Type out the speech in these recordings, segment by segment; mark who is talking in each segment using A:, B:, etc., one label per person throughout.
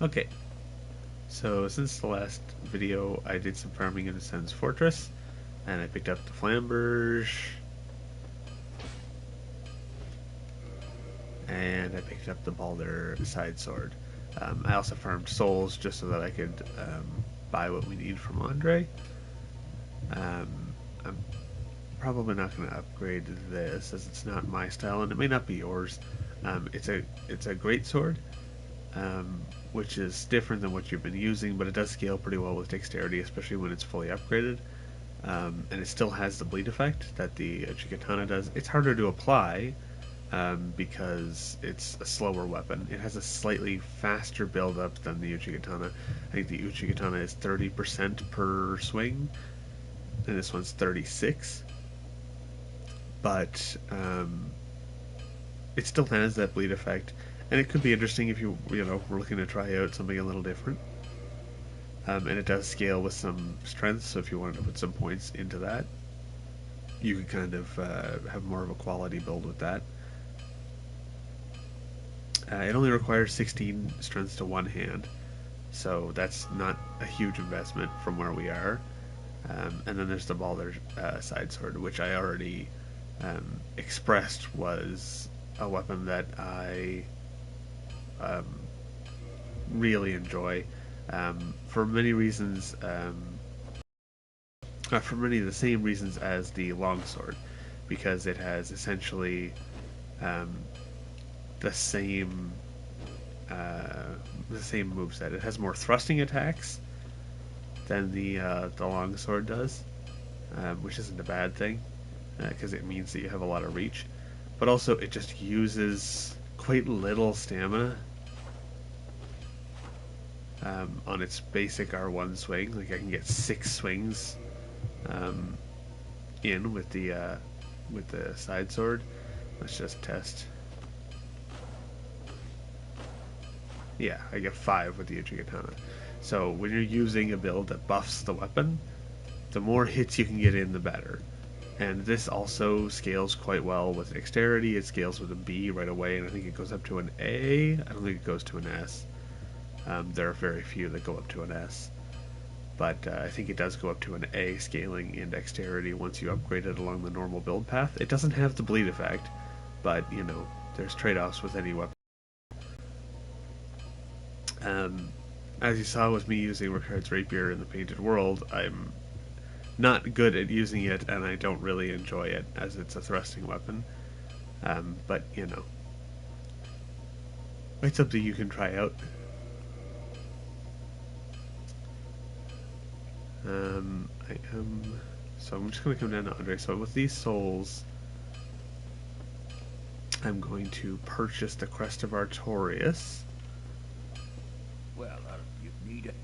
A: Okay, so since the last video, I did some farming in Ascend's Fortress, and I picked up the Flamberge, and I picked up the Balder side sword. I also farmed souls just so that I could buy what we need from Andre. I'm probably not going to upgrade this as it's not my style, and it may not be yours. It's a great sword, which is different than what you've been using, but it does scale pretty well with dexterity, especially when it's fully upgraded. And it still has the bleed effect that the Uchigatana does. It's harder to apply because it's a slower weapon. It has a slightly faster build up than the Uchigatana. I think the Uchigatana is 30% per swing, and this one's 36. But it still has that bleed effect, and it could be interesting if you were looking to try out something a little different. And it does scale with some strength, so if you wanted to put some points into that, you could kind of have more of a quality build with that. It only requires 16 strengths to one hand, so that's not a huge investment from where we are. And then there's the Balder side sword, which I already expressed was a weapon that I really enjoy for many reasons. For many of the same reasons as the longsword, because it has essentially um, the same moveset. It has more thrusting attacks than the longsword does, which isn't a bad thing because it means that you have a lot of reach. But also, it just uses quite little stamina on its basic R1 swing. Like I can get 6 swings um, in with the side sword. Let's just test. Yeah, I get 5 with the Uchigatana. So when you're using a build that buffs the weapon, the more hits you can get in, the better. And this also scales quite well with dexterity. It scales with a B right away, and I think it goes up to an A. I don't think it goes to an S. There are very few that go up to an S. But I think it does go up to an A scaling in dexterity once you upgrade it along the normal build path. It doesn't have the bleed effect, but, there's trade-offs with any weapon. As you saw with me using Ricard's Rapier in the Painted World, I'm not good at using it, and I don't really enjoy it as it's a thrusting weapon. But, it's something you can try out. So I'm just going to come down to Andre. So with these souls, I'm going to purchase the Crest of Artorias.
B: Well, you need it.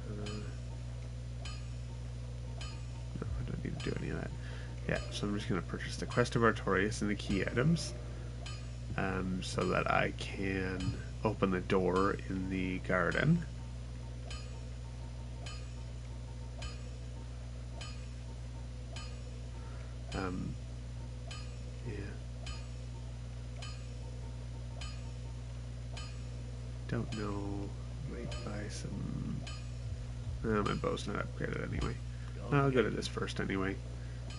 A: No, I don't need to do any of that. Yeah, so I'm just going to purchase the Crest of Artorias and the key items so that I can open the door in the garden. Yeah. Don't know. Might buy some. My bow's not upgraded anyway. I'll go to this first anyway.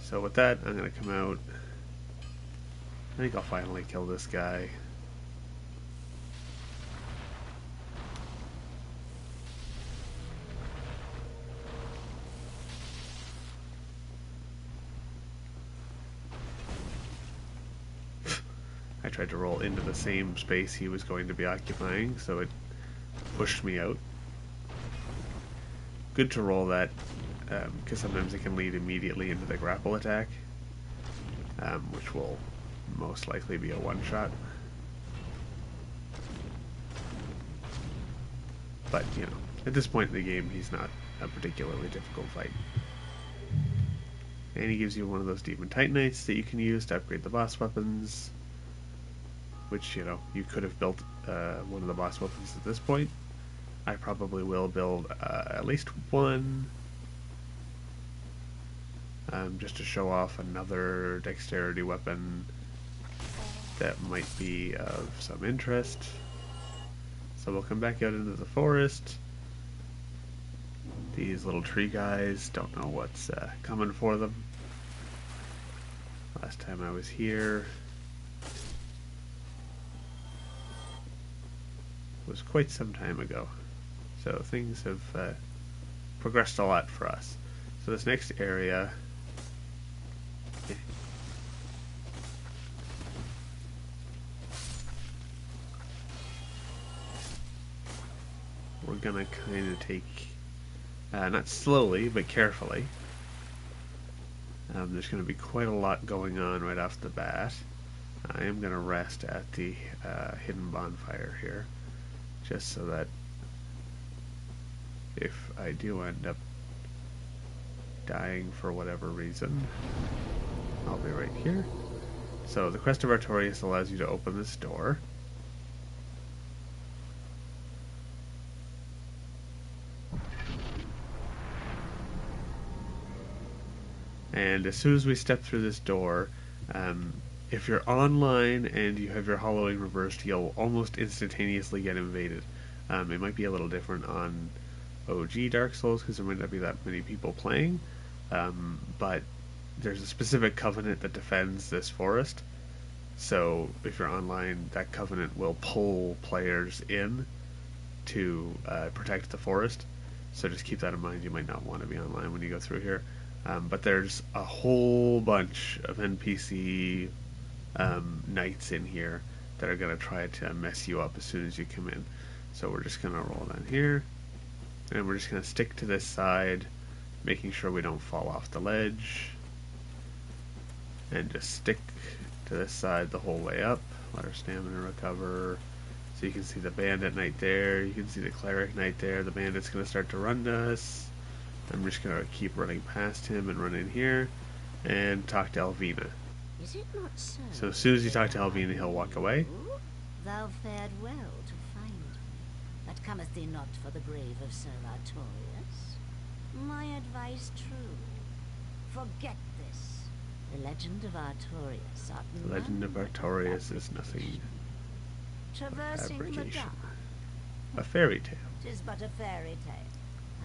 A: So with that, I'm gonna come out. I think I'll finally kill this guy. I tried to roll into the same space he was going to be occupying, so it pushed me out. Good to roll that, because sometimes it can lead immediately into the grapple attack, which will most likely be a one-shot. But, at this point in the game, he's not a particularly difficult fight. And he gives you one of those Demon Titanites that you can use to upgrade the boss weapons, which, you could have built one of the boss weapons at this point. I probably will build at least one, just to show off another dexterity weapon that might be of some interest. So we'll come back out into the forest. These little tree guys don't know what's coming for them. Last time I was here was quite some time ago. So things have progressed a lot for us. So this next area, we're gonna kind of take, not slowly, but carefully. There's going to be quite a lot going on right off the bat. I am going to rest at the hidden bonfire here, just so that if I do end up dying for whatever reason, I'll be right here. So the Crest of Artorias allows you to open this door. And as soon as we step through this door, if you're online and you have your hollowing reversed, you'll almost instantaneously get invaded. It might be a little different on OG Dark Souls because there might not be that many people playing, but there's a specific covenant that defends this forest. So if you're online, that covenant will pull players in to protect the forest. So just keep that in mind. You might not want to be online when you go through here. But there's a whole bunch of NPC knights in here that are going to try to mess you up as soon as you come in. So we're just going to roll down here, and we're just going to stick to this side, making sure we don't fall off the ledge, and just stick to this side the whole way up. Let our stamina recover. So you can see the bandit knight there, you can see the cleric knight there. The bandit's going to start to run to us. I'm just going to keep running past him and run in here and talk to Alvina.
C: Is it not so?
A: So as soon as you talk to Alvina, he'll walk away.
C: Thou fared well to find me, but cometh thee not for the grave of Sir Artorias? My advice true. Forget this. The legend of Artorias art
A: The legend of Artorias is nothing but
C: traversing the
A: fabrication.
C: dark.
A: A fairy tale.
C: 'Tis but a fairy tale.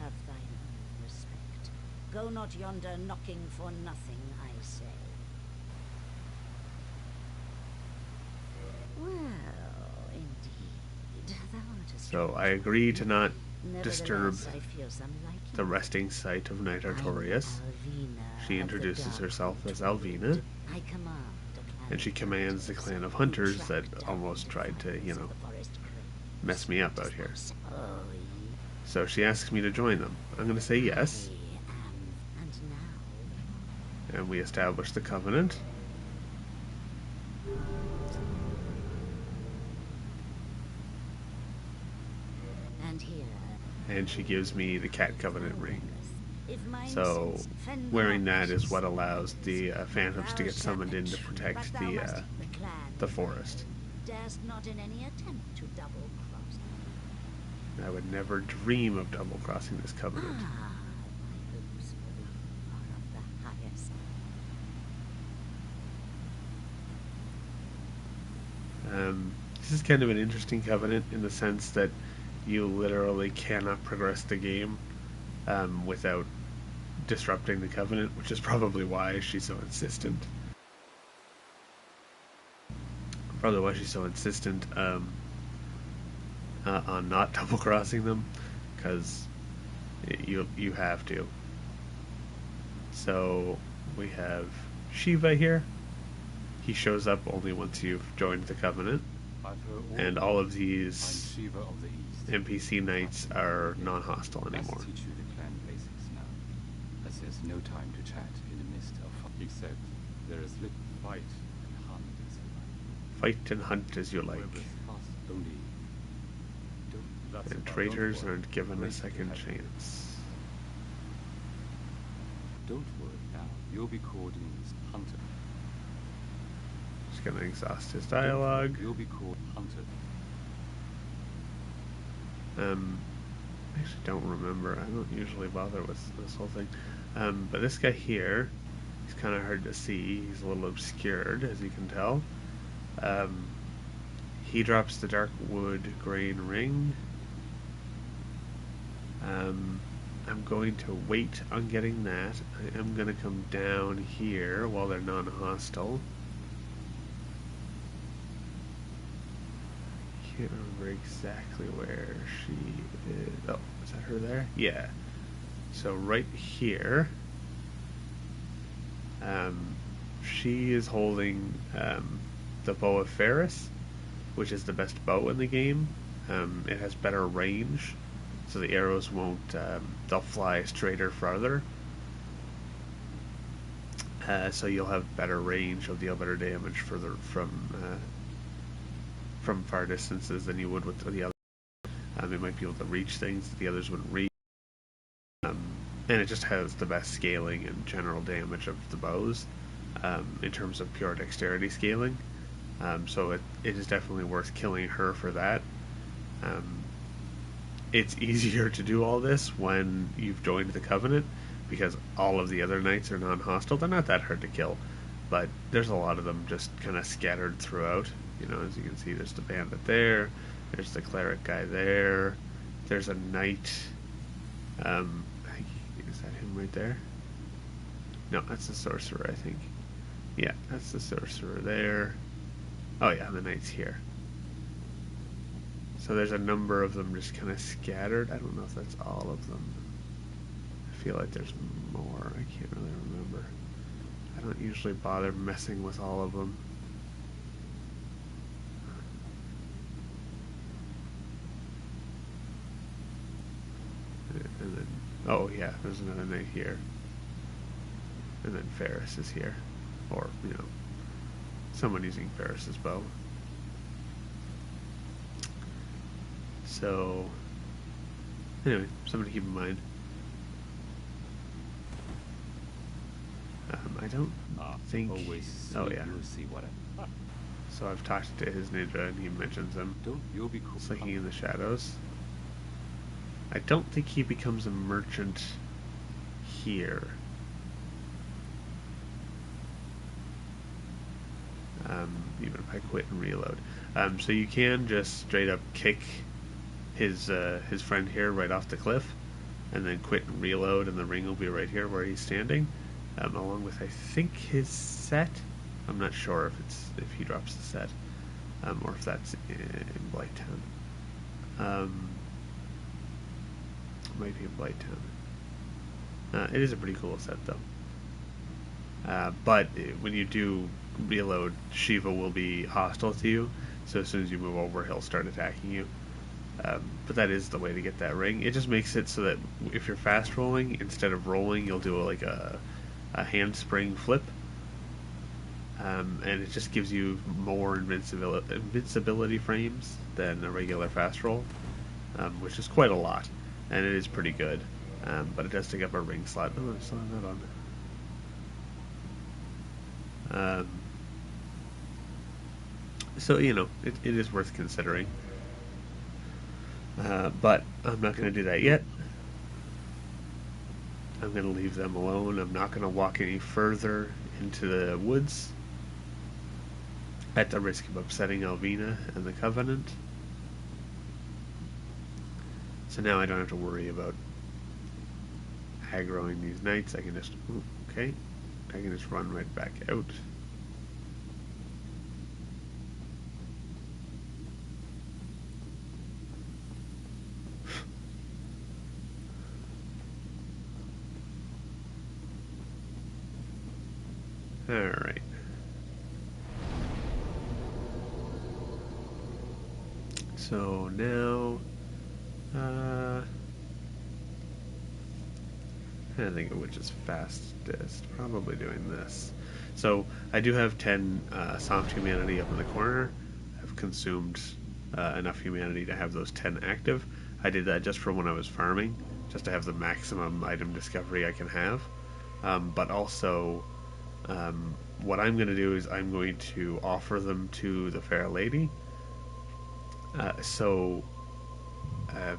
C: Have thine own respect. Go not yonder knocking for nothing, I say. Well, indeed, thou art a
A: So I agree to not
C: Nevertheless,
A: disturb
C: I feel some liking.
A: the resting site of Knight Artorias.
C: Alvina
A: She
C: of
A: introduces
C: the Dark
A: herself as
C: Twilight.
A: Alvina,
C: I command a clan
A: and she
C: of
A: commands the
C: hunters
A: clan of
C: who
A: hunters
C: track
A: that
C: down
A: almost
C: the
A: tried to,
C: defiles of the forest graves.
A: mess me up out here.
C: Oh, ye
A: So she asks me to join them. I'm going to say yes,
C: and now
A: and we establish the covenant.
C: and here.
A: And she gives me the cat covenant ring.
C: If mine
A: So
C: sins fend
A: wearing
C: the
A: that is
C: righteous,
A: what allows the phantoms to
C: thou
A: get
C: shalt
A: summoned in to
C: enter,
A: protect
C: but thou
A: the
C: must keep the clan
A: the
C: in
A: forest.
C: mind. Darest not in any attempt to double cross.
A: I would never dream of double crossing this covenant.
C: My hopes for thee are of the highest.
A: This is kind of an interesting covenant in the sense that you literally cannot progress the game without disrupting the covenant, which is probably why she's so insistent. Probably why she's so insistent on not double crossing them, because you have to. So we have Shiva here. He shows up only once you've joined the covenant, and all of these
D: Shiva of the East.
A: NPC knights are non-hostile
D: Let's
A: anymore.
D: teach you the clan basics now, as there's no time to chat in the midst of except there is little fight and hunt as you like.
A: Fight and hunt as you like.
D: Whoever's fast only. That's
A: And
D: about-
A: traitors
D: don't worry.
A: aren't given a
D: Great to
A: second
D: have you.
A: chance.
D: Don't worry now. You'll be called in hunter.
A: Just gonna exhaust his
D: Don't worry,
A: dialogue.
D: You'll be called hunter.
A: I actually don't remember. I don't usually bother with this whole thing. But this guy here, he's kind of hard to see. He's a little obscured, as you can tell. Um, he drops the dark wood grain ring. I'm going to wait on getting that. I am going to come down here while they're non-hostile. Can't remember exactly where she is. Oh, is that her there? Yeah. So right here, um, she is holding the bow of Ferris, which is the best bow in the game. It has better range, so the arrows won't. They'll fly straighter farther. So you'll have better range. You'll deal better damage further from far distances than you would with the other. It might be able to reach things that the others wouldn't reach. Um, and it just has the best scaling and general damage of the bows in terms of pure dexterity scaling. So it is definitely worth killing her for that. Um, it's easier to do all this when you've joined the Covenant because all of the other knights are non-hostile. They're not that hard to kill, but there's a lot of them just kind of scattered throughout. You know, as you can see, there's the bandit there, there's the cleric guy there, there's a knight. I think is that him right there? No, that's the sorcerer. I think. Yeah, that's the sorcerer there. Oh yeah, the knight's here. So there's a number of them just kind of scattered. I don't know if that's all of them. I feel like there's more. I can't really remember. I don't usually bother messing with all of them. And then, oh yeah, there's another knight here. And then Ferris is here. Or, you know, someone using Ferris's bow. So, anyway, something to keep in mind. I don't think.
D: Always.
A: Oh yeah.
D: You'll see what I.
A: So I've talked to his ninja, and he mentions him.
D: Don't you'll be cool.
A: Slinking in the shadows. I don't think he becomes a merchant here. Even if I quit and reload. So you can just straight up kick his friend here right off the cliff, and then quit and reload, and the ring will be right here where he's standing, along with I think his set. I'm not sure if he drops the set, or if that's in Blighttown. It might be in Blighttown. It is a pretty cool set though. But when you do reload, Shiva will be hostile to you, so as soon as you move over, he'll start attacking you. But that is the way to get that ring. It just makes it so that if you're fast rolling, instead of rolling, you'll do like a handspring flip. And it just gives you more invincibility frames than a regular fast roll, which is quite a lot, and it is pretty good. But it does take up a ring slot. Oh, I still have that on. So, you know, it is worth considering. But I'm not going to do that yet. I'm going to leave them alone. I'm not going to walk any further into the woods at the risk of upsetting Alvina and the Covenant. So now I don't have to worry about aggroing these knights. I can just... okay. I can just run right back out. Alright. So now, I think of which is fastest. Probably doing this. So I do have 10 soft humanity up in the corner. I've consumed enough humanity to have those 10 active. I did that just for when I was farming, just to have the maximum item discovery I can have. But also, what I'm going to do is I'm going to offer them to the fair lady. So I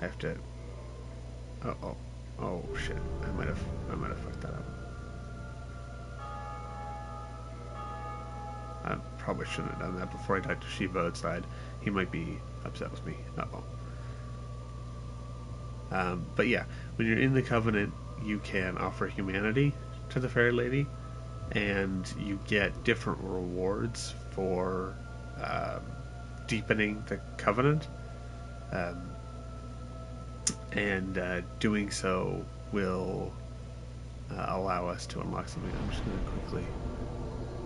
A: have to. Oh shit! I might have fucked that up. I probably shouldn't have done that before I talked to Shiva outside. He might be upset with me. Uh-oh. But yeah, when you're in the Covenant, you can offer humanity to the Fair Lady, and you get different rewards for um, deepening the Covenant. Um, and doing so will allow us to unlock something. I'm just going to quickly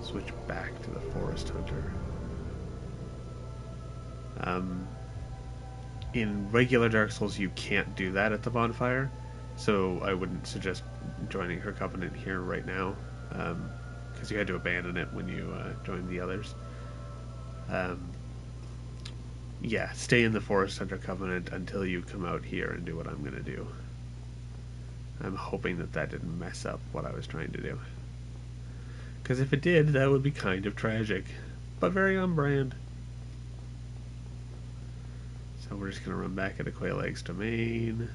A: switch back to the Forest Hunter. Um, in regular Dark Souls, you can't do that at the bonfire, so I wouldn't suggest joining her Covenant here right now, because you had to abandon it when you joined the others. Um, yeah, stay in the Forest Hunter Covenant until you come out here and do what I'm going to do. I'm hoping that that didn't mess up what I was trying to do. Because if it did, that would be kind of tragic, but very on brand. So we're just going to run back into Quail Eggs Domain.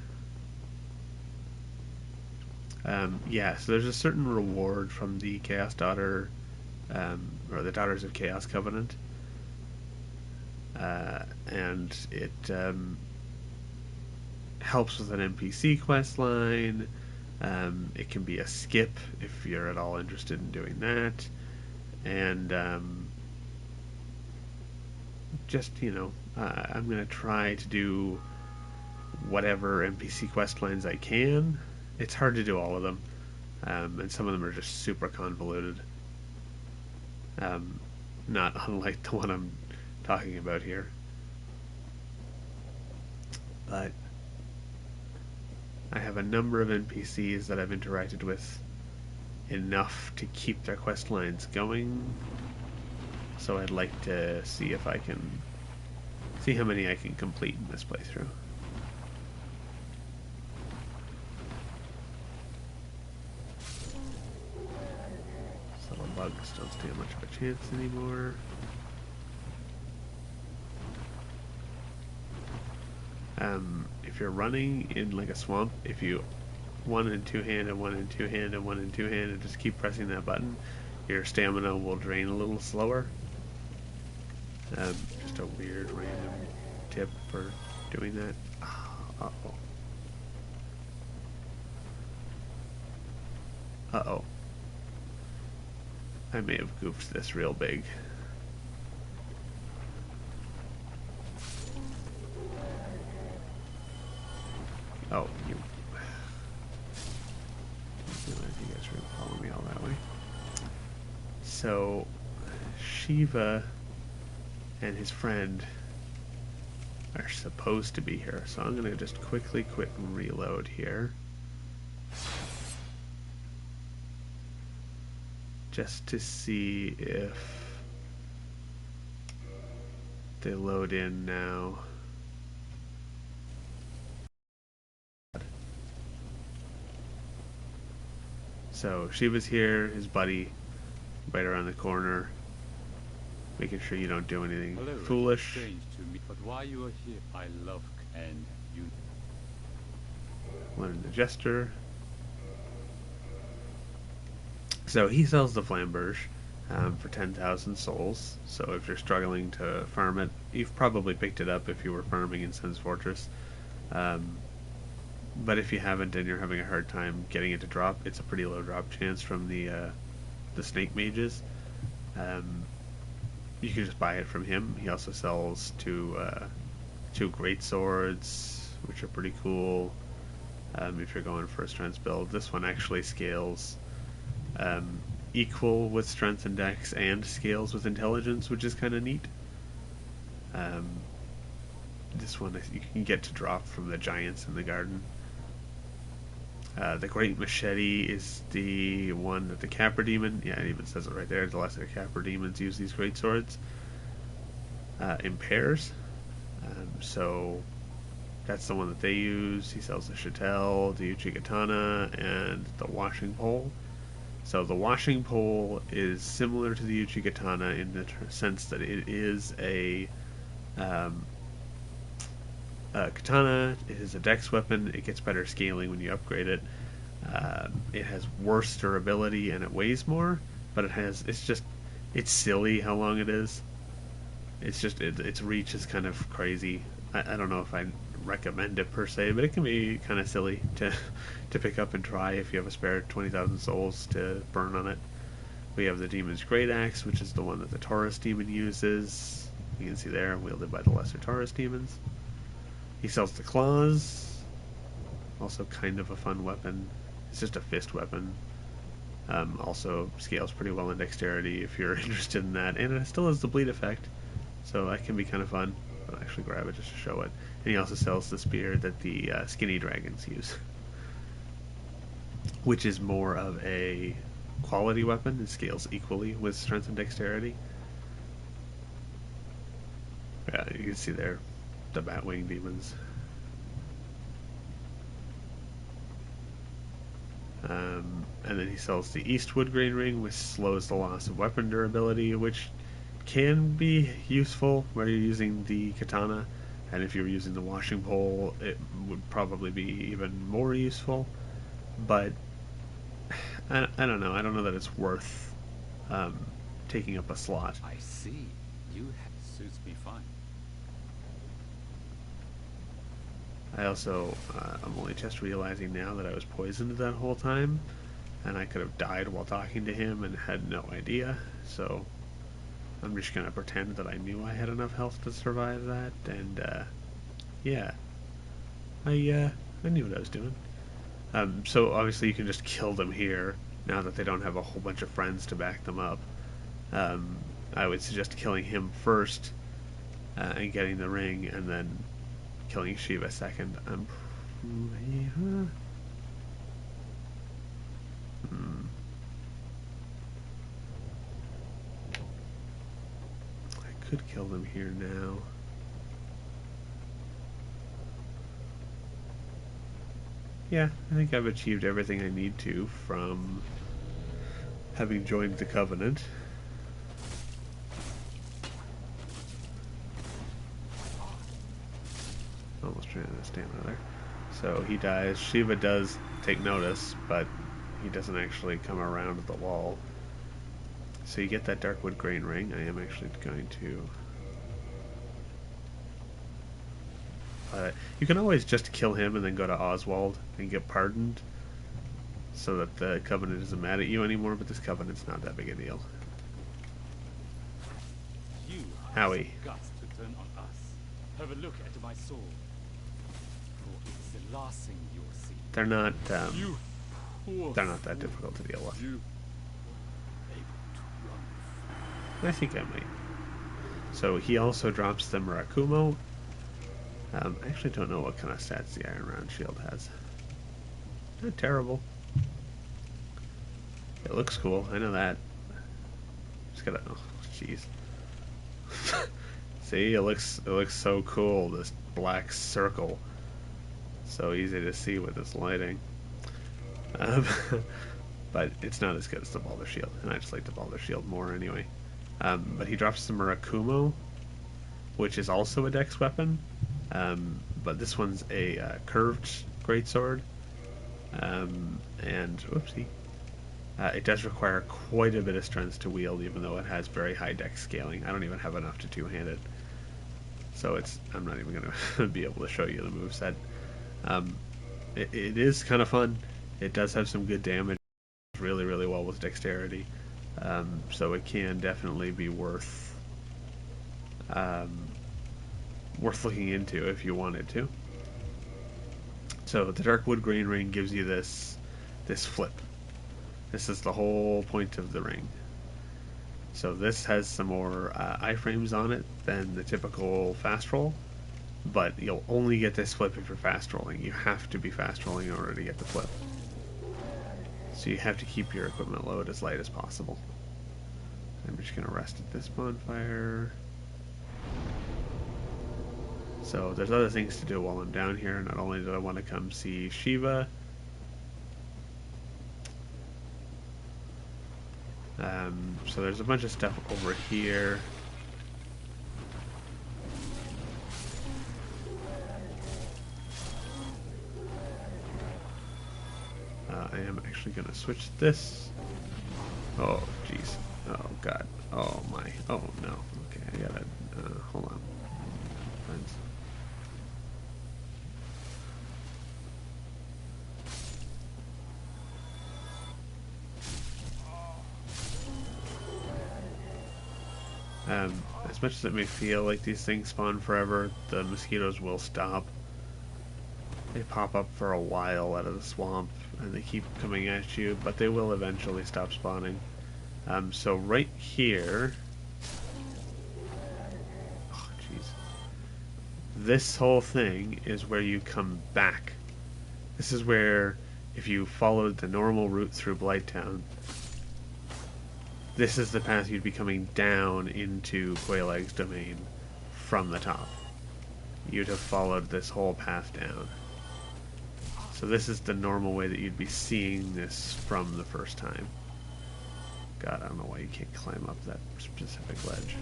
A: Yeah, so there's a certain reward from the Chaos Daughter, or the Daughters of Chaos Covenant. And it helps with an NPC quest line. It can be a skip if you're at all interested in doing that. And just, I'm going to try to do whatever NPC quest lines I can. It's hard to do all of them, and some of them are just super convoluted. Not unlike the one I'm talking about here. But I have a number of NPCs that I've interacted with enough to keep their quest lines going. So I'd like to see if I can see how many I can complete in this playthrough. Subtle bugs don't stand much of a chance anymore. If you're running in like a swamp, if you one and two hand and one and two hand and one and two hand and just keep pressing that button, your stamina will drain a little slower. Just a weird random tip for doing that. Uh-oh. Uh-oh. I may have goofed this real big. Oh, you... I don't know if you guys are following me all that way. So, Shiva and his friend are supposed to be here. So I'm going to just quickly quit and reload here. Just to see if they load in now. So Shiva's here, his buddy right around the corner, making sure you don't do anything foolish.
D: Strange to me, but why you are here? I love and you.
A: Learn the Jester. So he sells the Flamberge for 10,000 souls. So if you're struggling to farm it, you've probably picked it up if you were farming in Sun's Fortress. But if you haven't and you're having a hard time getting it to drop, it's a pretty low drop chance from the snake mages. You can just buy it from him. He also sells two great swords, which are pretty cool. If you're going for a strength build, this one actually scales equal with strength and dex, and scales with intelligence, which is kind of neat. This one you can get to drop from the giants in the garden. The Great Machete is the one that the Capra Demon, yeah, it even says it right there, the last of the Capra Demons use these great swords in pairs. So that's the one that they use. He sells the Chattel, the Uchigatana, and the Washing Pole. So the Washing Pole is similar to the Uchigatana in the sense that it is a katana. It is a dex weapon. It gets better scaling when you upgrade it. It has worse durability and it weighs more, but it's It's silly how long it is. It's just its reach is kind of crazy. I don't know if I recommend it per se, but it can be kind of silly to to pick up and try if you have a spare 20,000 souls to burn on it. We have the Demon's Great Axe, which is the one that the Taurus Demon uses. You can see there, wielded by the Lesser Taurus Demons. He sells the Claws, also kind of a fun weapon. It's just a fist weapon. Also scales pretty well in dexterity if you're interested in that, and it still has the bleed effect, so that can be kind of fun. I'll actually grab it just to show it. And he also sells the spear that the skinny dragons use, which is more of a quality weapon. It scales equally with strength and dexterity. Yeah, you can see there the Batwing demons. And then he sells the Eastwood Grain Ring, which slows the loss of weapon durability, which can be useful where you're using the katana, and if you're using the washing pole, it would probably be even more useful. But I don't know. I don't know that it's worth taking up a slot.
D: I see. Suits me fine.
A: I also, I'm only just realizing now that I was poisoned that whole time, and I could have died while talking to him and had no idea, so I'm just going to pretend that I knew I had enough health to survive that, and, yeah, I knew what I was doing. So obviously you can just kill them here, now that they don't have a whole bunch of friends to back them up. I would suggest killing him first, and getting the ring, and then killing Shiva second. I could kill them here now. Yeah, I think I've achieved everything I need to from having joined the Covenant. Almost ran out of stamina there. So he dies. Shiva does take notice, but he doesn't actually come around the wall. So you get that Darkwood Grain Ring. I am actually going to... you can always just kill him and then go to Oswald and get pardoned, so that the Covenant isn't mad at you anymore, but this Covenant's not that big a deal.
D: You
A: Howie.
D: guts to turn on us. Have a look at my sword. For it's the last thing you'll see.
A: They're not that
D: fool.
A: difficult to deal with.
D: You able to run.
A: I think I might. So he also drops the Murakumo. I actually don't know what kind of stats the Iron Round Shield has. Not terrible. It looks cool, I know that. Just gotta, oh jeez. See, it looks so cool, this black circle. So easy to see with this lighting. But it's not as good as the Balder Shield, and I just like the Balder Shield more anyway. But he drops the Murakumo, which is also a dex weapon, but this one's a curved greatsword, and whoopsie, it does require quite a bit of strength to wield, even though it has very high dex scaling. I don't even have enough to two-hand it, so I'm not even going to be able to show you the moveset. It is kind of fun. It does have some good damage, really well with dexterity, so it can definitely be worth looking into if you wanted to. So the Darkwood Grain Ring gives you this flip. This is the whole point of the ring. So this has some more iframes on it than the typical fast roll, but you'll only get this flip if you're fast rolling. You have to be fast rolling in order to get the flip. So you have to keep your equipment load as light as possible. I'm just going to rest at this bonfire. So there's other things to do while I'm down here. Not only do I want to come see Shiva, so there's a bunch of stuff over here. I am actually going to switch this. Oh, jeez. Oh god. Oh my. Oh no. Okay, I gotta. Hold on. Friends. As much as it may feel like these things spawn forever, the mosquitoes will stop. They pop up for a while out of the swamp, and they keep coming at you, but they will eventually stop spawning. So right here... Oh, jeez. This whole thing is where you come back. This is where, if you followed the normal route through Blighttown, this is the path you'd be coming down into Quelaag's domain from the top. You'd have followed this whole path down. So this is the normal way that you'd be seeing this from the first time. God, I don't know why you can't climb up that specific ledge.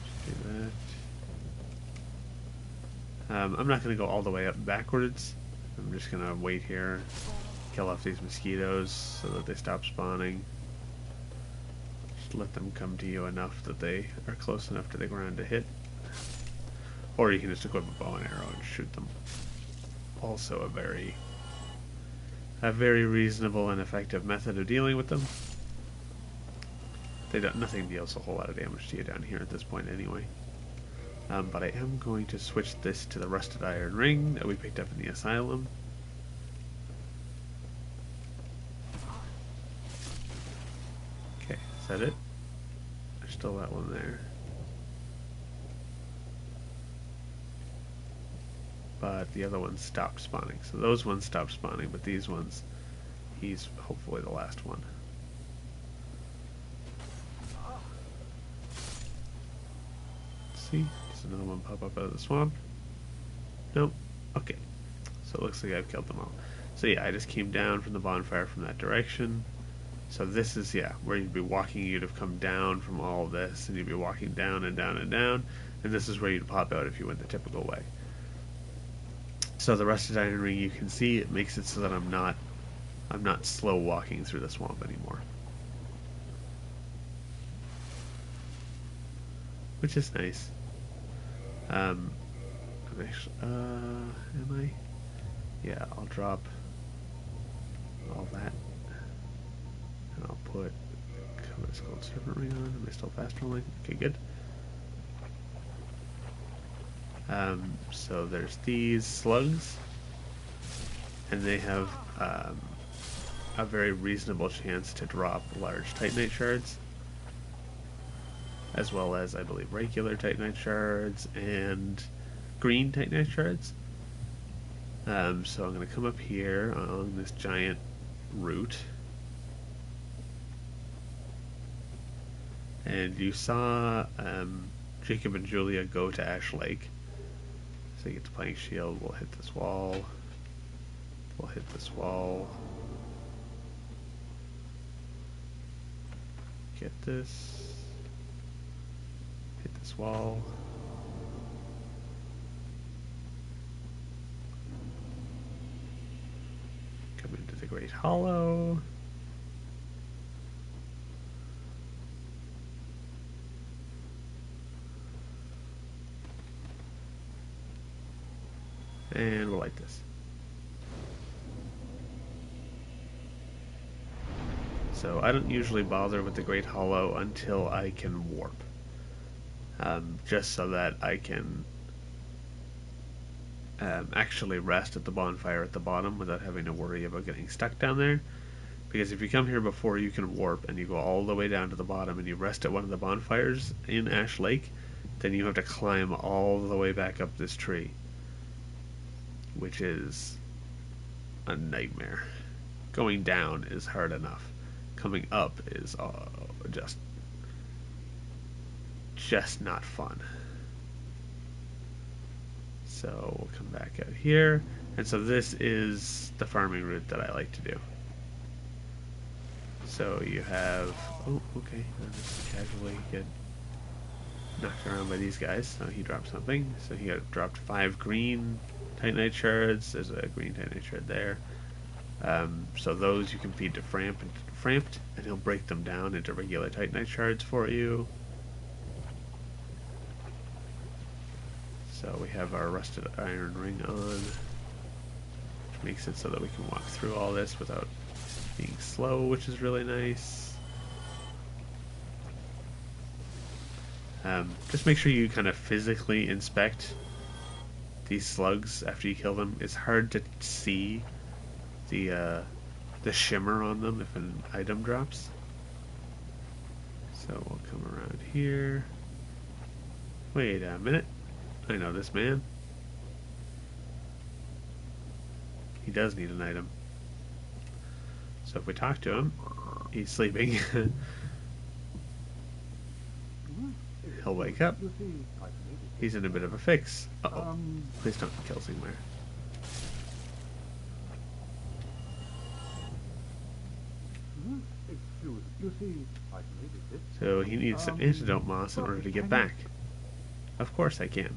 A: Just do that. I'm not going to go all the way up backwards. I'm just going to wait here, kill off these mosquitoes so that they stop spawning. Just let them come to you enough that they are close enough to the ground to hit. Or you can just equip a bow and arrow and shoot them. Also a very reasonable and effective method of dealing with them. Nothing deals a whole lot of damage to you down here at this point anyway. But I am going to switch this to the rusted iron ring that we picked up in the asylum. Okay, is that it? There's still that one there. But the other ones stopped spawning. So those ones stopped spawning, but these ones, he's hopefully the last one. Let's see. Does another one pop up out of the swamp? Nope. Okay. So it looks like I've killed them all. So yeah, I just came down from the bonfire from that direction. So this is, yeah, where you'd be walking. You'd have come down from all of this, and you'd be walking down and down and down. And this is where you'd pop out if you went the typical way. So the rusted iron ring, you can see, it makes it so that I'm not slow walking through the swamp anymore. Which is nice. I'm actually, am I? Yeah, I'll drop all that. And I'll put Covet's Gold Serpent Ring on. Am I still fast rolling? Okay, good. So there's these slugs, and they have a very reasonable chance to drop large Titanite shards, as well as, I believe, regular Titanite shards and green Titanite shards. So I'm going to come up here along this giant route, and you saw Jacob and Julia go to Ash Lake. So you get the plank shield, we'll hit this wall, we'll hit this wall, get this, hit this wall, come into the Great Hollow, and we'll light this. So I don't usually bother with the Great Hollow until I can warp. Just so that I can actually rest at the bonfire at the bottom without having to worry about getting stuck down there. Because if you come here before you can warp and you go all the way down to the bottom and you rest at one of the bonfires in Ash Lake, then you have to climb all the way back up this tree, which is a nightmare. Going down is hard enough. Coming up is just not fun. So we'll come back out here, and so this is the farming route that I like to do. So you have, oh, okay, I'll just casually get knocked around by these guys. So he dropped something. So he dropped 5 green Titanite shards. There's a green Titanite shard there. So those you can feed to Frampt, and he'll break them down into regular Titanite shards for you. So we have our rusted iron ring on, which makes it so that we can walk through all this without being slow, which is really nice. Just make sure you kind of physically inspect these slugs after you kill them. It's hard to see the shimmer on them if an item drops. So we'll come around here. Wait a minute. I know this man. He does need an item. So if we talk to him, he's sleeping. He'll wake up. He's in a bit of a fix. Uh-oh. Please don't kill Sigmar. So he needs some antidote moss in order to get back. Of course I can.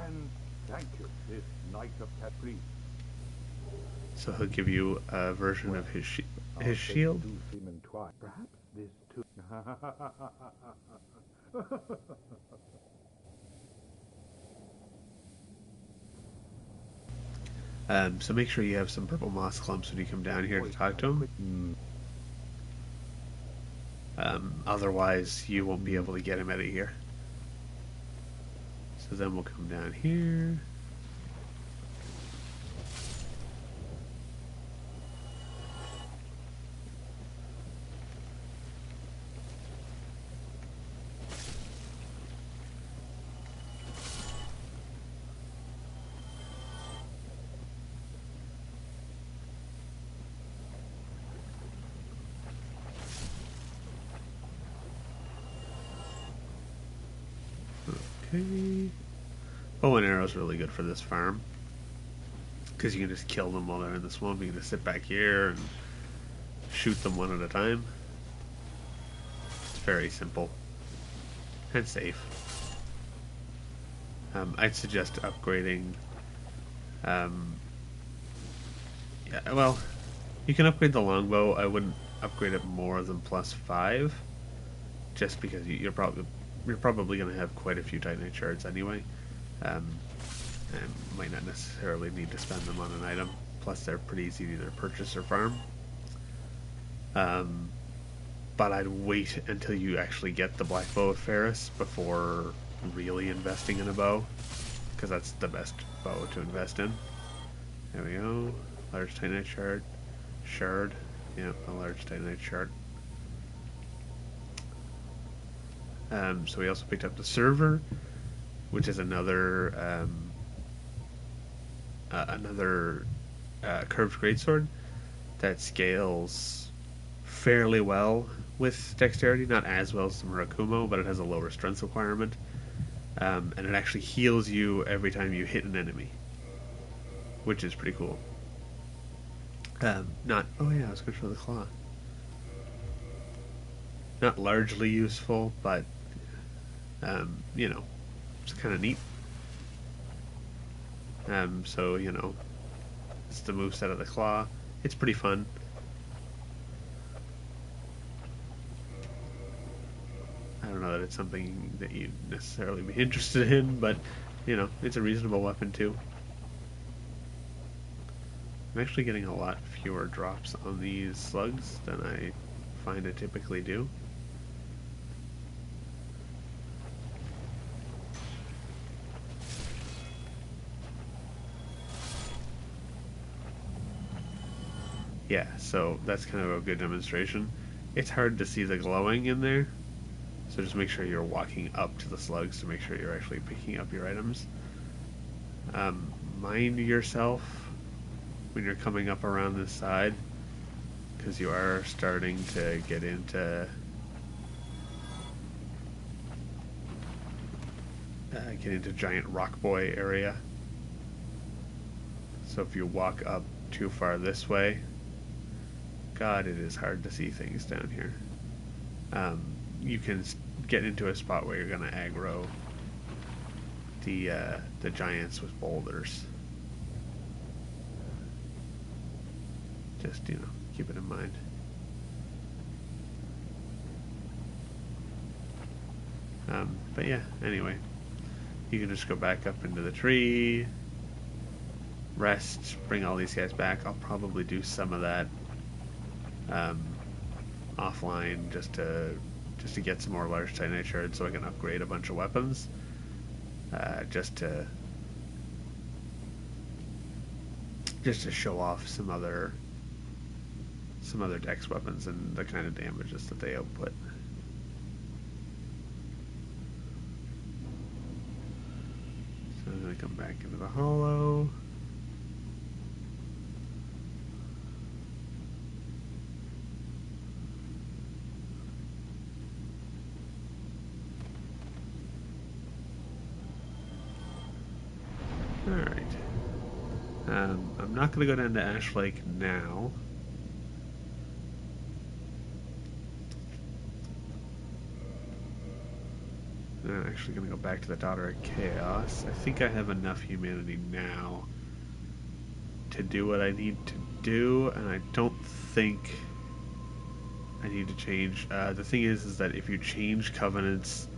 B: And thank you, this Knight of Capri.
A: So he'll give you a version of his shield.
B: Perhaps this too.
A: So make sure you have some purple moss clumps when you come down here to talk to him. Otherwise, you won't be able to get him out of here. So then we'll come down here. Okay. Bow and arrow is really good for this farm because you can just kill them while they're in the swamp. You can just sit back here and shoot them one at a time. It's very simple and safe. I'd suggest upgrading. Yeah, well, you can upgrade the longbow. I wouldn't upgrade it more than +5, just because you're probably going to have quite a few Titanite shards anyway, and might not necessarily need to spend them on an item. Plus, they're pretty easy to either purchase or farm. But I'd wait until you actually get the Black Bow of Ferris before really investing in a bow, because that's the best bow to invest in. There we go. Large Titanite shard. Yeah, a large Titanite shard. So we also picked up the server, which is another curved greatsword that scales fairly well with dexterity, not as well as the Murakumo, but it has a lower strength requirement, and it actually heals you every time you hit an enemy, which is pretty cool. Oh yeah, I was going to show the claw. Not largely useful, but you know, it's kind of neat. So you know, it's the moveset of the claw. It's pretty fun. I don't know that it's something that you'd necessarily be interested in, but you know, it's a reasonable weapon too. I'm actually getting a lot fewer drops on these slugs than I find I typically do. Yeah, so that's kind of a good demonstration. It's hard to see the glowing in there, so just make sure you're walking up to the slugs to make sure you're actually picking up your items. Mind yourself when you're coming up around this side, because you are starting to get into giant rock boy area. So if you walk up too far this way, God, it is hard to see things down here. You can get into a spot where you're going to aggro the giants with boulders. Just, keep it in mind. But yeah, anyway, you can just go back up into the tree, rest, bring all these guys back. I'll probably do some of that um, offline just to get some more large titanite shards so I can upgrade a bunch of weapons. Just to show off some other dex weapons and the kind of damages that they output. So I'm going to come back into the hollow. Alright. I'm not going to go down to Ash Lake now. I'm actually going to go back to the Daughter of Chaos. I think I have enough humanity now to do what I need to do, and I don't think I need to change. The thing is that if you change covenants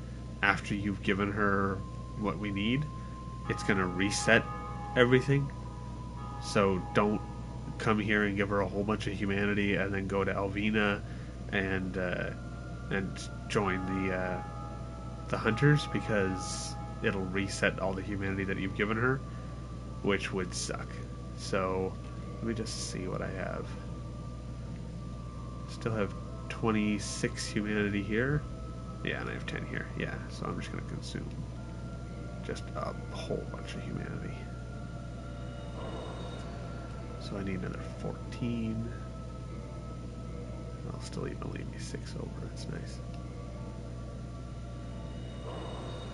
A: after you've given her what we need, it's going to reset everything. So don't come here and give her a whole bunch of humanity and then go to Alvina and join the hunters, because it'll reset all the humanity that you've given her, which would suck. So let me just see what I have. Still have 26 humanity here. Yeah, and I have 10 here. Yeah, so I'm just going to consume just a whole bunch of humanity. So I need another 14. I'll still even leave me 6 over. That's nice.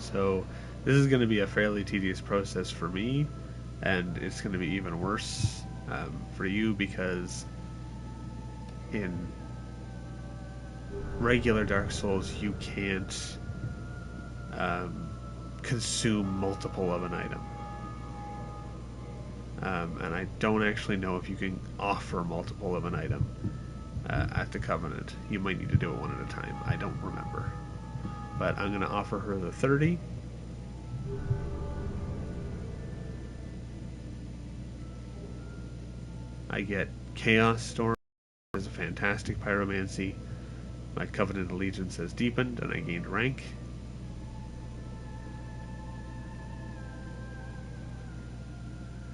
A: So this is going to be a fairly tedious process for me, and it's going to be even worse for you, because in regular Dark Souls you can't consume multiple of an item. And I don't actually know if you can offer multiple of an item at the Covenant. You might need to do it one at a time. I don't remember. But I'm going to offer her the 30. I get Chaos Storm as a fantastic pyromancy. My Covenant allegiance has deepened, and I gained rank.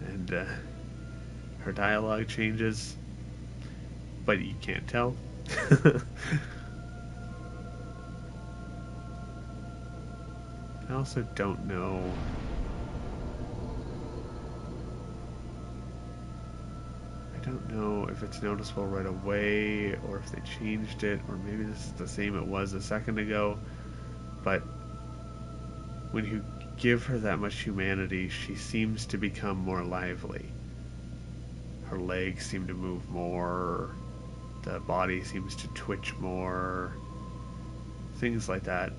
A: And her dialogue changes, but you can't tell. I also don't know. I don't know if it's noticeable right away, or if they changed it, or maybe this is the same it was a second ago. But when you give her that much humanity, she seems to become more lively. Her legs seem to move more, the body seems to twitch more, things like that.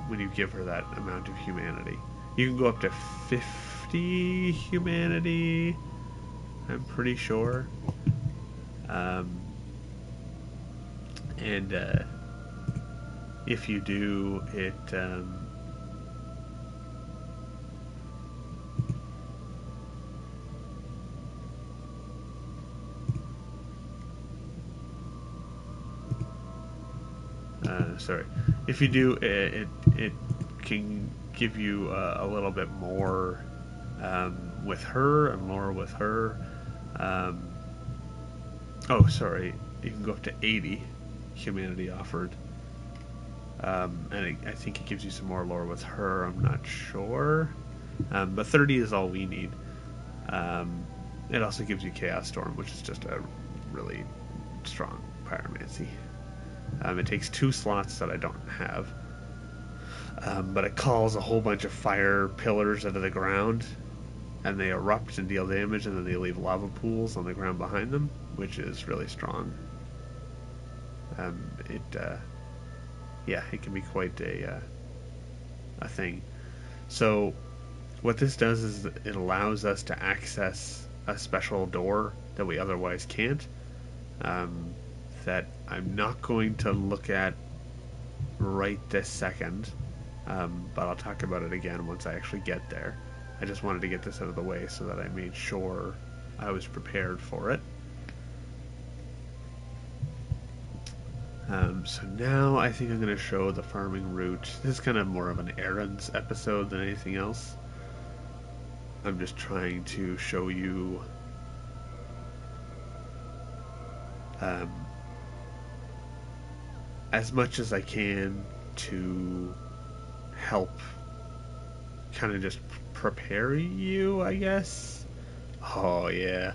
A: When you give her that amount of humanity, you can go up to 50 humanity, I'm pretty sure. And if you do, it sorry. If you do, it can give you a little bit more with her and more with her. Oh, sorry. You can go up to 80 humanity offered. And I think it gives you some more lore with her. I'm not sure. But 30 is all we need. It also gives you Chaos Storm, which is just a really strong pyromancy. It takes 2 slots that I don't have. But it calls a whole bunch of fire pillars out of the ground, and they erupt and deal damage, and then they leave lava pools on the ground behind them, which is really strong. It can be quite a thing. So what this does is it allows us to access a special door that we otherwise can't, um, that I'm not going to look at right this second, but I'll talk about it again once I actually get there. I just wanted to get this out of the way so that I made sure I was prepared for it. So now I think I'm going to show the farming route. This is kind of more of an errands episode than anything else. I'm just trying to show you um, as much as I can to help kind of just prepare you, I guess. Oh, yeah.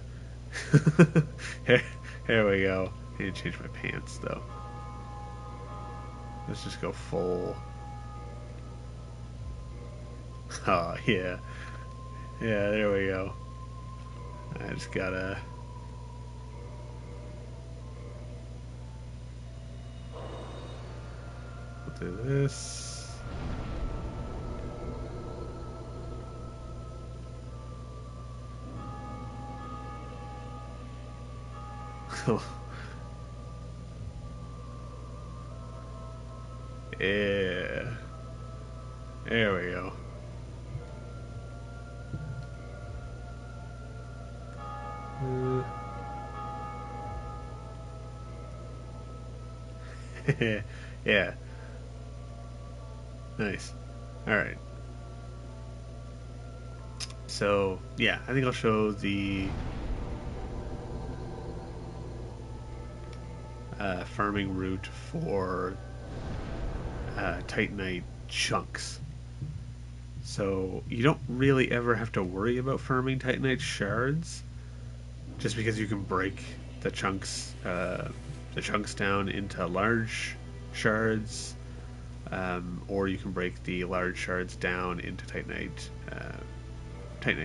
A: here, here we go. I need to change my pants, though. Let's just go full. Oh, yeah. Yeah, there we go. I just gotta... We'll do this. Yeah. There we go. Yeah. Nice. Alright. So, yeah, I think I'll show the farming route for Titanite chunks. So, you don't really ever have to worry about farming Titanite shards, just because you can break the chunks down into large shards, or you can break the large shards down into Titanite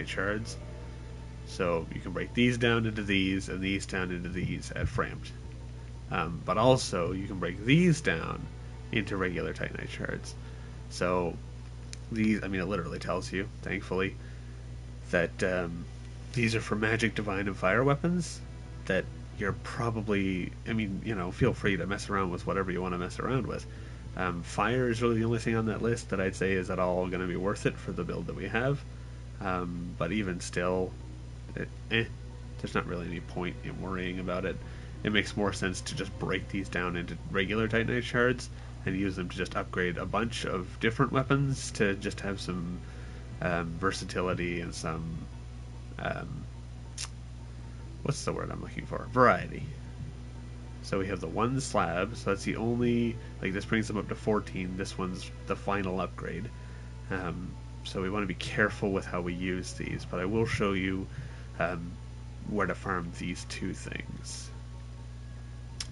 A: shards. So you can break these down into these and these down into these at framed. But also you can break these down into regular Titanite shards. So these, I mean, it literally tells you, thankfully, that these are for magic, divine, and fire weapons. That you're probably, I mean, you know, feel free to mess around with whatever you want to mess around with. Fire is really the only thing on that list that I'd say is at all going to be worth it for the build that we have. But even still, there's not really any point in worrying about it. It makes more sense to just break these down into regular Titanite shards and use them to just upgrade a bunch of different weapons to just have some versatility and some what's the word I'm looking for? Variety. So we have the one slab, so that's the only, like, this brings them up to 14. This one's the final upgrade. So we want to be careful with how we use these, but I will show you where to farm these two things.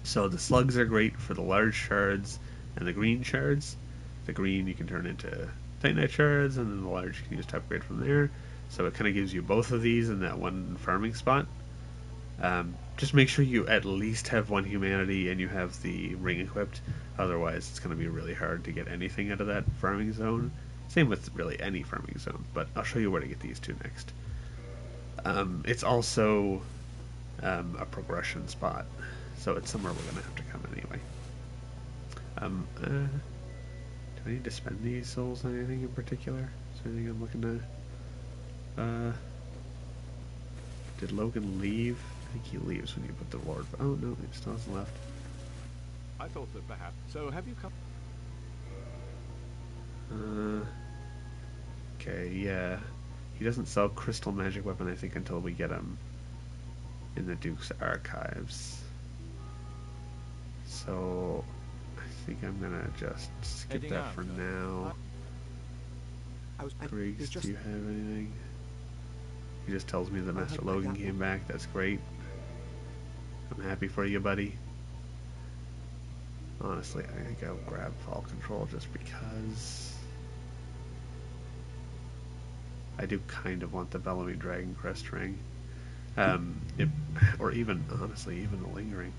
A: So the slugs are great for the large shards and the green shards. The green you can turn into Titanite shards, and then the large you can use to upgrade from there. So it kind of gives you both of these in that one farming spot. Just make sure you at least have one humanity and you have the ring equipped. Otherwise, it's going to be really hard to get anything out of that farming zone. Same with really any farming zone, but I'll show you where to get these two next. It's also a progression spot, so it's somewhere we're going to have to come anyway. Do I need to spend these souls on anything in particular? Is there anything I'm looking at? Did Logan leave? I think he leaves when you put the Lord. Oh no, he still hasn't left.
B: I thought that perhaps. So have you come?
A: Okay, yeah. He doesn't sell crystal magic weapon, I think, until we get him in the Duke's archives. So I think I'm gonna just skip that for now. Griggs, do you have anything? He just tells me that Master Logan came back. That's great. I'm happy for you, buddy. Honestly, I think I'll grab Fall Control just because I do kind of want the Bellowing Dragon Crest ring. Or even, honestly, even the Lingering.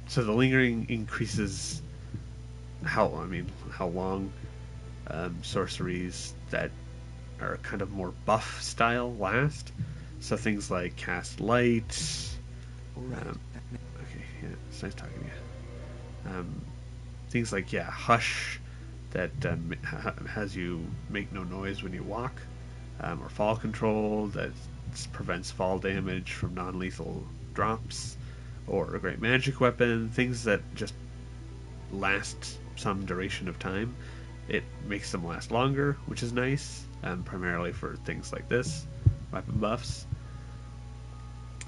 A: So the Lingering increases how long sorceries that are kind of more buff style last. So things like cast light.
E: All right.
A: Okay, yeah, it's nice talking to you. Things like hush that has you make no noise when you walk, or fall control that prevents fall damage from non-lethal drops, or a great magic weapon. Things that just last some duration of time. It makes them last longer, which is nice, primarily for things like this, weapon buffs.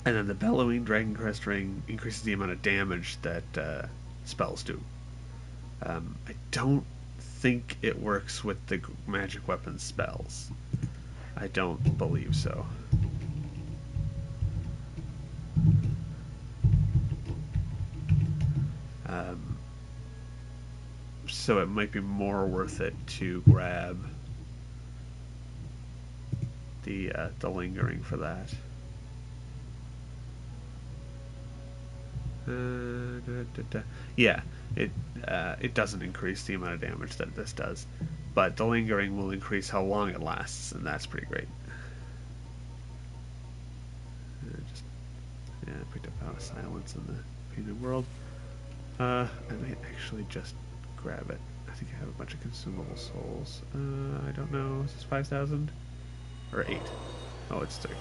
A: And then the Bellowing Dragon Crest Ring increases the amount of damage that spells do. I don't think it works with the magic weapon spells. I don't believe so. Um, so it might be more worth it to grab the lingering for that. Yeah, it doesn't increase the amount of damage that this does, but the lingering will increase how long it lasts, and that's pretty great. Just picked up out of silence in the painted world. I might actually just grab it. I think I have a bunch of consumable souls. I don't know. Is this 5,000 or 8? Oh, it's 3.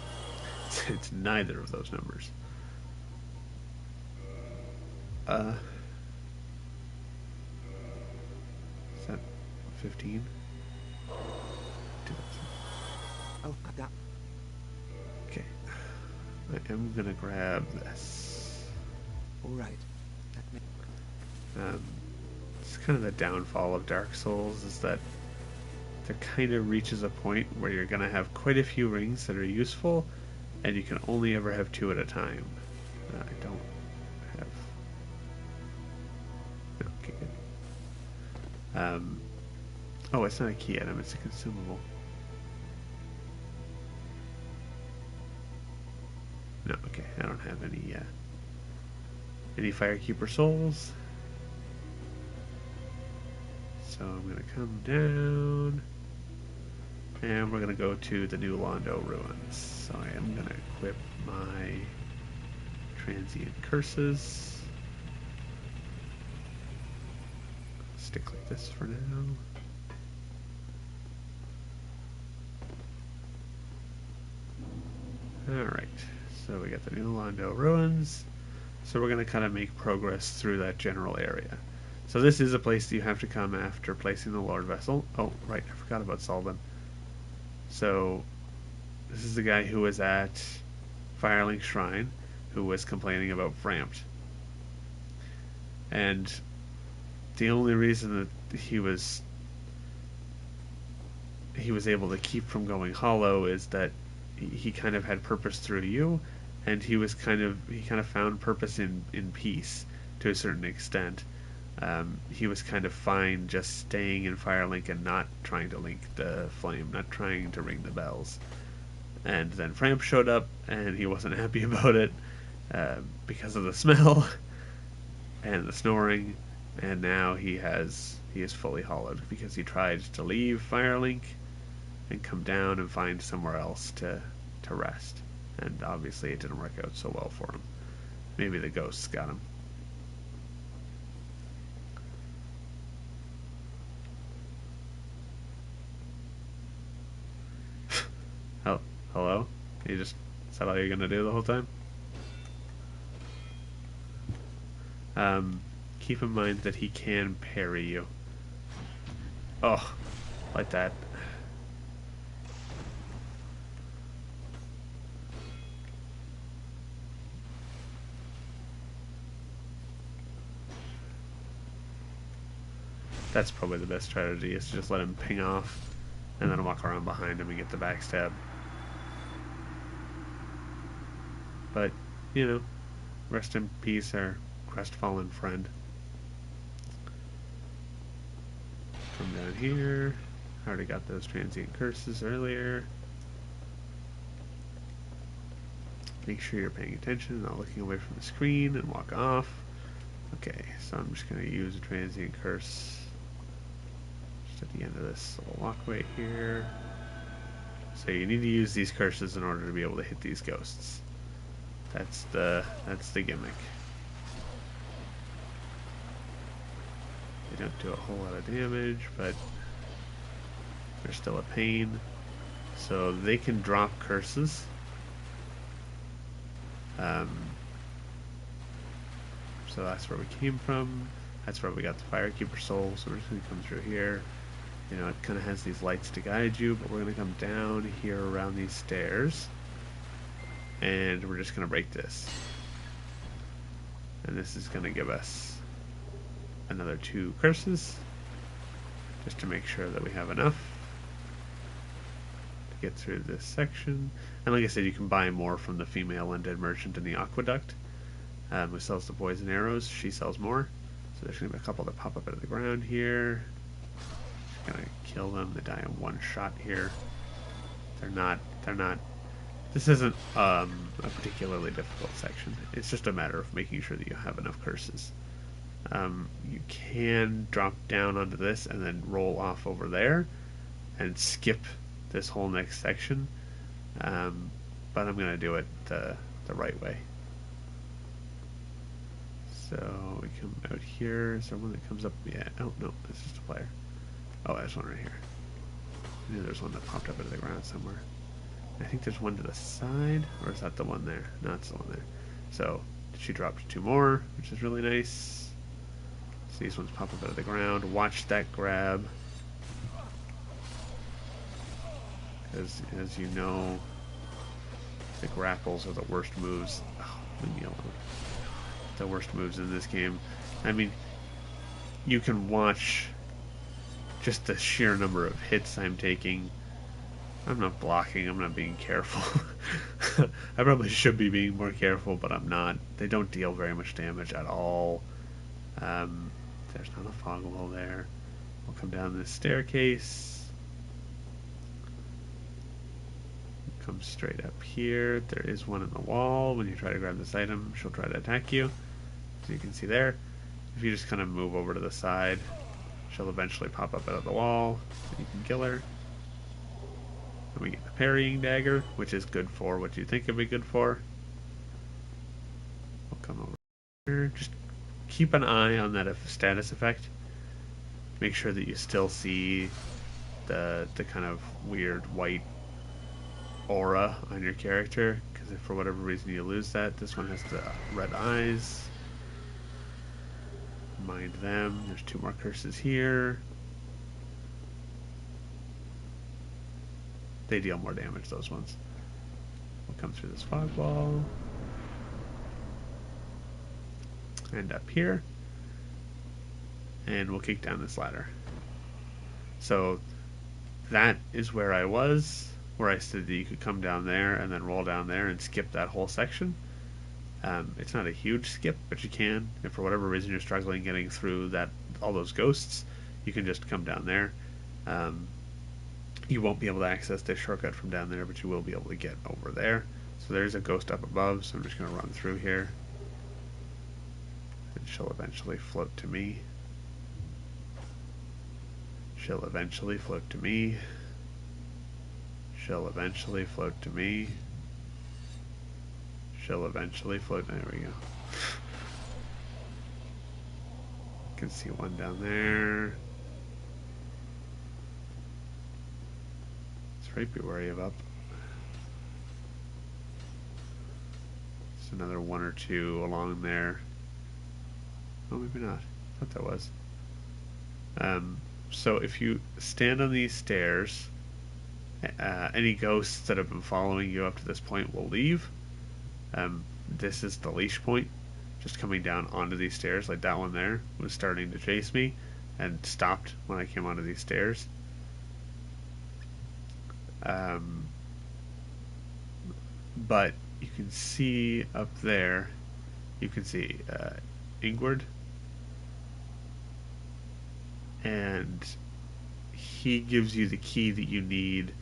A: It's neither of those numbers. Is that 15?
E: Oh, that.
A: Okay. I am gonna grab this.
E: All right.
A: It's kind of the downfall of Dark Souls is that there kind of reaches a point where you're gonna have quite a few rings that are useful, and you can only ever have 2 at a time. I don't have. No, okay, good. Oh, it's not a key item; it's a consumable. No, okay, I don't have any Firekeeper souls. So I'm going to come down, and we're going to go to the New Londo Ruins. So I am going to equip my transient curses. Stick like this for now. Alright, so we got the New Londo Ruins. So we're going to kind of make progress through that general area. So this is a place that you have to come after placing the Lord Vessel. Oh, right, I forgot about Salden. So this is the guy who was at Firelink Shrine, who was complaining about Frampt. And the only reason that he was able to keep from going hollow is that he kind of had purpose through you, and he kind of found purpose in peace to a certain extent. He was kind of fine just staying in Firelink and not trying to link the flame, not trying to ring the bells. And then Framp showed up, and he wasn't happy about it because of the smell and the snoring. And now he is fully hollowed because he tried to leave Firelink and come down and find somewhere else to rest. And obviously it didn't work out so well for him. Maybe the ghosts got him. Hello? Is that all you're gonna do the whole time? Keep in mind that he can parry you. Oh, like that. That's probably the best strategy, is to just let him ping off and then walk around behind him and get the backstab. But, rest in peace, our crestfallen friend. Come down here. I already got those transient curses earlier. Make sure you're paying attention, not looking away from the screen, and walk off. Okay, so I'm just going to use a transient curse just at the end of this little walkway here. So you need to use these curses in order to be able to hit these ghosts. That's the gimmick. They don't do a whole lot of damage, but they're still a pain. So they can drop curses. So that's where we came from. That's where we got the Firekeeper Soul. So we're just going to come through here. You know, it kind of has these lights to guide you, but we're going to come down here around these stairs. And we're just going to break this. And this is going to give us another 2 curses. Just to make sure that we have enough to get through this section. And like I said, you can buy more from the female undead merchant in the aqueduct. Who sells the poison arrows. She sells more. So there's going to be a couple that pop up out of the ground here. Just going to kill them. They die in one shot here. They're not. This isn't a particularly difficult section. It's just a matter of making sure that you have enough curses. You can drop down onto this and then roll off over there and skip this whole next section. But I'm going to do it the right way. So we come out here. Is there one that comes up? Yeah. Oh, no. It's just a player. Oh, there's one right here. I knew there's one that popped up out of the ground somewhere. I think there's one to the side. Or is that the one there? No, it's the one there. So she dropped 2 more, which is really nice. So these ones pop up out of the ground. Watch that grab. Because, as you know, the grapples are the worst moves. Oh, leave me alone. The worst moves in this game. I mean, you can watch just the sheer number of hits I'm taking. I'm not blocking, I'm not being careful. I probably should be being more careful, but I'm not. They don't deal very much damage at all. There's not a fog wall there. We'll come down this staircase. Come straight up here. There is one in the wall. When you try to grab this item, she'll try to attack you. So you can see there. If you just kind of move over to the side, she'll eventually pop up out of the wall. So you can kill her. And we get the parrying dagger, which is good for what you think it'd be good for. We'll come over here. Just keep an eye on that status effect. Make sure that you still see the kind of weird white aura on your character, because if for whatever reason you lose that, this one has the red eyes. Mind them. There's 2 more curses here. They deal more damage, those ones. We'll come through this fog wall. And up here. And we'll kick down this ladder. So that is where I was, where I said that you could come down there and then roll down there and skip that whole section. It's not a huge skip, but you can. If for whatever reason you're struggling getting through all those ghosts, you can just come down there. You won't be able to access this shortcut from down there, but you will be able to get over there. So there's a ghost up above, so I'm just going to run through here. And she'll eventually float to me. She'll eventually float to me. She'll eventually float to me. She'll eventually float. There we go. You can see one down there. It's right, be wary of up. There's another 1 or 2 along there. Oh, maybe not. I thought that was. So if you stand on these stairs, any ghosts that have been following you up to this point will leave. This is the leash point. Just coming down onto these stairs, like that one there, was starting to chase me and stopped when I came onto these stairs. But you can see up there, you can see Ingward, and he gives you the key that you need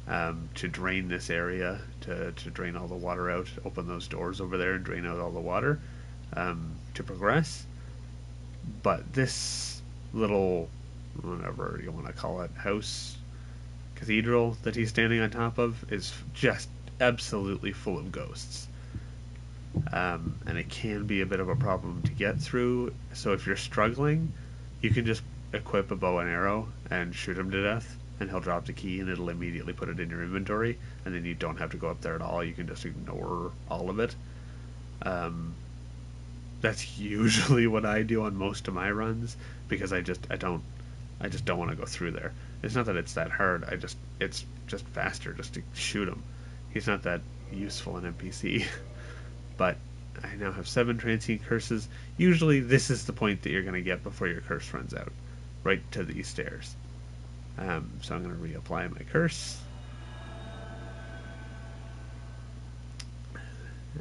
A: to drain this area, to drain all the water out, open those doors over there and drain out all the water to progress. But this little, whatever you want to call it, house, cathedral that he's standing on top of is just absolutely full of ghosts. And it can be a bit of a problem to get through. So if you're struggling, you can just equip a bow and arrow and shoot him to death, and he'll drop the key and it'll immediately put it in your inventory, and then you don't have to go up there at all. You can just ignore all of it. That's usually what I do on most of my runs, because I just don't want to go through there. It's not that it's that hard. It's just faster just to shoot him. He's not that useful an NPC. But I now have 7 transient curses. Usually this is the point that you're going to get before your curse runs out, right to these stairs. So I'm going to reapply my curse.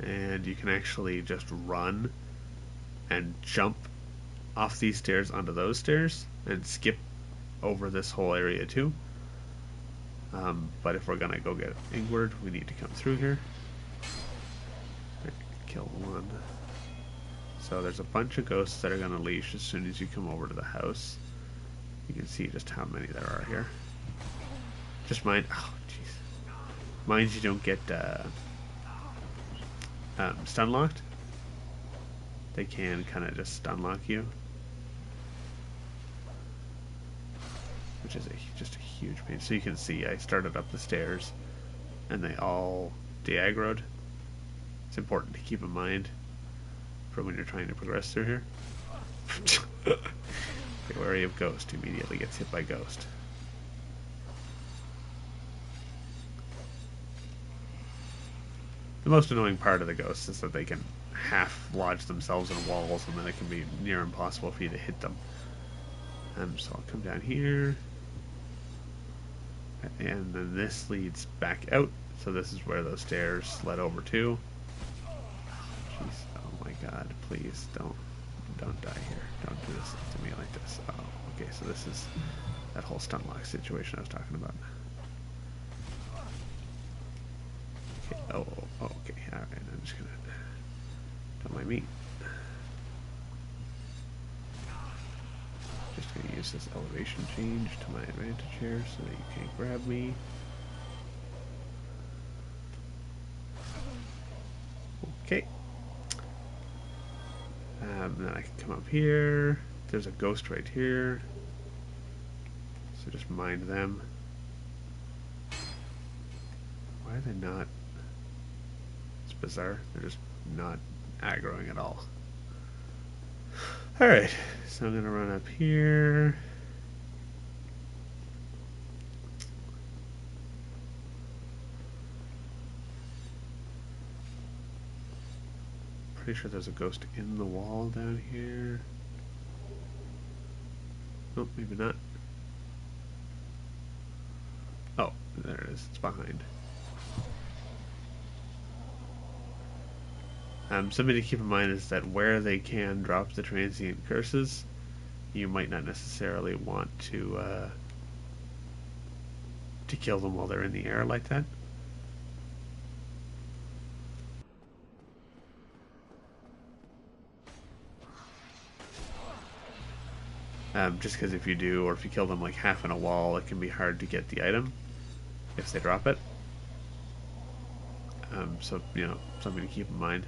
A: And you can actually just run and jump off these stairs onto those stairs and skip over this whole area too. But if we're going to go get Ingward, we need to come through here. Kill one. So there's a bunch of ghosts that are going to leash as soon as you come over to the house. You can see just how many there are here. Just mind, oh jeez, mind you don't get stun locked. They can kind of just stun lock you, which is just a huge pain. So you can see I started up the stairs, and they all de-aggroed. It's important to keep in mind for when you're trying to progress through here. Be wary of Ghost. Immediately gets hit by Ghost. The most annoying part of the Ghosts is that they can half lodge themselves in walls, and then it can be near impossible for you to hit them. So I'll come down here, and then this leads back out. So this is where those stairs led over to. Jeez, oh my God! Please don't die here. Don't do this to me like this. Oh, okay. So this is that whole stun lock situation I was talking about. Okay. Oh, okay. All right. I'm just gonna. Don't mind me. Just gonna use this elevation change to my advantage here, so that you can't grab me. Okay. Then I can come up here. There's a ghost right here, so just mind them. Why are they not? It's bizarre. They're just not aggroing at all. Alright, so I'm going to run up here. Pretty sure there's a ghost in the wall down here. Oh, maybe not. Oh, there it is. It's behind. Something to keep in mind is that where they can drop the transient curses, you might not necessarily want to kill them while they're in the air like that. Just because if you do, or if you kill them like half in a wall, it can be hard to get the item if they drop it. So, you know, something to keep in mind.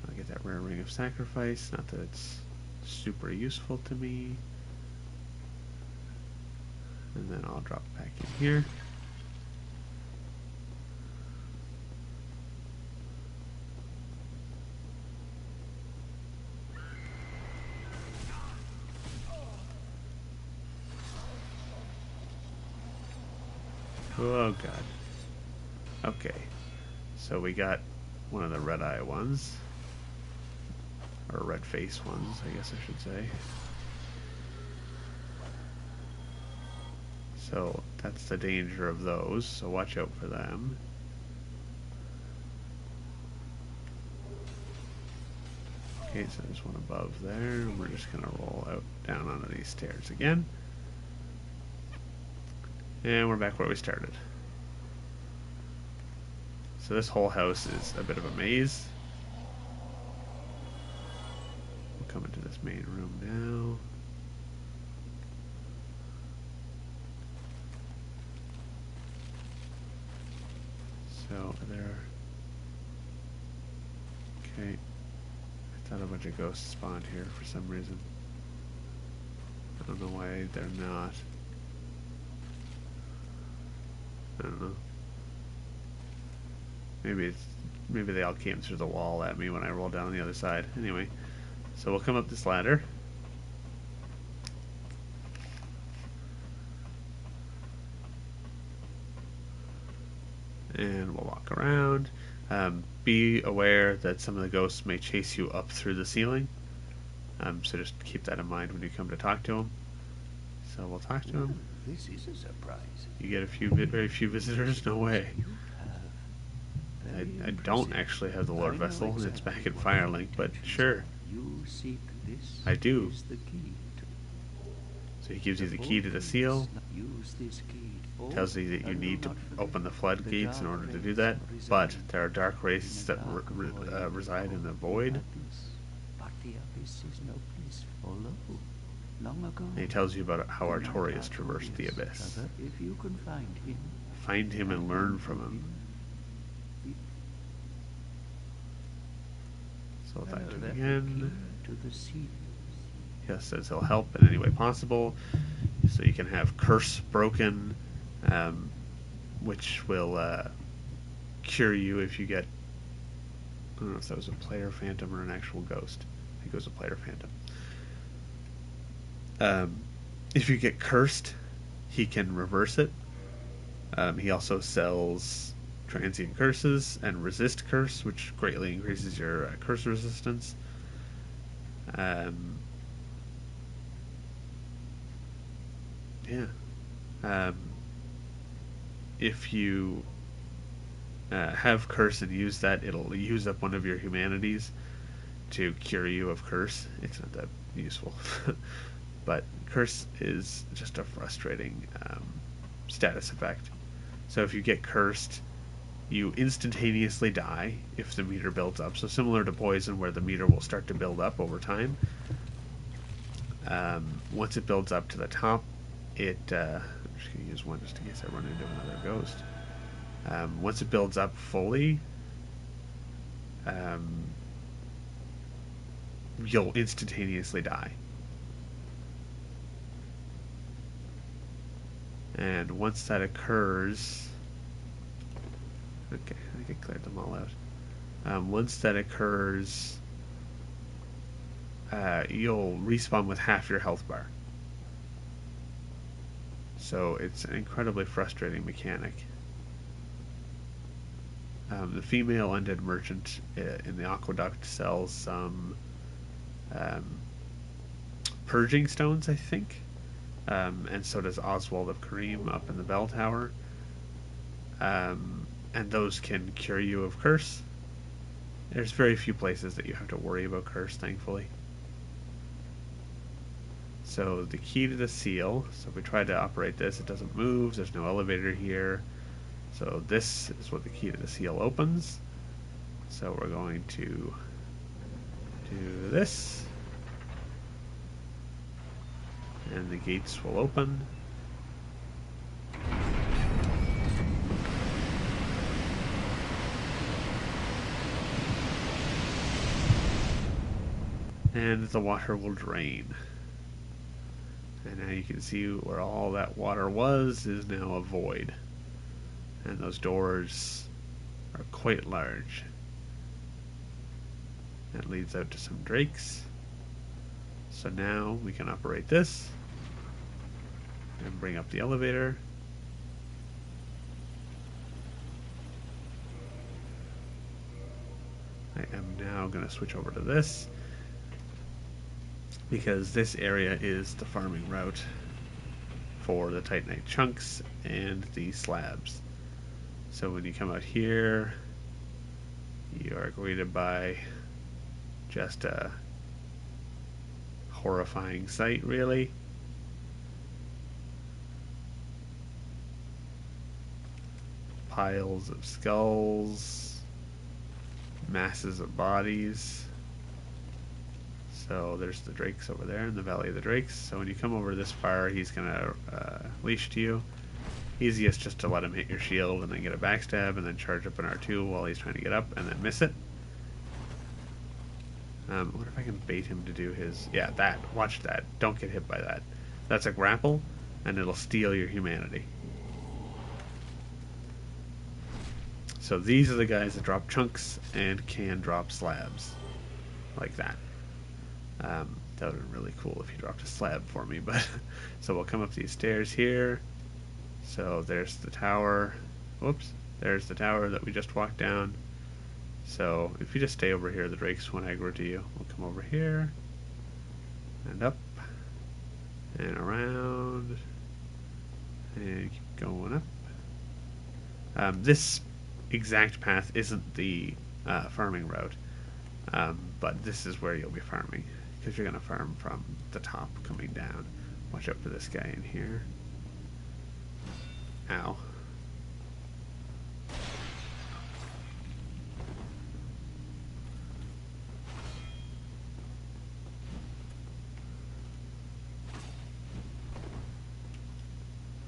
A: I'll get that rare ring of sacrifice. Not that it's super useful to me. And then I'll drop back in here. Oh God. Okay. So we got one of the red eye ones. Or red face ones, I guess I should say. So that's the danger of those, so watch out for them. Okay, so there's one above there, and we're just gonna roll out down onto these stairs again. And we're back where we started. So this whole house is a bit of a maze. We'll come into this main room Okay. I thought a bunch of ghosts spawned here for some reason. I don't know why they're not. I don't know. Maybe they all came through the wall at me when I rolled down the other side. Anyway, so we'll come up this ladder. And we'll walk around. Be aware that some of the ghosts may chase you up through the ceiling. So just keep that in mind when you come to talk to them. So we'll talk to them.
E: This is a surprise.
A: You get very few visitors. No way. I don't actually have the Lord Vessel. It's back in Firelink, but sure.
E: You seek this.
A: I do.
E: Is the key to
A: So he gives you the key to the seal.
E: use this key.
A: Tells you that you need to open the floodgates in order to do that, but there are dark races that reside in the void.
E: But the abyss is no place follow. Long ago.
A: And he tells you about how Artorias traversed the abyss.
E: If you can
A: Find him and learn from him. So we'll talk to him again.
E: To the sea.
A: He says he'll help in any way possible. So you can have Curse broken, which will cure you if you get... I don't know if that was a player phantom or an actual ghost. I think it was a player phantom. If you get cursed, he can reverse it. He also sells transient curses and resist curse, which greatly increases your curse resistance. If you have curse and use that, it'll use up one of your humanities to cure you of curse. It's not that useful. But curse is just a frustrating status effect. So if you get cursed, you instantaneously die if the meter builds up. So similar to poison, where the meter will start to build up over time. Once it builds up to the top, I'm just going to use one just in case I run into another ghost. Once it builds up fully, you'll instantaneously die. And once that occurs... Okay, I think I cleared them all out. Once that occurs, you'll respawn with half your health bar. So it's an incredibly frustrating mechanic. The female undead merchant in the aqueduct sells some purging stones, I think. And so does Oswald of Kareem up in the bell tower. And those can cure you of curse. There's very few places that you have to worry about curse, thankfully. So the key to the seal, so if we try to operate this, it doesn't move, there's no elevator here. So this is what the key to the seal opens. So we're going to do this. And the gates will open. And the water will drain. And now you can see where all that water was is now a void. And those doors are quite large. That leads out to some drakes. So now we can operate this and bring up the elevator. I am now going to switch over to this, because this area is the farming route for the Titanite chunks and the slabs. So when you come out here, you are greeted by just a horrifying sight, really. Piles of skulls, masses of bodies. So there's the drakes over there in the Valley of the Drakes. So when you come over this far, he's going to leash to you. Easiest just to let him hit your shield and then get a backstab and then charge up an R2 while he's trying to get up and then miss it. What if I can bait him to do his... Yeah, that. Watch that. Don't get hit by that. That's a grapple, and it'll steal your humanity. So these are the guys that drop chunks and can drop slabs. Like that. That would have been really cool if he dropped a slab for me, but... So we'll come up these stairs here. So there's the tower. Whoops. There's the tower that we just walked down. So if you just stay over here, the drakes won't aggro to you. We'll come over here. And up. And around. And keep going up. This exact path isn't the farming route. But this is where you'll be farming. Because you're going to farm from the top coming down. Watch out for this guy in here. Ow.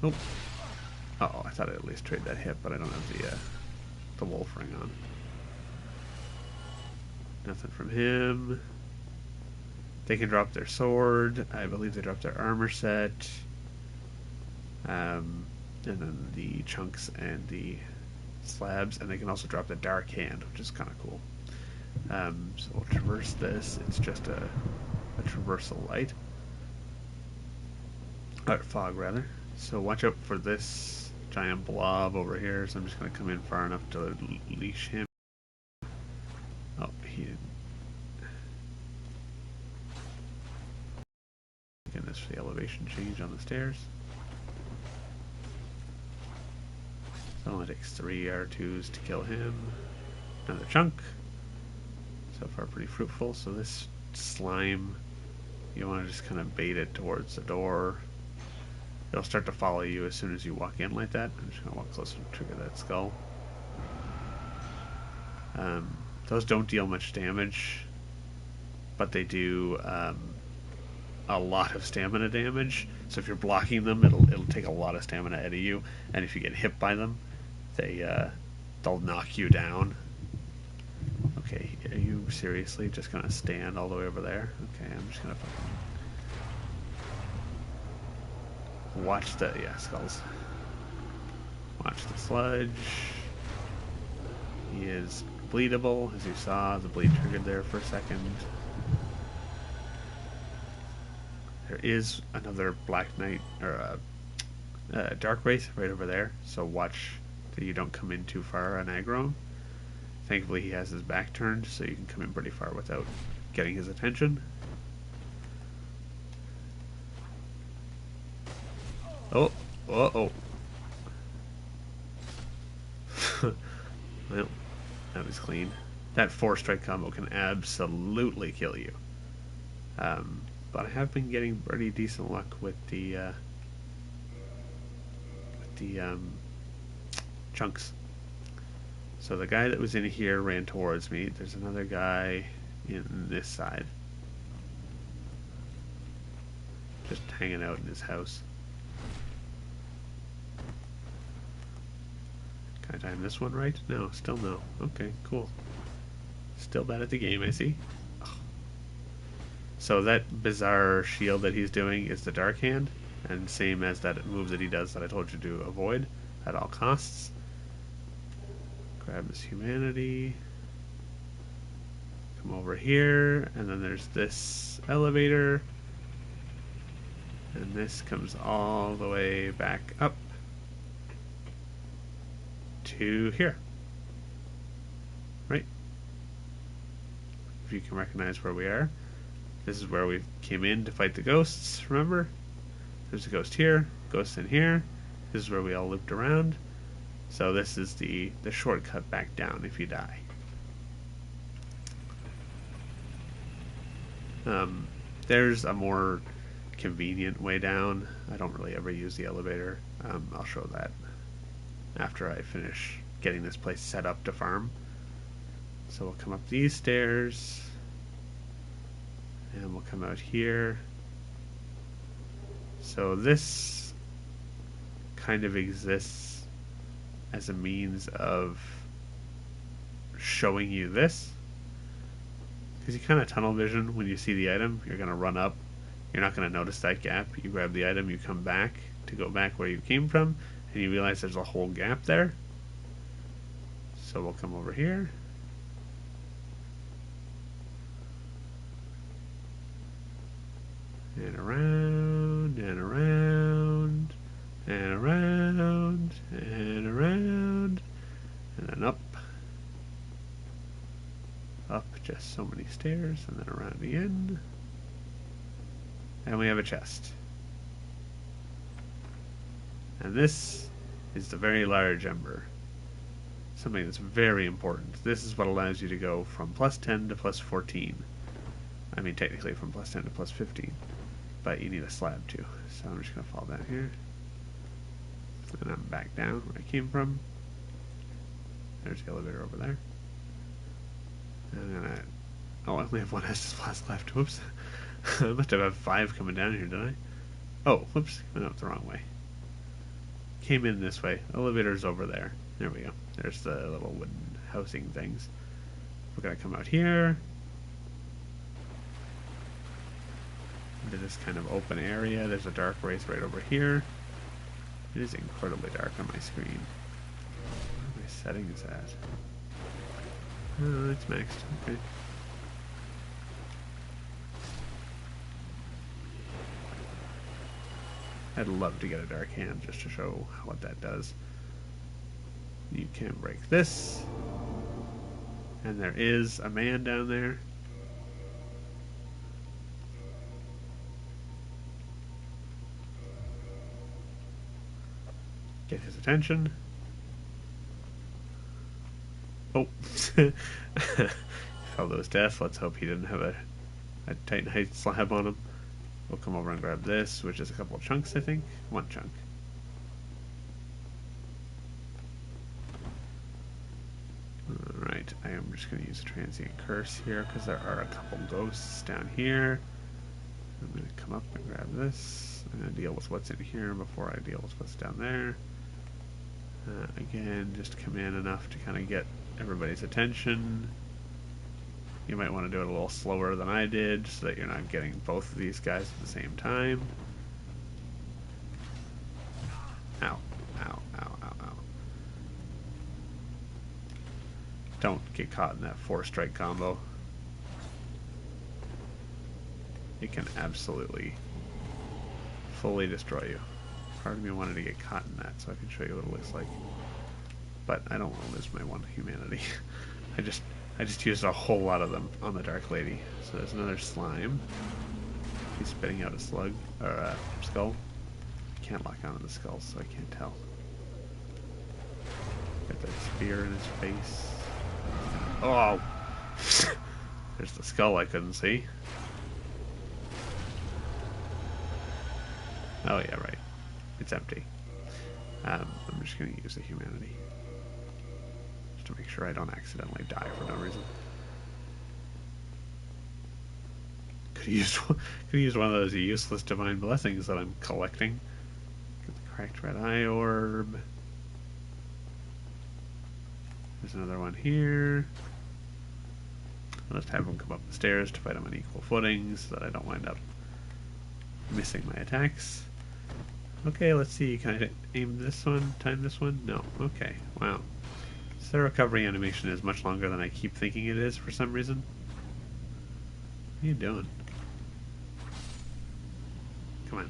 A: Oh. Uh-oh, I thought I'd at least trade that hit, but I don't have the wolf ring on. Nothing from him. They can drop their sword. I believe they drop their armor set. And then the chunks and the slabs. And they can also drop the dark hand, which is kind of cool. So we'll traverse this. It's just a traversal light. Or fog, rather. So watch out for this giant blob over here. So I'm just going to come in far enough to leash him. Oh, he didn't. Again, this for the elevation change on the stairs. So it only takes 3 R2s to kill him. Another chunk. So far pretty fruitful. So this slime, you want to just kind of bait it towards the door. It'll start to follow you as soon as you walk in like that. I'm just going to walk closer and trigger that skull. Those don't deal much damage, but they do a lot of stamina damage. So if you're blocking them, it'll take a lot of stamina out of you. And if you get hit by them, they'll knock you down. Okay, are you seriously just gonna stand all the way over there? Okay, I'm just gonna fucking watch the skulls. Watch the sludge. He is bleedable, as you saw. The bleed triggered there for a second. There is another Black Knight, or a Dark Wraith right over there, so watch that you don't come in too far and aggro him. Thankfully he has his back turned, so you can come in pretty far without getting his attention. Oh, uh-oh. Well, that was clean. That 4-strike combo can absolutely kill you. But I have been getting pretty decent luck with the chunks. So the guy that was in here ran towards me. There's another guy in this side. Just hanging out in his house. Can I time this one right? No, still no. Okay, cool. Still bad at the game, I see. Oh. So that bizarre shield that he's doing is the Dark Hand, and same as that move that he does that I told you to avoid at all costs. Grab his humanity. Come over here, and then there's this elevator. And this comes all the way back up to here. Right? If you can recognize where we are. This is where we came in to fight the ghosts, remember? There's a ghost here, ghost in here. This is where we all looped around. So this is the shortcut back down if you die. There's a more convenient way down. I don't really ever use the elevator. I'll show that after I finish getting this place set up to farm. So we'll come up these stairs, and we'll come out here. So this kind of exists as a means of showing you this. because you kind of tunnel vision when you see the item. You're going to run up. You're not going to notice that gap. You grab the item, you come back to go back where you came from, and you realize there's a whole gap there. So we'll come over here. And around, and around, and around, and around, and then up. Up just so many stairs, and then around again. And we have a chest. And this is the very large ember. Something that's very important. This is what allows you to go from plus 10 to plus 14. I mean, technically from plus 10 to plus 15. But you need a slab too. So I'm just going to fall down here. And I'm back down where I came from. There's the elevator over there. And I'm gonna... Oh, I only have one Estus Blast left. Whoops. I must have 5 coming down here, did I? Oh, whoops. Went up the wrong way. Came in this way. Elevator's over there. There we go. There's the little wooden housing things. We're gonna come out here. Into this kind of open area. There's a dark race right over here. It is incredibly dark on my screen. Where are my settings at? Oh, it's maxed. Okay. I'd love to get a dark hand just to show what that does. You can break this. And there is a man down there. Get his attention. Oh. Fell to his death. Let's hope he didn't have a Titanite slab on him. We'll come over and grab this, which is a couple of chunks, I think. 1 chunk. Alright, I am just going to use a transient curse here because there are a couple ghosts down here. I'm going to come up and grab this. I'm going to deal with what's in here before I deal with what's down there. Again, just come in enough to kind of get everybody's attention. You might want to do it a little slower than I did so that you're not getting both of these guys at the same time. Ow, ow, ow, ow, ow. Don't get caught in that 4-strike combo. It can absolutely fully destroy you. Part of me wanted to get caught in that so I can show you what it looks like. But I don't want to lose my 1 humanity. I just used a whole lot of them on the Dark Lady. So there's another slime. He's spitting out a slug, or a skull. I can't lock onto the skulls, so I can't tell. Got that spear in his face. Oh! There's the skull I couldn't see. Oh yeah, right. It's empty. I'm just going to use the humanity. Just to make sure I don't accidentally die for no reason. Could have used one of those useless divine blessings that I'm collecting. Get the cracked red eye orb. There's another one here. I'll just have them come up the stairs to fight them on equal footing so that I don't wind up missing my attacks. Okay, let's see. Can I aim this one? Time this one? No. Okay. Wow. So the recovery animation is much longer than I keep thinking it is for some reason. What are you doing? Come on.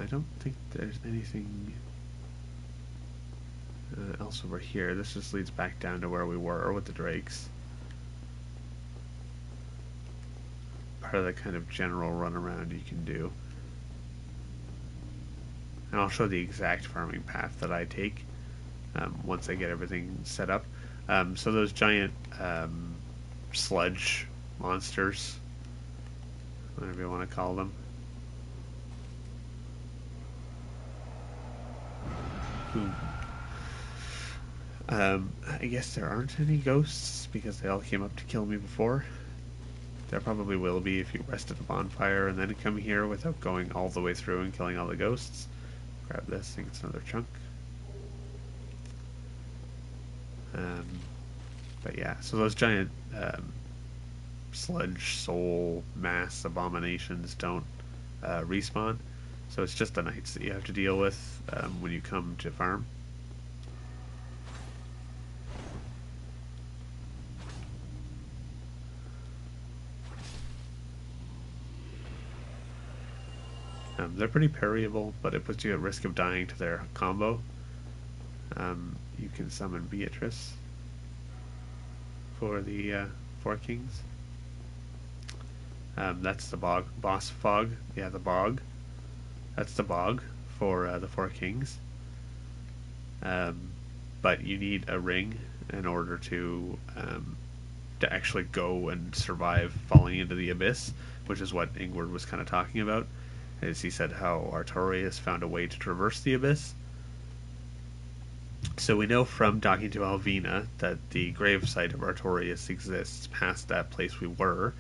A: I don't think there's anything else over here. This just leads back down to where we were with the drakes. Part of the kind of general run around you can do. And I'll show the exact farming path that I take once I get everything set up. So those giant sludge monsters, whatever you want to call them, I guess there aren't any ghosts because they all came up to kill me before. There probably will be if you rest at the bonfire and then come here without going all the way through and killing all the ghosts. Grab this, I think it's another chunk. Um, but yeah, so those giant sludge soul mass abominations don't respawn. So it's just the knights that you have to deal with when you come to farm. They're pretty parryable, but it puts you at risk of dying to their combo. You can summon Beatrice for the Four Kings. That's the boss fog. Yeah, the bog. That's the bog for the Four Kings. But you need a ring in order to actually go and survive falling into the abyss, which is what Ingward was kind of talking about. As he said, how Artorias found a way to traverse the abyss. So we know from talking to Alvina that the gravesite of Artorias exists past that place we were.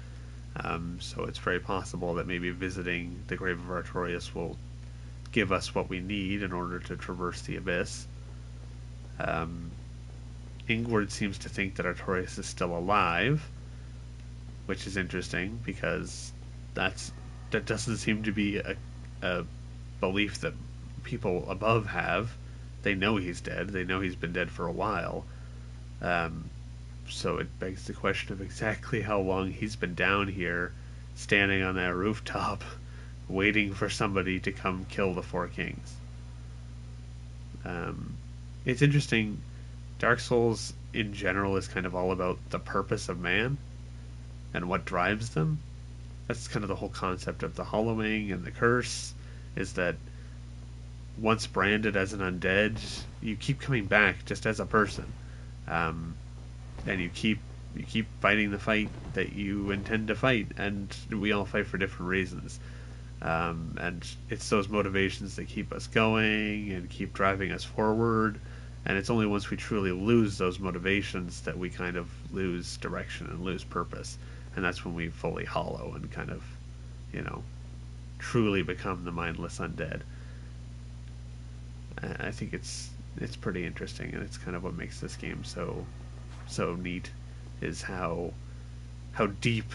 A: So it's very possible that maybe visiting the grave of Artorias will give us what we need in order to traverse the abyss. Ingward seems to think that Artorias is still alive, which is interesting because that doesn't seem to be a belief that people above have. They know he's dead. They know he's been dead for a while. So it begs the question of exactly how long he's been down here, standing on that rooftop, waiting for somebody to come kill the Four Kings. It's interesting. Dark Souls in general is kind of all about the purpose of man and what drives them. That's kind of the whole concept of the hollowing and the curse, is that once branded as an undead, you keep coming back just as a person, and you keep fighting the fight that you intend to fight, and we all fight for different reasons. And it's those motivations that keep us going and keep driving us forward. And it's only once we truly lose those motivations that we kind of lose direction and lose purpose. And that's when we fully hollow and kind of, truly become the mindless undead. I think it's pretty interesting, and it's kind of what makes this game so neat, is how deep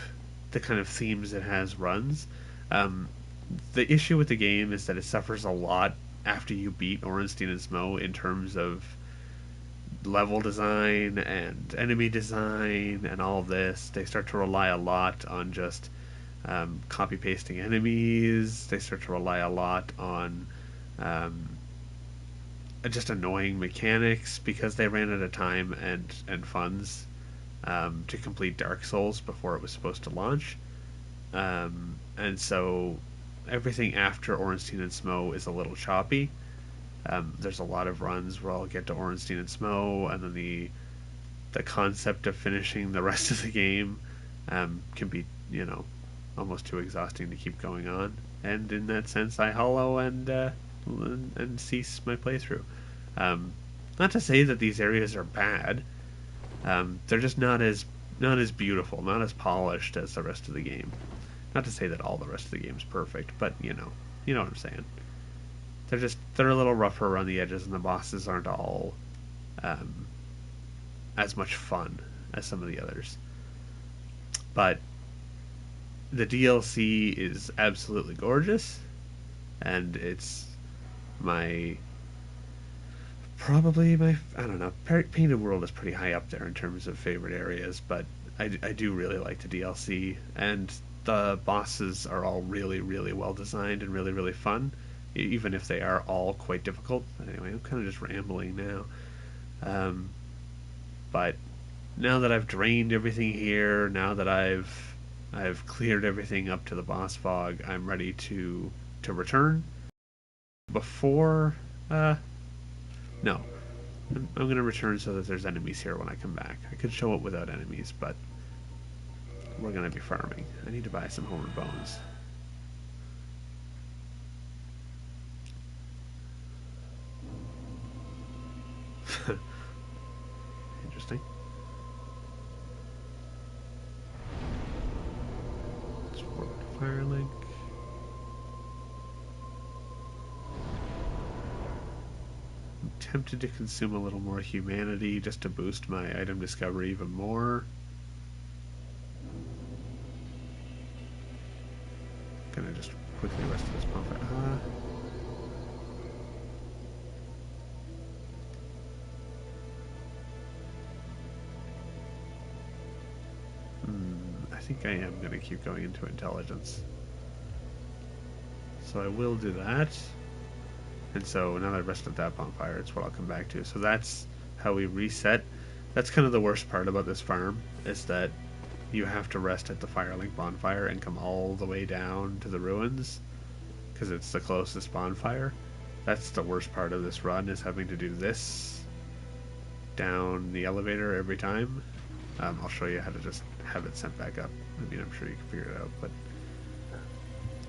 A: the kind of themes it has runs. The issue with the game is that it suffers a lot after you beat Orenstein and Smo in terms of level design and enemy design and all of this. They start to rely a lot on just copy pasting enemies. They start to rely a lot on just annoying mechanics because they ran out of time and funds to complete Dark Souls before it was supposed to launch. And so everything after Orenstein and Smo is a little choppy. There's a lot of runs where I'll get to Orenstein and Smo, and then the concept of finishing the rest of the game can be, almost too exhausting to keep going on. And in that sense, I hollow and cease my playthrough. Not to say that these areas are bad. They're just not as beautiful, not as polished as the rest of the game. Not to say that all the rest of the game's perfect, but you know what I'm saying. They're a little rougher around the edges, and the bosses aren't all as much fun as some of the others. But the DLC is absolutely gorgeous, and it's probably my, I don't know, Painted World is pretty high up there in terms of favorite areas, but I do really like the DLC, and the bosses are all really, really well designed and really, really fun, even if they are all quite difficult. Anyway, I'm kind of just rambling now. But now that I've drained everything here, now that I've cleared everything up to the boss fog, I'm ready to return. Before, no, I'm going to return so that there's enemies here when I come back. I could show it without enemies, but we're going to be farming. I need to buy some homeward bones. Interesting. Let's forward to Firelink. I'm tempted to consume a little more humanity just to boost my item discovery even more. Gonna just quickly rest of this bonfire. I think I am going to keep going into intelligence. So I will do that. And so now that I've rested that bonfire, it's what I'll come back to. So that's how we reset. That's kind of the worst part about this farm, is that you have to rest at the Firelink bonfire and come all the way down to the ruins, because it's the closest bonfire. That's the worst part of this run, is having to do this down the elevator every time. I'll show you how to just have it sent back up. I mean, I'm sure you can figure it out, but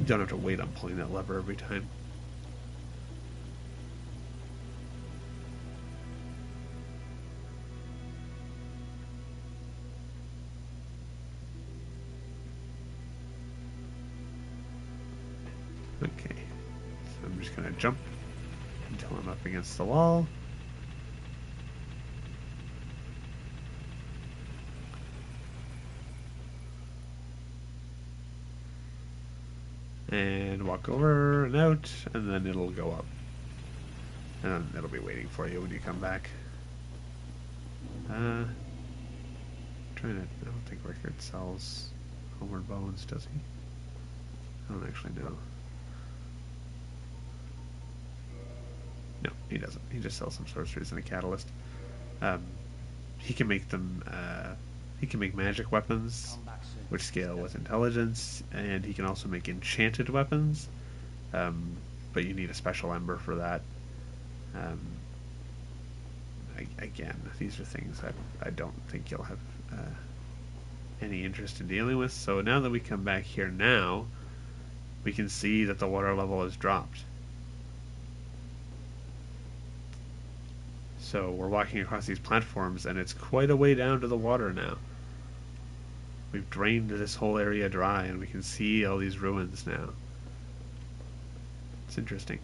A: you don't have to wait on pulling that lever every time. Okay, so I'm just going to jump until I'm up against the wall. And walk over and out, and then it'll go up. And then it'll be waiting for you when you come back. I don't think Rickard sells Homeward Bones, does he? I don't actually know. No, he doesn't. He just sells some sorceries and a catalyst. He can make them. He can make magic weapons, which scale with intelligence, and he can also make enchanted weapons. But you need a special ember for that. Again, these are things that I don't think you'll have any interest in dealing with. So now that we come back here now, we can see that the water level has dropped. So we're walking across these platforms, and it's quite a way down to the water now. We've drained this whole area dry, and we can see all these ruins now. It's interesting.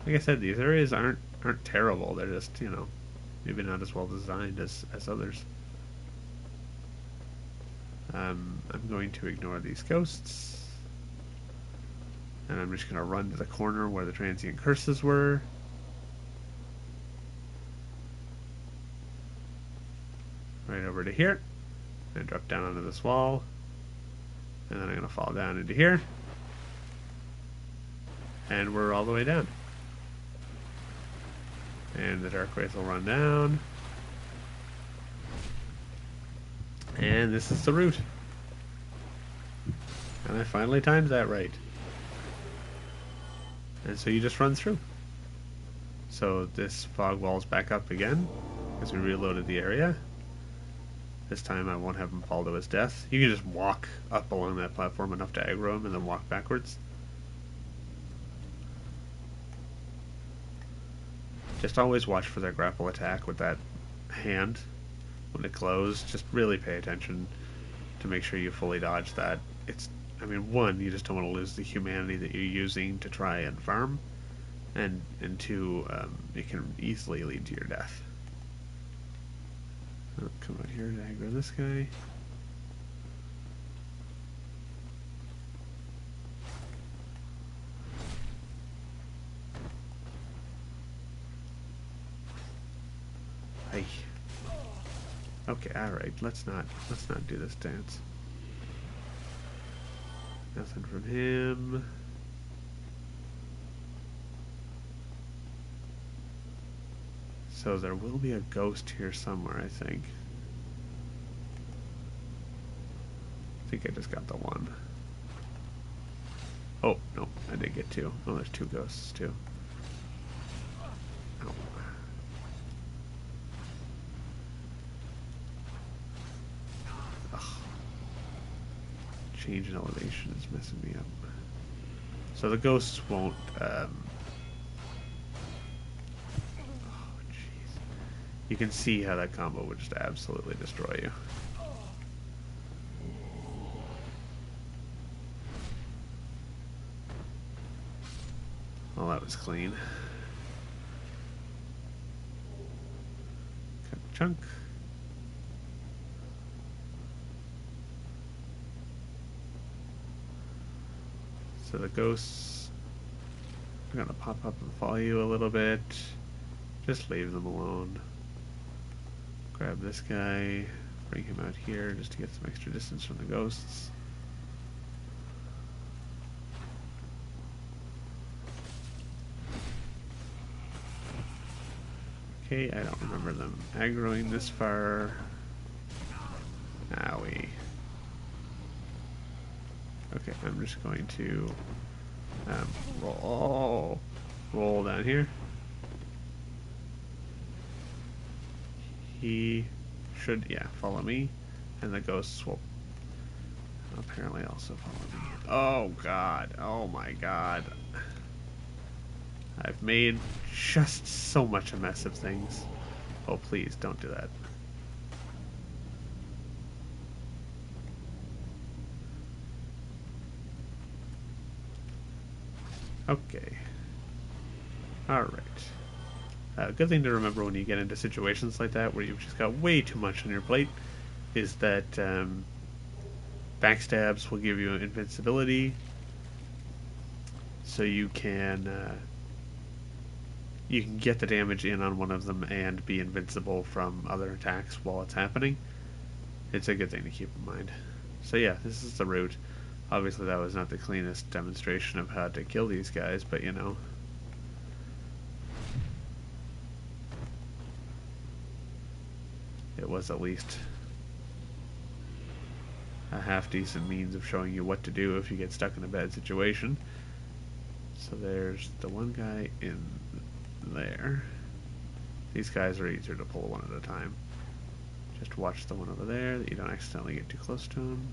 A: Like I said, these areas aren't terrible. They're just, you know, maybe not as well designed as others. I'm going to ignore these ghosts, and I'm just going to run to the corner where the transient curses were. Right over to here. And drop down onto this wall. And then I'm going to fall down into here. And we're all the way down. And the Dark Wraith will run down. And this is the route. And I finally timed that right. And so you just run through. So this fog wall's back up again, because we reloaded the area. This time I won't have him fall to his death. You can just walk up along that platform enough to aggro him and then walk backwards. Just always watch for their grapple attack with that hand when it glows. Just really pay attention to make sure you fully dodge that. I mean, one, you just don't want to lose the humanity that you're using to try and farm, and two, it can easily lead to your death. I'll come out here to aggro this guy. Hey. Okay, alright, let's not do this dance. Nothing from him. So there will be a ghost here somewhere, I think. I think I just got the one. Oh, no, I did get two. Oh, there's two ghosts, too. Oh. Ugh. Change in elevation is messing me up. So the ghosts won't, you can see how that combo would just absolutely destroy you. Well, that was clean. chunk. So the ghosts are gonna pop up and follow you a little bit. Just leave them alone. Grab this guy, bring him out here just to get some extra distance from the ghosts. Okay, I don't remember them aggroing this far. Owie. Okay, I'm just going to roll down here. He should, yeah, follow me, and the ghosts will apparently also follow me. Oh god, oh my god. I've made just so much a mess of things. Oh, please, don't do that. Okay. Alright. Good thing to remember when you get into situations like that where you've just got way too much on your plate is that backstabs will give you invincibility, so you can get the damage in on one of them and be invincible from other attacks while it's happening. It's a good thing to keep in mind. So yeah, this is the route. Obviously that was not the cleanest demonstration of how to kill these guys, but you know. It was at least a half-decent means of showing you what to do if you get stuck in a bad situation. So there's the one guy in there. These guys are easier to pull one at a time. Just watch the one over there that you don't accidentally get too close to him.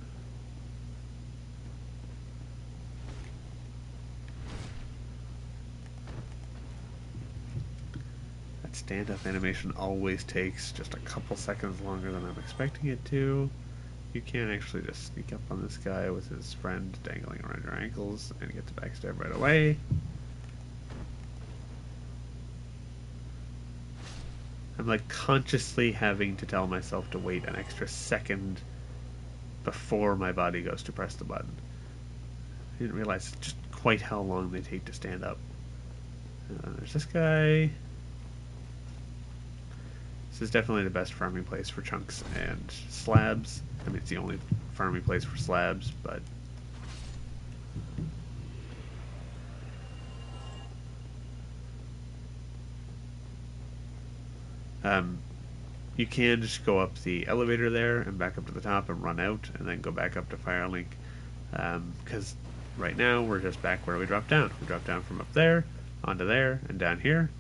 A: That stand-up animation always takes just a couple seconds longer than I'm expecting it to. You can actually just sneak up on this guy with his friend dangling around your ankles and get the backstab right away. I'm like consciously having to tell myself to wait an extra second before my body goes to press the button. I didn't realize just quite how long they take to stand up. There's this guy. This is definitely the best farming place for chunks and slabs. I mean, it's the only farming place for slabs, but you can just go up the elevator there and back up to the top and run out and then go back up to Firelink, because right now we're just back where we dropped down. We dropped down from up there onto there and down here.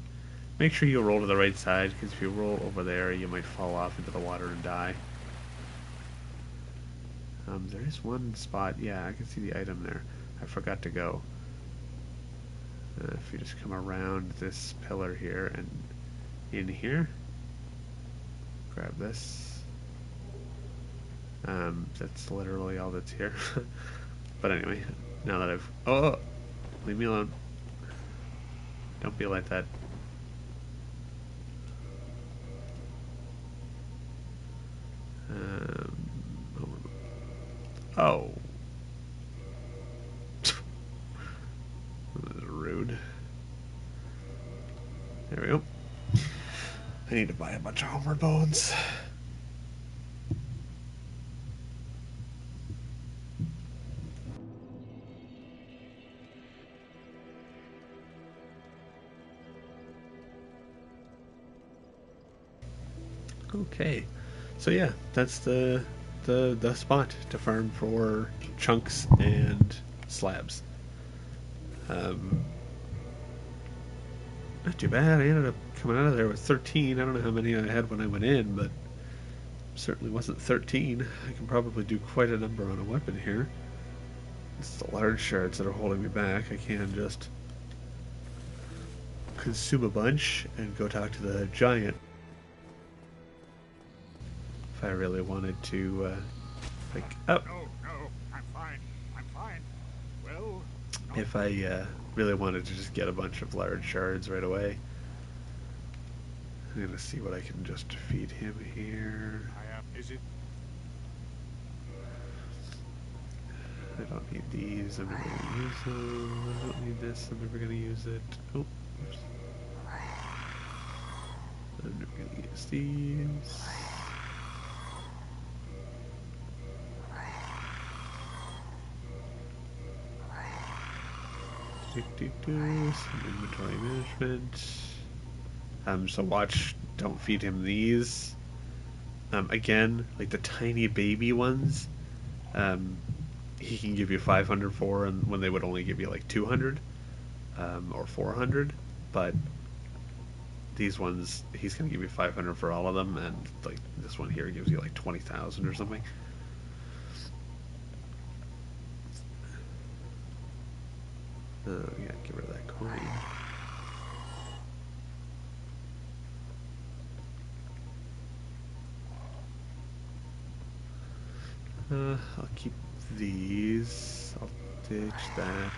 A: Make sure you roll to the right side, because if you roll over there you might fall off into the water and die. There is one spot, yeah, I can see the item there. I forgot to go. If you just come around this pillar here and in here, grab this. That's literally all that's here. But anyway, now that I've... Oh! Leave me alone. Don't be like that. Oh. That was rude. There we go. I need to buy a bunch of homeward bones. Okay. So yeah, that's the spot to farm for chunks and slabs. Not too bad. I ended up coming out of there with 13. I don't know how many I had when I went in, but certainly wasn't 13. I can probably do quite a number on a weapon here. It's the large shards that are holding me back. I can just consume a bunch and go talk to the giant if I really wanted to, like, oh.
B: No, I'm fine. I'm fine. Well, no.
A: If I really wanted to just get a bunch of large shards right away. I'm gonna see what I can just feed him here.
B: Is it?
A: I don't need these, I'm never gonna use them. I don't need this, I'm never gonna use it. Oh, oops. I'm never gonna use these. Some inventory management. So watch, don't feed him these. Again, like the tiny baby ones, he can give you 500 for, and when they would only give you like 200 or 400. But these ones, he's gonna give you 500 for all of them, and like this one here gives you like 20,000 or something. Yeah, get rid of that coin. I'll keep these. I'll ditch that.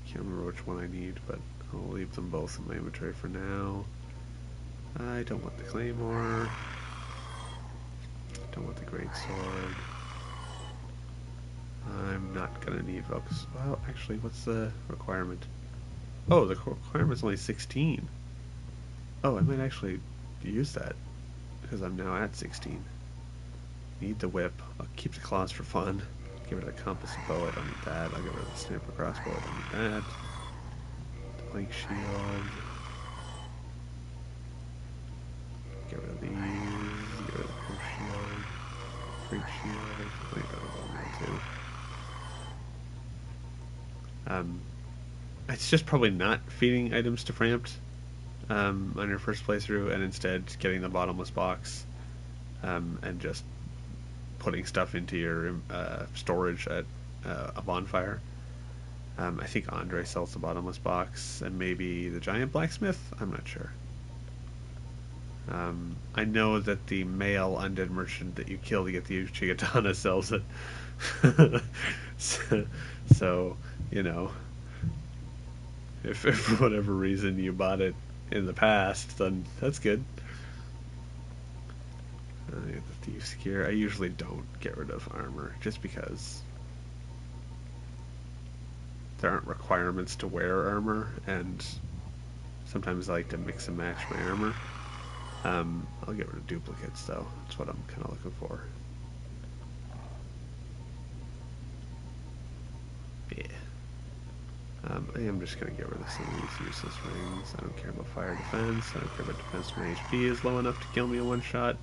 A: Can't remember which one I need, but I'll leave them both in my inventory for now. I don't want the claymore. Don't want the great sword. I'm not gonna need focus. Well, actually, what's the requirement? Oh, the requirement's only 16. Oh, I might actually use that because I'm now at 16. Need the whip. I'll keep the claws for fun. Get rid of the compass and bow. I don't need that. I'll get rid of the sniper crossbow. I don't need that. The plank shield. Get rid of these. Get rid of the pump shield. Great shield. I'll get rid of all that too. It's just probably not feeding items to Framped on your first playthrough, and instead getting the bottomless box and just putting stuff into your storage at a bonfire. I think Andre sells the bottomless box, and maybe the giant blacksmith. I'm not sure. I know that the male undead merchant that you kill to get the Uchigatana sells it. so, you know, if for whatever reason you bought it in the past, then that's good. The thief's gear. I usually don't get rid of armor just because there aren't requirements to wear armor, and sometimes I like to mix and match my armor. I'll get rid of duplicates though. That's what I'm kind of looking for. Yeah. I am just going to get rid of some of these useless rings. I don't care about fire defense. I don't care about defense when HP is low enough to kill me in one shot.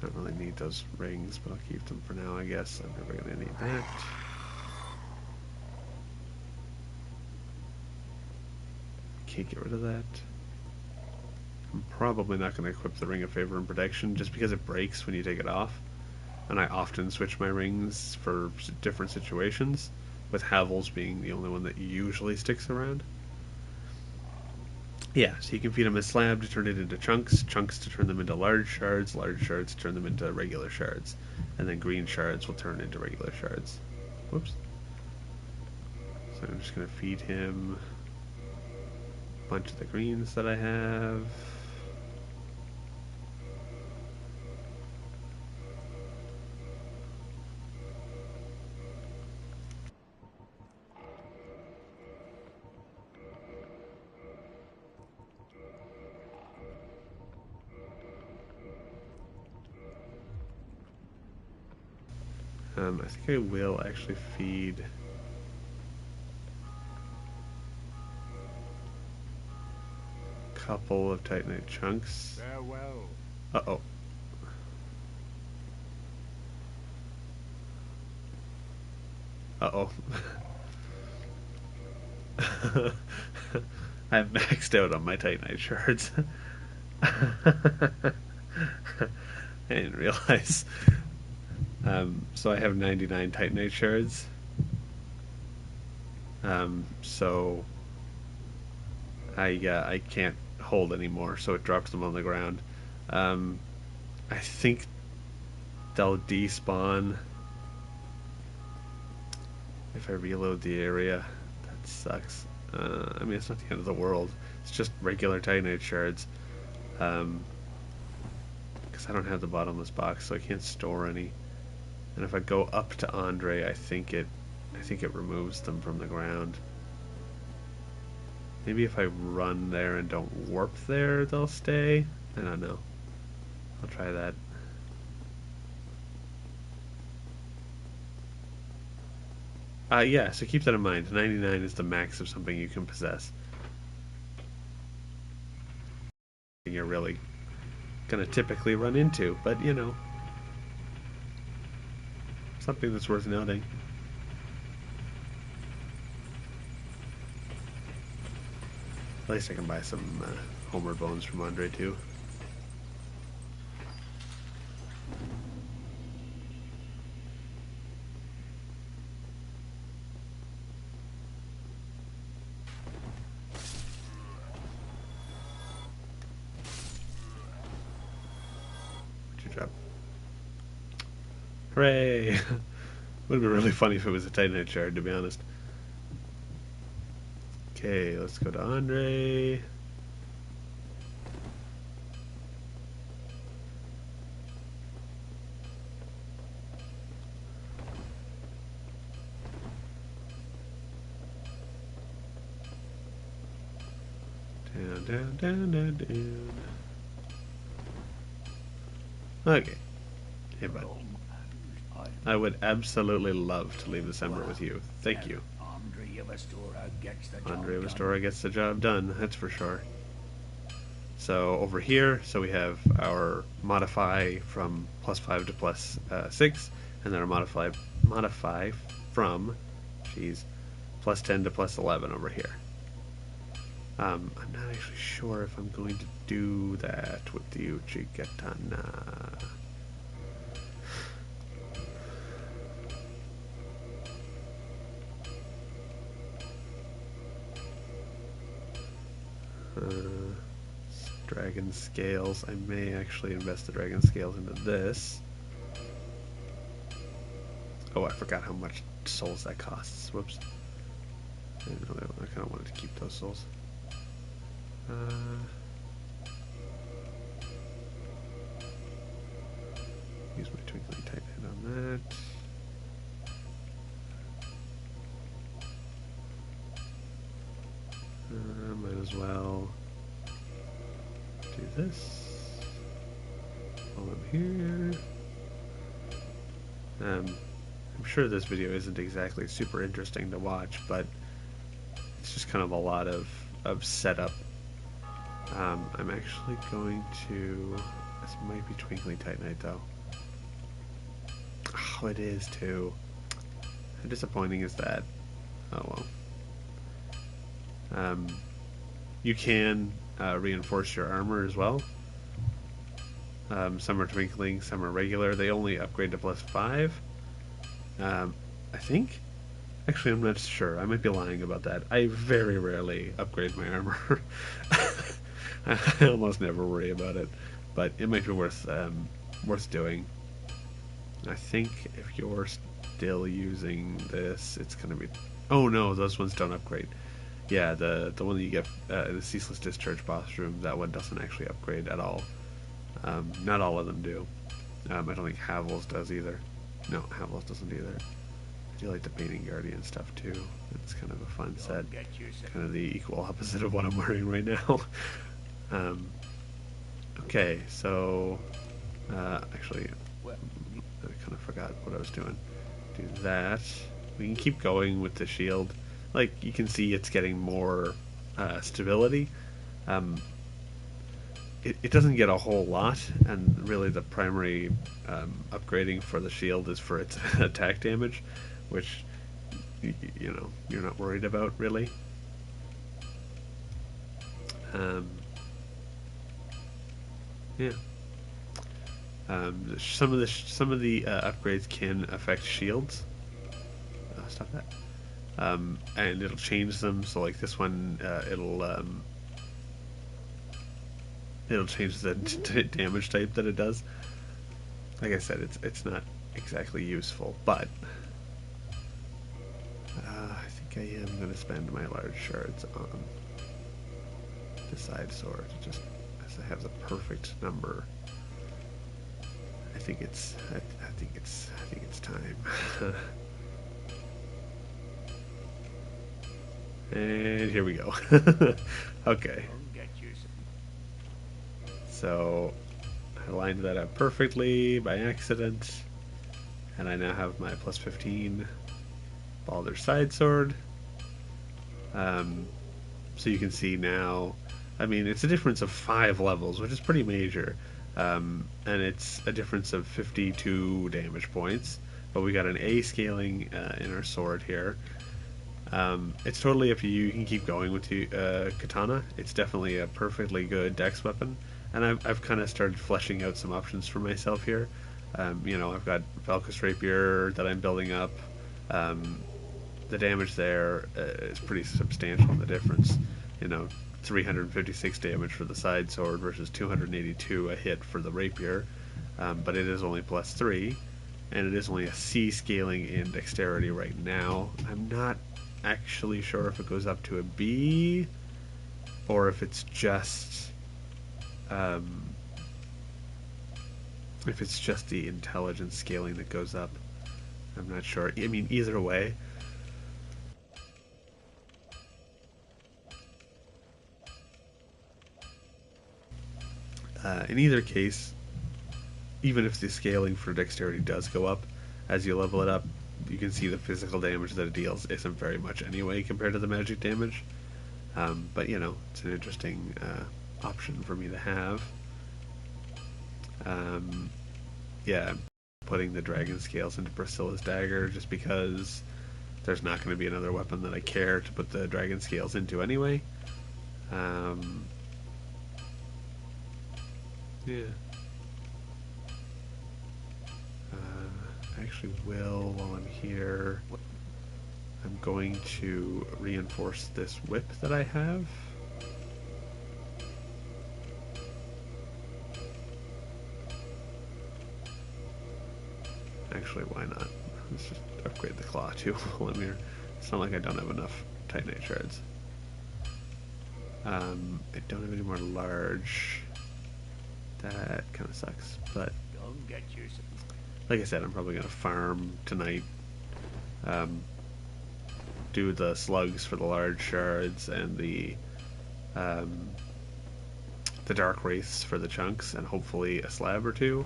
A: I don't really need those rings, but I'll keep them for now, I guess. I'm never going to need that. Can't get rid of that. I'm probably not going to equip the Ring of Favor and Protection just because it breaks when you take it off. And I often switch my rings for different situations, with Havel's being the only one that usually sticks around. Yeah, so you can feed them a slab to turn it into chunks, chunks to turn them into large shards to turn them into regular shards, and then green shards will turn into regular shards. Whoops. So I'm just going to feed him a bunch of the greens that I have. I think I will actually feed a couple of Titanite chunks.
B: Farewell.
A: Uh-oh. Uh-oh. I've maxed out on my Titanite shards. I didn't realize. So I have 99 Titanite shards. So I can't hold anymore, so it drops them on the ground. I think they'll despawn if I reload the area. That sucks. I mean, it's not the end of the world. It's just regular Titanite shards. Because I don't have the bottomless box, so I can't store any. And if I go up to Andre, I think it removes them from the ground. Maybe if I run there and don't warp there, they'll stay. I don't know. I'll try that. Yeah, so keep that in mind. 99 is the max of something you can possess. You're really gonna typically run into, but you know, something that's worth noting. At least I can buy some Homer bones from Andre too. Good job. Hooray! Would have been really funny if it was a Titanite shard, to be honest. Okay, let's go to Andre. Down, down, down, down, down. Okay. Hey, bud. I would absolutely love to leave December with you. Thank you. Andre Vestora gets the job done, that's for sure. So over here, so we have our modify from +5 to +6, and then our modify from, +10 to +11 over here. I'm not actually sure if I'm going to do that with the Uchigatana. Dragon scales. I may actually invest the dragon scales into this. Oh, I forgot how much souls that costs. Whoops. I kind of wanted to keep those souls. Use my twinkling titanite on that. Might as well do this while I'm here. I'm sure this video isn't exactly super interesting to watch, but it's just kind of a lot of setup. I'm actually going to... This might be twinkling titanite though. Oh, it is too. How disappointing is that? Oh well. You can reinforce your armor as well. Some are twinkling, some are regular. They only upgrade to +5. I think. Actually, I'm not sure. I might be lying about that. I very rarely upgrade my armor. I almost never worry about it, but it might be worth doing. I think if you're still using this, it's gonna be. Oh no, those ones don't upgrade. Yeah, the one that you get the Ceaseless Discharge boss room, that one doesn't actually upgrade at all. Not all of them do. I don't think Havel's does either. No, Havel's doesn't either. I do like the Painting Guardian stuff too. It's kind of a fun set. Kind of the equal opposite of what I'm wearing right now. Okay, so actually, I kind of forgot what I was doing. Do that. We can keep going with the shield. Like, you can see it's getting more stability. It doesn't get a whole lot, and really the primary upgrading for the shield is for its attack damage, which, you know, you're not worried about, really. Yeah. Some of the upgrades can affect shields. Oh, stop that. And it'll change them. So like this one, it'll change the damage type that it does. Like I said, it's not exactly useful, but I think I am going to spend my large shards on the side sword, just as I have the perfect number. I think it's time. And here we go. Okay. So I lined that up perfectly by accident, and I now have my plus 15 Balder side sword. So you can see now, I mean, it's a difference of 5 levels, which is pretty major. And it's a difference of 52 damage points. But we got an A scaling in our sword here. It's totally up to you. You can keep going with the katana. It's definitely a perfectly good dex weapon. And I've kind of started fleshing out some options for myself here. You know, I've got Valkus Rapier that I'm building up. The damage there is pretty substantial in the difference. You know, 356 damage for the side sword versus 282 a hit for the rapier. But it is only plus 3, and it is only a C scaling in dexterity right now. I'm not actually sure if it goes up to a B or if it's just the intelligence scaling that goes up. I'm not sure. I mean, either way, in either case, even if the scaling for dexterity does go up as you level it up, you can see the physical damage that it deals isn't very much anyway compared to the magic damage. But you know, it's an interesting option for me to have. Yeah, putting the dragon scales into Priscilla's dagger just because there's not going to be another weapon that I care to put the dragon scales into anyway. Yeah. I actually will, while I'm here, I'm going to reinforce this whip that I have. Actually, why not? Let's just upgrade the claw too while I'm here. It's not like I don't have enough Titanite shards. I don't have any more large. That kind of sucks, but like I said, I'm probably going to farm tonight. Do the slugs for the large shards and the dark wraiths for the chunks, and hopefully a slab or two.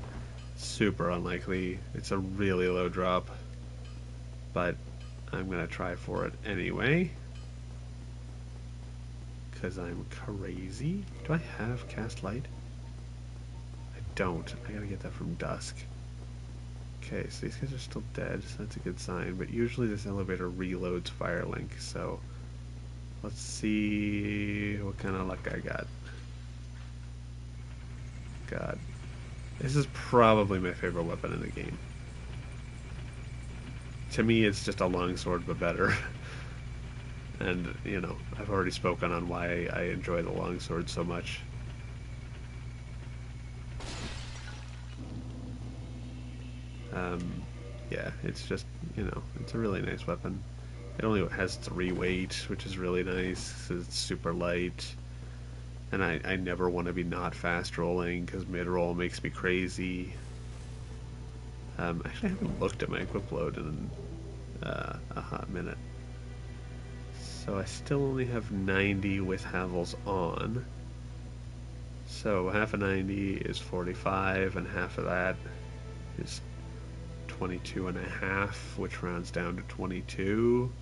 A: Super unlikely. It's a really low drop, but I'm gonna try for it anyway because I'm crazy. Do I have cast light? I don't. I gotta get that from dusk. Okay, so these guys are still dead, so that's a good sign, but usually this elevator reloads Firelink, so let's see what kind of luck I got. God. This is probably my favorite weapon in the game. To me, it's just a longsword, but better. And, you know, I've already spoken on why I enjoy the longsword so much. Yeah, it's just, you know, it's a really nice weapon. It only has 3 weight, which is really nice. It's super light. And I never want to be not fast rolling because mid roll makes me crazy. Actually, I haven't looked at my equip load in a hot minute. So I still only have 90 with Havels on. So half of 90 is 45, and half of that is 22 and a half, which rounds down to 22.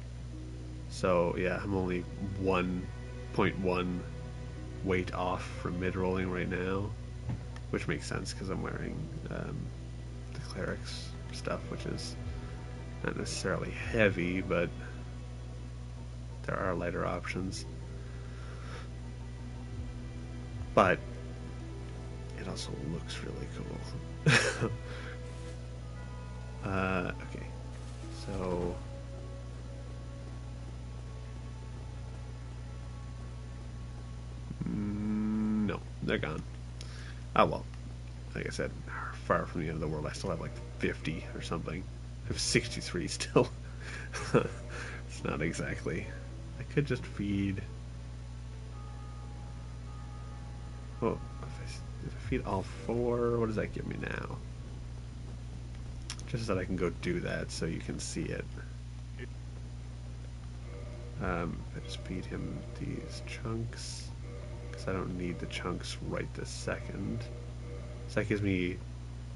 A: So yeah, I'm only 1.1 weight off from mid-rolling right now, which makes sense because I'm wearing the cleric's stuff, which is not necessarily heavy, but there are lighter options. But it also looks really cool. Okay, so no, they're gone. Oh well, like I said, far from the end of the world. I still have like 50 or something. I have 63 still. It's it's not exactly. I could just feed. Oh, if I feed all 4, what does that give me now? Just so that I can go do that so you can see it. I just feed him these chunks because I don't need the chunks right this second. So that gives me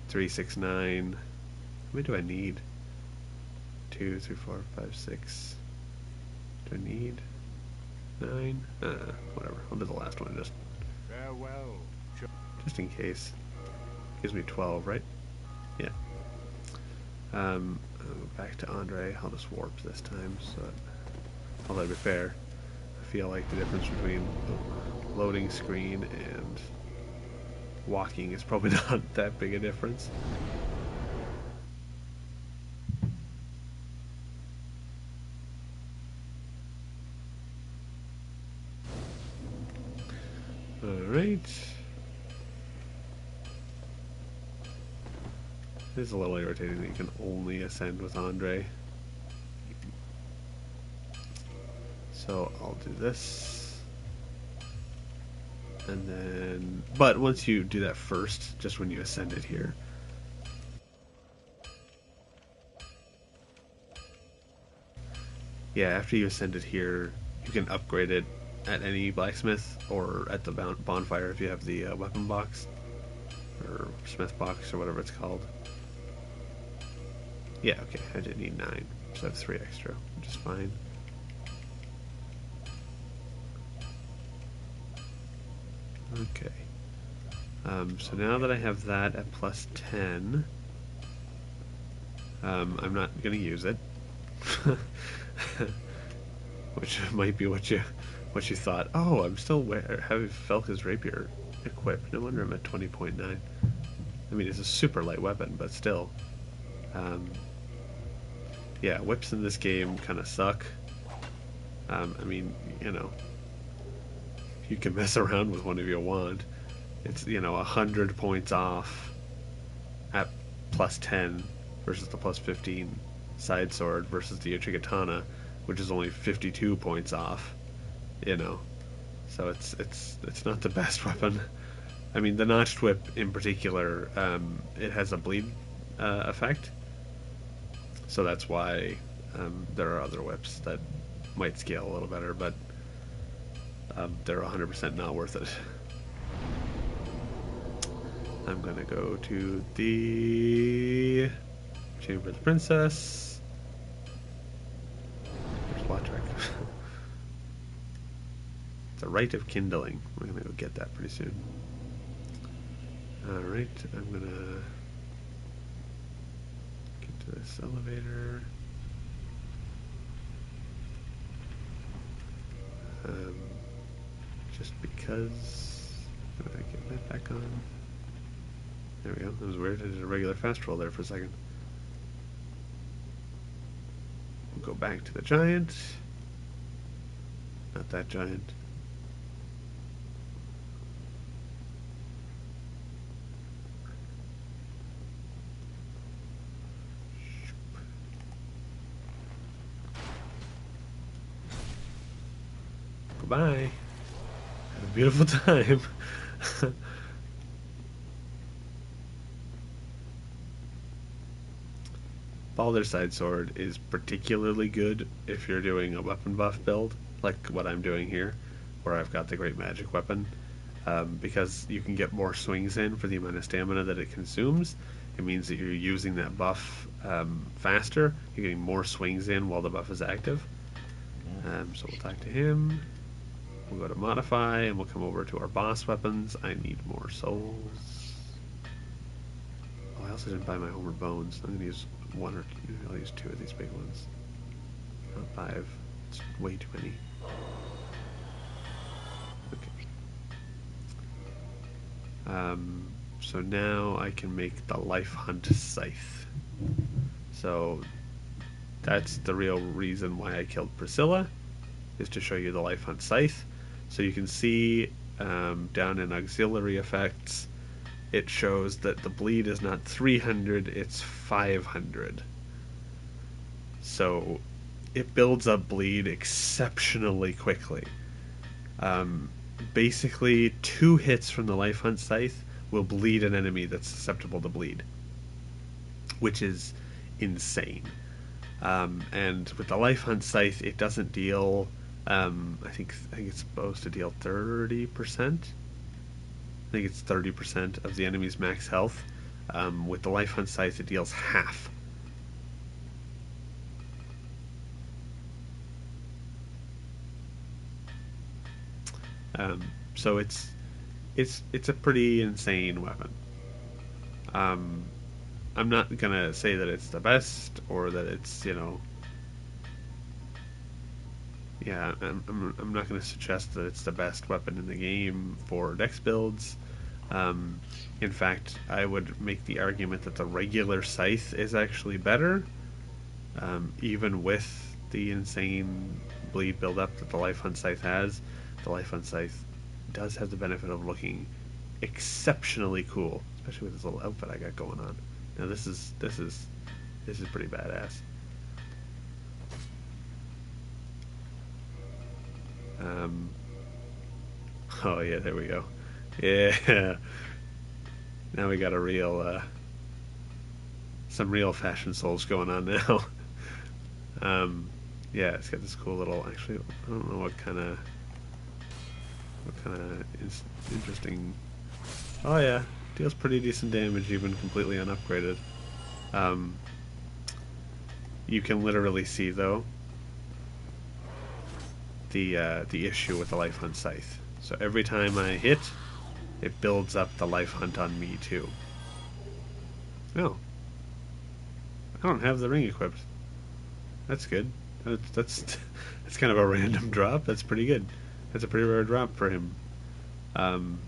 A: 3, 6, 9. How many do I need? 2, 3, 4, 5, 6. Do I need 9? Whatever. I'll do the last one
B: Farewell.
A: just in case. Gives me 12, right? Yeah. Back to Andre. I'll just warp this time, so although to be fair, I feel like the difference between loading screen and walking is probably not that big a difference. Alright. It is a little irritating that you can only ascend with Andre. So I'll do this. And then, but once you do that first, just when you ascend it here. Yeah, after you ascend it here, you can upgrade it at any blacksmith or at the bonfire if you have the weapon box or smith box or whatever it's called. Yeah, okay, I did need 9, so I have 3 extra, which is fine. Okay. So now that I have that at plus 10, I'm not going to use it. Which might be what you thought. Oh, I'm still have Felka's rapier equipped. No wonder I'm at 20.9. I mean, it's a super light weapon, but still. Yeah, whips in this game kind of suck. I mean, you know, you can mess around with one if you want. It's, 100 points off at plus 10 versus the plus 15 side sword versus the Uchigatana, which is only 52 points off. So it's not the best weapon. I mean, the notched whip in particular, it has a bleed effect, so that's why there are other whips that might scale a little better, but they're 100% not worth it. I'm gonna go to the Chamber of the Princess. There's Lotric. It's a Rite of Kindling. We're gonna go get that pretty soon. Alright, I'm gonna get to this elevator. Just because. Did I get that back on? There we go. That was weird. I did a regular fast roll there for a second. We'll go back to the giant. Not that giant. Goodbye. Have a beautiful time. Baldur's Side Sword is particularly good if you're doing a weapon buff build, like what I'm doing here, where I've got the Great Magic Weapon, because you can get more swings in for the amount of stamina that it consumes. It means that you're using that buff faster, you're getting more swings in while the buff is active. So we'll talk to him, we'll go to modify, and we'll come over to our boss weapons. I need more souls. Oh, I also didn't buy my Homer Bones. I'm going to use one or two. I'll use 2 of these big ones. Not 5. It's way too many. Okay. So now I can make the Life Hunt Scythe. So that's the real reason why I killed Priscilla, is to show you the Life Hunt Scythe. So you can see down in auxiliary effects, it shows that the bleed is not 300, it's 500. So it builds up bleed exceptionally quickly. Um, Basically, 2 hits from the Life Hunt Scythe will bleed an enemy that's susceptible to bleed, which is insane. And with the Life Hunt Scythe, it doesn't deal. I think it's supposed to deal 30%. I think it's 30% of the enemy's max health. With the Life Hunt Scythe, it deals half. Um, so it's a pretty insane weapon. Um, I'm not gonna say that it's the best or that it's yeah. I'm not gonna suggest that it's the best weapon in the game for dex builds. Um, in fact, I would make the argument that the regular scythe is actually better, even with the insane bleed buildup that the Life Hunt Scythe has. The Life Hunt Scythe does have the benefit of looking exceptionally cool, especially with this little outfit I got going on. Now this is pretty badass. Um, oh yeah, there we go. Yeah, now we got a real some real fashion souls going on now. um, yeah, it's got this cool little. Actually, I don't know what kind of interesting. Oh yeah, deals pretty decent damage even completely unupgraded. Um, you can literally see though the issue with the Life Hunt Scythe. So every time I hit, it builds up the Life Hunt on me too. Oh, I don't have the ring equipped. That's good. That's kind of a random drop. That's pretty good. That's a pretty rare drop for him. Um,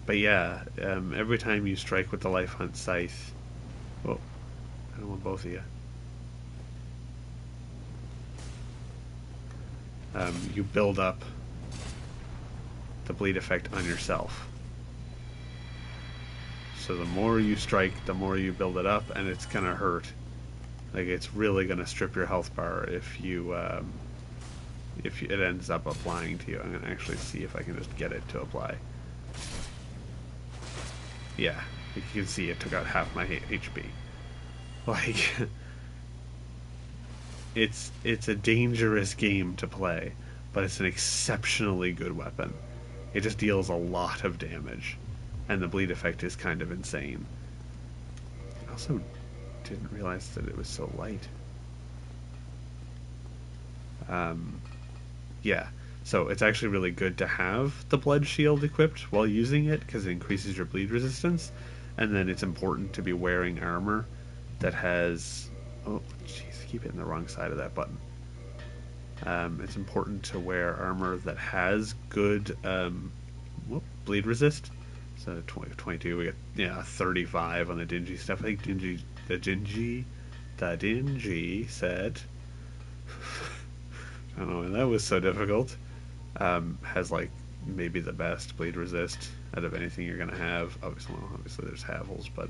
A: but yeah, every time you strike with the Life Hunt Scythe, oh, I don't want both of you. You build up the bleed effect on yourself. So the more you strike, the more you build it up, and it's gonna hurt. Like it's really gonna strip your health bar if it ends up applying to you. I'm gonna actually see if I can just get it to apply. Yeah, like you can see it took out half my HP. Like it's a dangerous game to play, but it's an exceptionally good weapon. It just deals a lot of damage, and the bleed effect is kind of insane. I also didn't realize that it was so light. Um, yeah, so it's actually really good to have the blood shield equipped while using it because it increases your bleed resistance, and then it's important to be wearing armor that has. Oh, jeez, I keep hitting the wrong side of that button. It's important to wear armor that has good bleed resist. So 22, we got 35 on the dingy stuff. I think the dingy set. I don't know why that was so difficult. Has like maybe the best bleed resist out of anything you're gonna have. Obviously there's Havels, but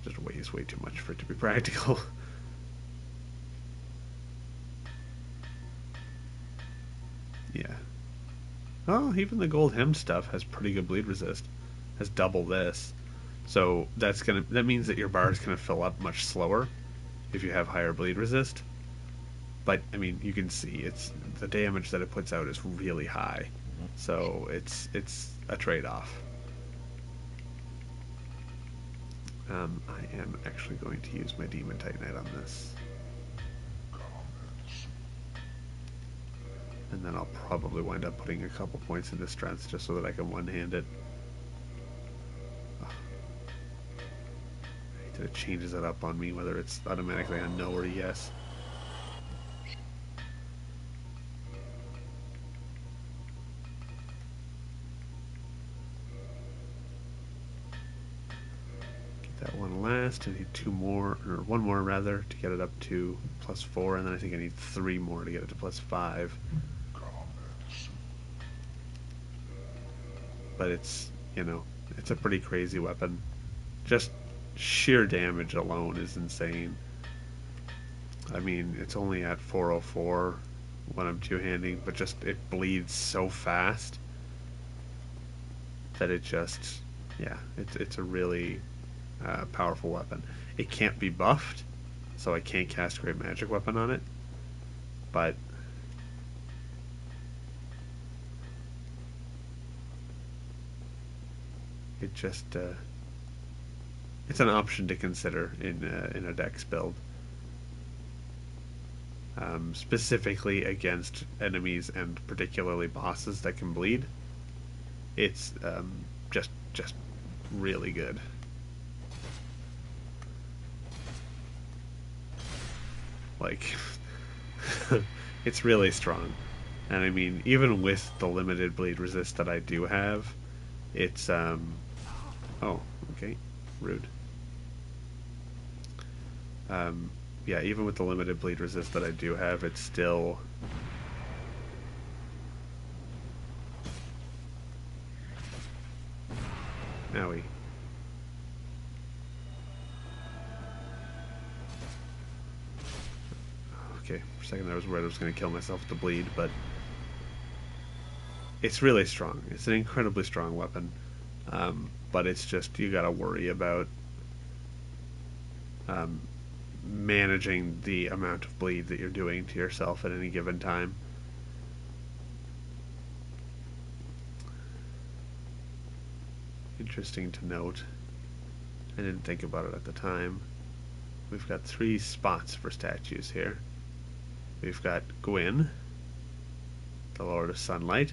A: just weighs way too much for it to be practical. Yeah. Oh, even the gold hem stuff has pretty good bleed resist. Has double this. So that means that your bar is gonna fill up much slower if you have higher bleed resist. But I mean, you can see it's the damage that it puts out is really high. So it's a trade-off. I am actually going to use my Demon Titanite on this. And then I'll probably wind up putting a couple points into strength just so that I can one-hand it. Oh. I hate that it changes it up on me, whether it's automatically a no or a yes. Get that one last. I need 2 more, or 1 more rather, to get it up to +4, and then I think I need 3 more to get it to +5. But it's a pretty crazy weapon. Just sheer damage alone is insane. I mean, it's only at 404 when I'm two-handing, but just it bleeds so fast that it just, yeah, it's a really powerful weapon. It can't be buffed, so I can't cast Great Magic Weapon on it, but it just it's an option to consider in a dex build, specifically against enemies and particularly bosses that can bleed. It's just really good. Like, it's really strong. And I mean, even with the limited bleed resist that I do have, it's oh, okay, rude. Yeah, even with the limited bleed resist that I do have, it's still owie. Okay, for a second I was worried I was going to kill myself with the bleed, but it's really strong. It's an incredibly strong weapon, but it's just you got to worry about um, managing the amount of bleed that you're doing to yourself at any given time. Interesting to note. I didn't think about it at the time. We've got 3 spots for statues here. We've got Gwyn, the Lord of Sunlight,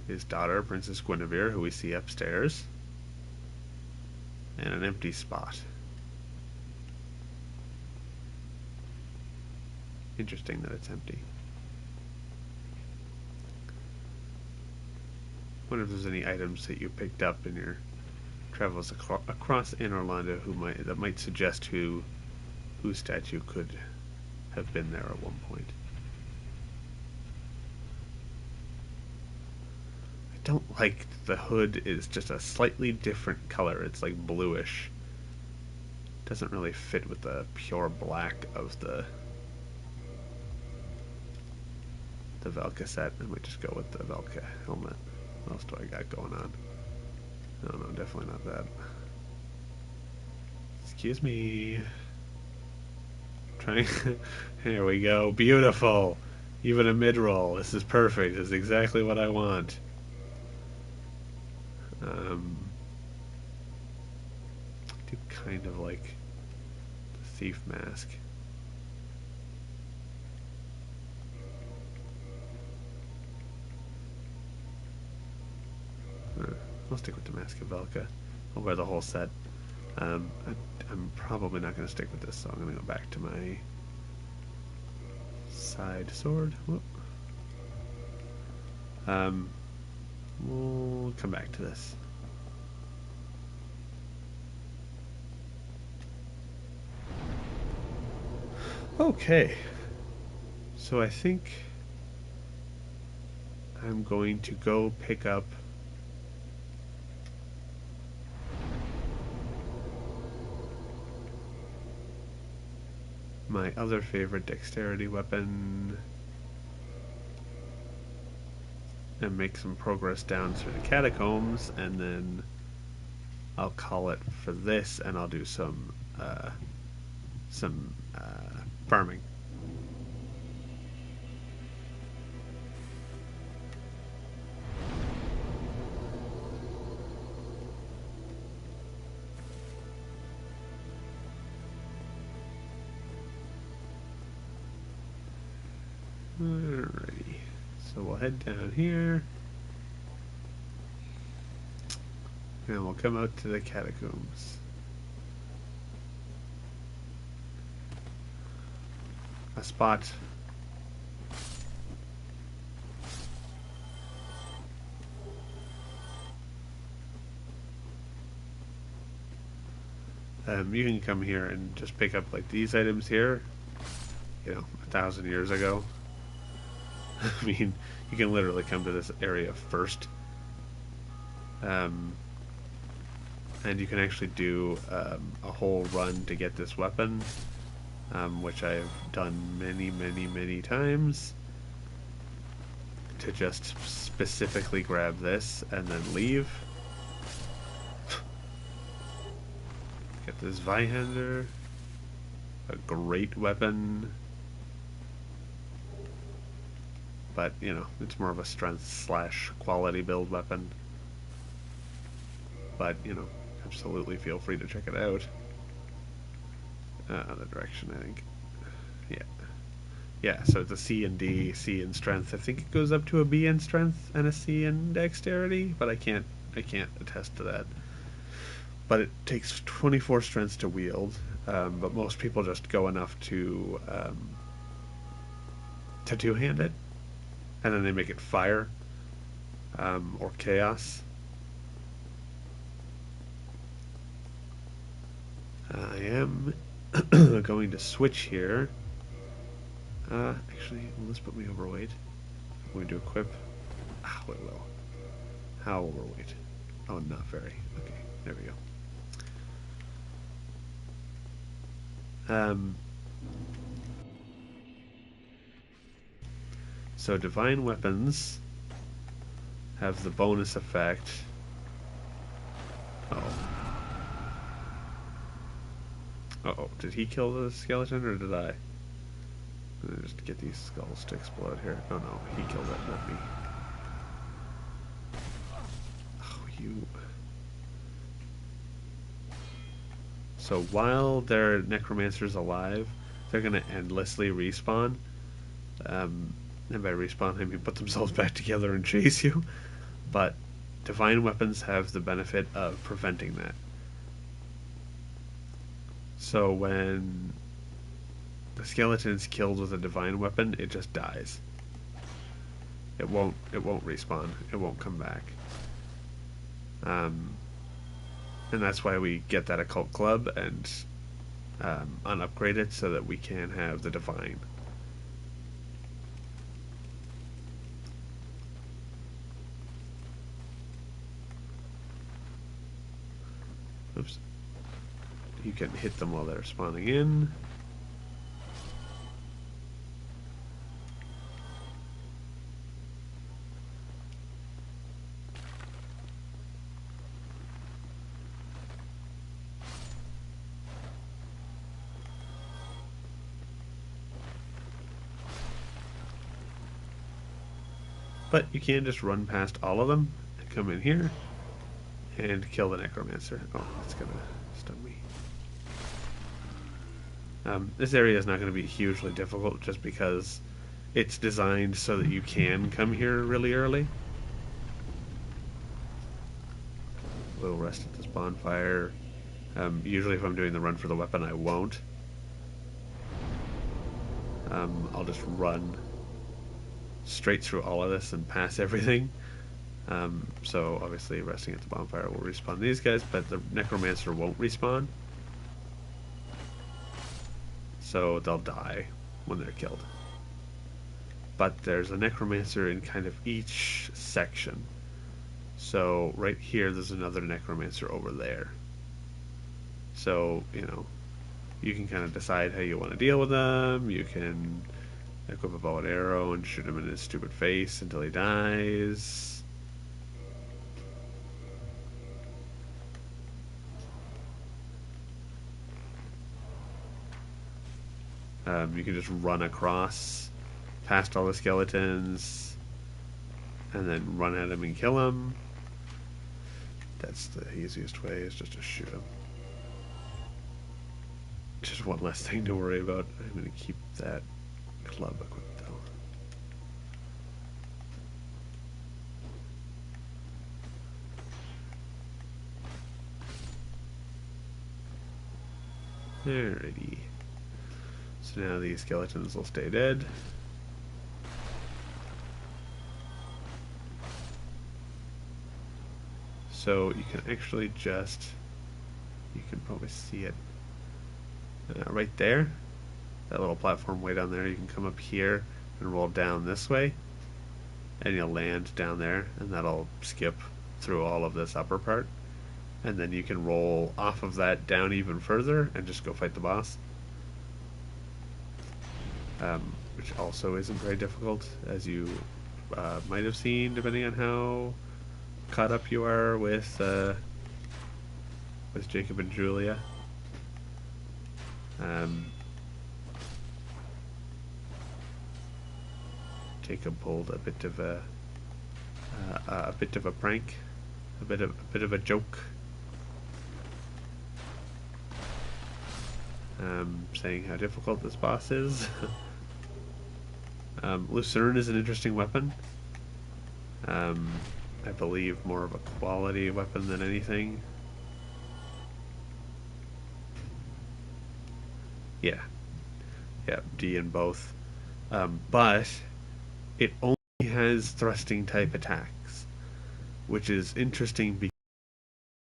A: his daughter, Princess Guinevere, who we see upstairs, and an empty spot. Interesting that it's empty. Wonder if there's any items that you picked up in your travels across in Orlando that might suggest whose statue could have been there at one point. I don't like the hood is just a slightly different color. It's like bluish. Doesn't really fit with the pure black of the Velka set. I might just go with the Velka helmet. What else do I got going on? No, definitely not that. Excuse me. Trying. Here we go. Beautiful. Even a mid-roll. This is perfect. This is exactly what I want. I do kind of like the thief mask. I'll stick with the Mask of Velka. I'll wear the whole set. I'm probably not going to stick with this, so I'm going to go back to my side sword. Whoop. We'll come back to this. Okay. So I think I'm going to go pick up my other favorite dexterity weapon and make some progress down through the catacombs, and then I'll call it for this, and I'll do some farming. Alrighty, so we'll head down here, and we'll come out to the catacombs. A spot. You can come here and just pick up like these items here, 1,000 years ago. I mean, you can literally come to this area first. and you can actually do a whole run to get this weapon, which I've done many, many, many times, to just specifically grab this and then leave. Get this Vihander, a great weapon, but you know, it's more of a strength slash quality build weapon. But you know, absolutely feel free to check it out. Other direction, I think. Yeah. Yeah, so it's a C and D, C in strength. I think it goes up to a B in strength and a C in dexterity, but I can't attest to that. But it takes 24 strength to wield, but most people just go enough to two-hand it, and then they make it fire or chaos. I am going to switch here. Actually, let's put me overweight. I'm going to equip. Ah, wait, low. How overweight? Oh, not very. Okay, there we go. So divine weapons have the bonus effect. Uh-oh, did he kill the skeleton or did I? I'm gonna just get these skulls to explode here. Oh no, he killed it, not me. Oh, you. So while their necromancer's alive, they're gonna endlessly respawn. And by respawn, I mean put themselves back together and chase you. But divine weapons have the benefit of preventing that. So when the skeleton is killed with a divine weapon, it just dies. It won't respawn. It won't come back. And that's why we get that occult club and unupgrade it so that we can have the divine. Oops. You can hit them while they're spawning in. But you can just run past all of them and come in here and kill the necromancer. Oh, that's gonna stun me. This area is not going to be hugely difficult just because it's designed so that you can come here really early. We'll rest at this bonfire. Usually if I'm doing the run for the weapon, I won't. I'll just run straight through all of this and pass everything. So obviously resting at the bonfire will respawn these guys, but the necromancer won't respawn. So they'll die when they're killed. But there's a necromancer in kind of each section. So right here there's another necromancer over there. So, you know, you can kind of decide how you want to deal with them. You can equip a bow and arrow and shoot him in his stupid face until he dies. You can just run across past all the skeletons and then run at him and kill him. That's the easiest way, is just to shoot him. Just one less thing to worry about. I'm going to keep that club equipped though. Alrighty. So now these skeletons will stay dead. So you can actually just, you can probably see it right there. That little platform way down there. You can come up here and roll down this way, and you'll land down there, and that'll skip through all of this upper part. and then you can roll off of that down even further and just go fight the boss. Which also isn't very difficult, as you might have seen, depending on how caught up you are with Jacob and Julia. Um, Jacob pulled a bit of a prank, a bit of a joke, saying how difficult this boss is. Lucerne is an interesting weapon. I believe more of a quality weapon than anything. Yeah, yeah, D in both. But it only has thrusting type attacks, which is interesting because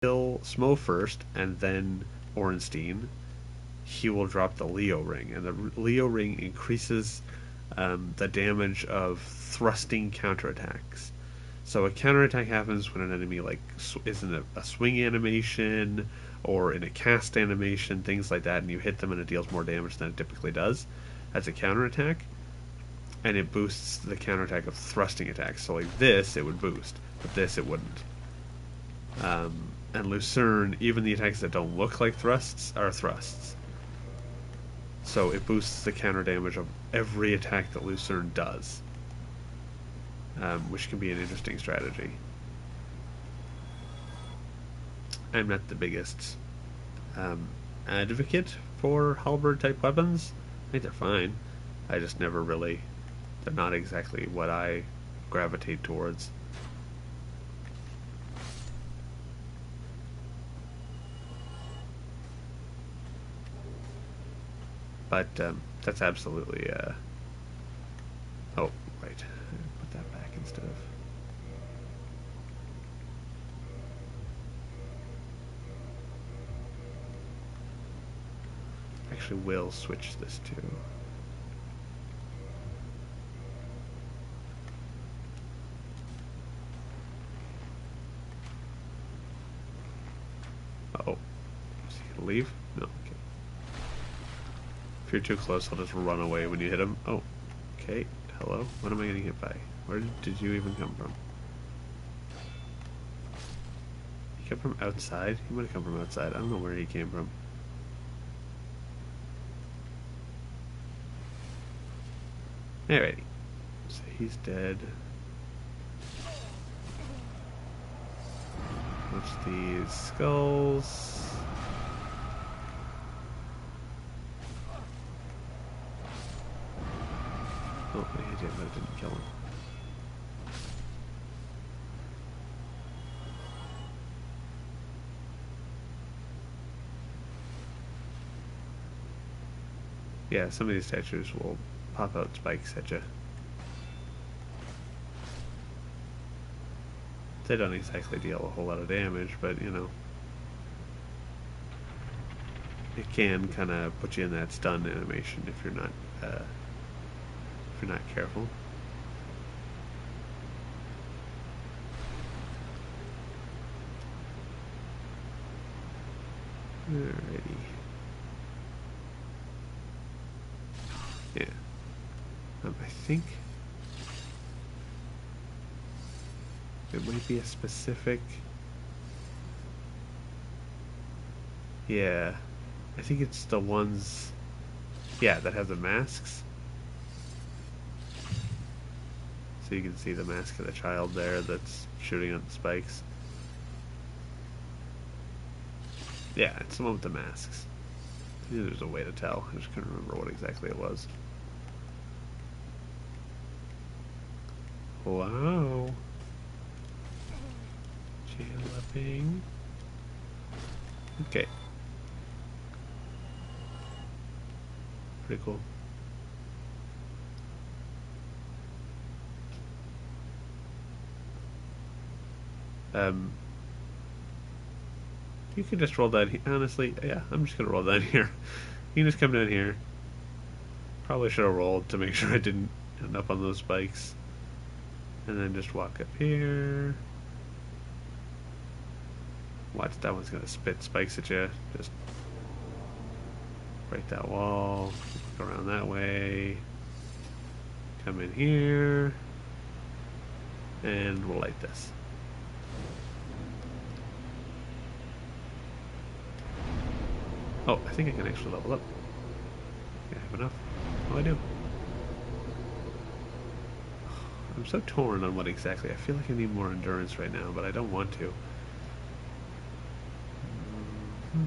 A: kill Smo first and then Ornstein, he will drop the Leo ring, and the Leo ring increases the damage of thrusting counterattacks. So a counterattack happens when an enemy is in a swing animation or in a cast animation, things like that, and you hit them and it deals more damage than it typically does as a counterattack, and it boosts the counterattack of thrusting attacks. So like this, it would boost, but this it wouldn't. And Lucerne, even the attacks that don't look like thrusts are thrusts. So it boosts the counter damage of every attack that Lucerne does, which can be an interesting strategy. I'm not the biggest advocate for halberd type weapons. I think they're fine. I just never really. They're not exactly what I gravitate towards. But that's absolutely. Oh, right. Put that back instead of. Actually, will switch this to. Oh, is he gonna leave? No. Okay. If you're too close, he'll just run away when you hit him. Oh, okay. Hello. What am I getting hit by? Where did you even come from? He came from outside. He might have come from outside. I don't know where he came from. Alrighty. So he's dead. What's these skulls? Oh, I hit him, but it didn't kill him. Yeah, some of these statues will pop out spikes at you. They don't exactly deal a whole lot of damage, but you know, it can kind of put you in that stun animation if you're not careful. Alrighty. Yeah. I think it might be a specific. Yeah. I think it's the ones. Yeah, that have the masks. So you can see the mask of the child there that's shooting at the spikes. Yeah, it's the one with the masks. I knew there's a way to tell. I just couldn't remember what exactly it was. Wow. Jaloping. Okay. Pretty cool. You can just roll down here. Honestly, yeah, I'm just gonna roll down here. You can just come down here. Probably should have rolled to make sure I didn't end up on those spikes. And then just walk up here. Watch, that one's gonna spit spikes at you. Just break that wall. Go around that way. Come in here. And we'll light this. Oh, I think I can actually level up. Yeah, I have enough. Oh, I do. I'm so torn on what exactly. I feel like I need more endurance right now, but I don't want to. I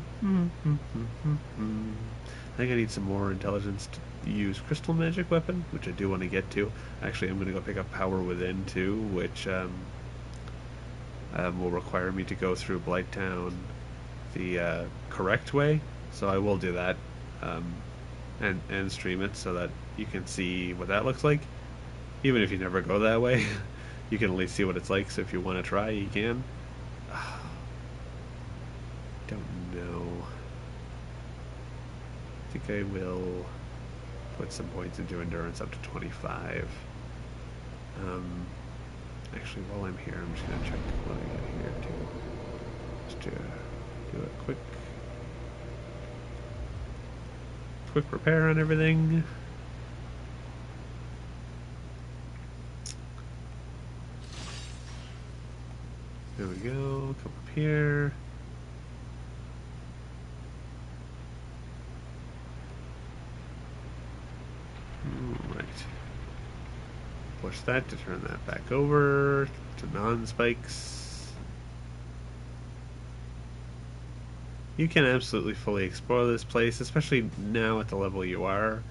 A: think I need some more intelligence to use Crystal Magic Weapon, which I do want to get to. Actually, I'm going to go pick up Power Within too, which will require me to go through Blighttown the correct way. So I will do that and stream it so that you can see what that looks like. Even if you never go that way, you can at least see what it's like. So if you want to try, you can. Don't know. I think I will put some points into endurance up to 25. Actually, while I'm here, I'm just going to check what I got here too. Just to do a quick repair on everything. There we go. Come up here. Right. Push that to turn that back over to non-spikes. You can absolutely fully explore this place, especially now at the level you are.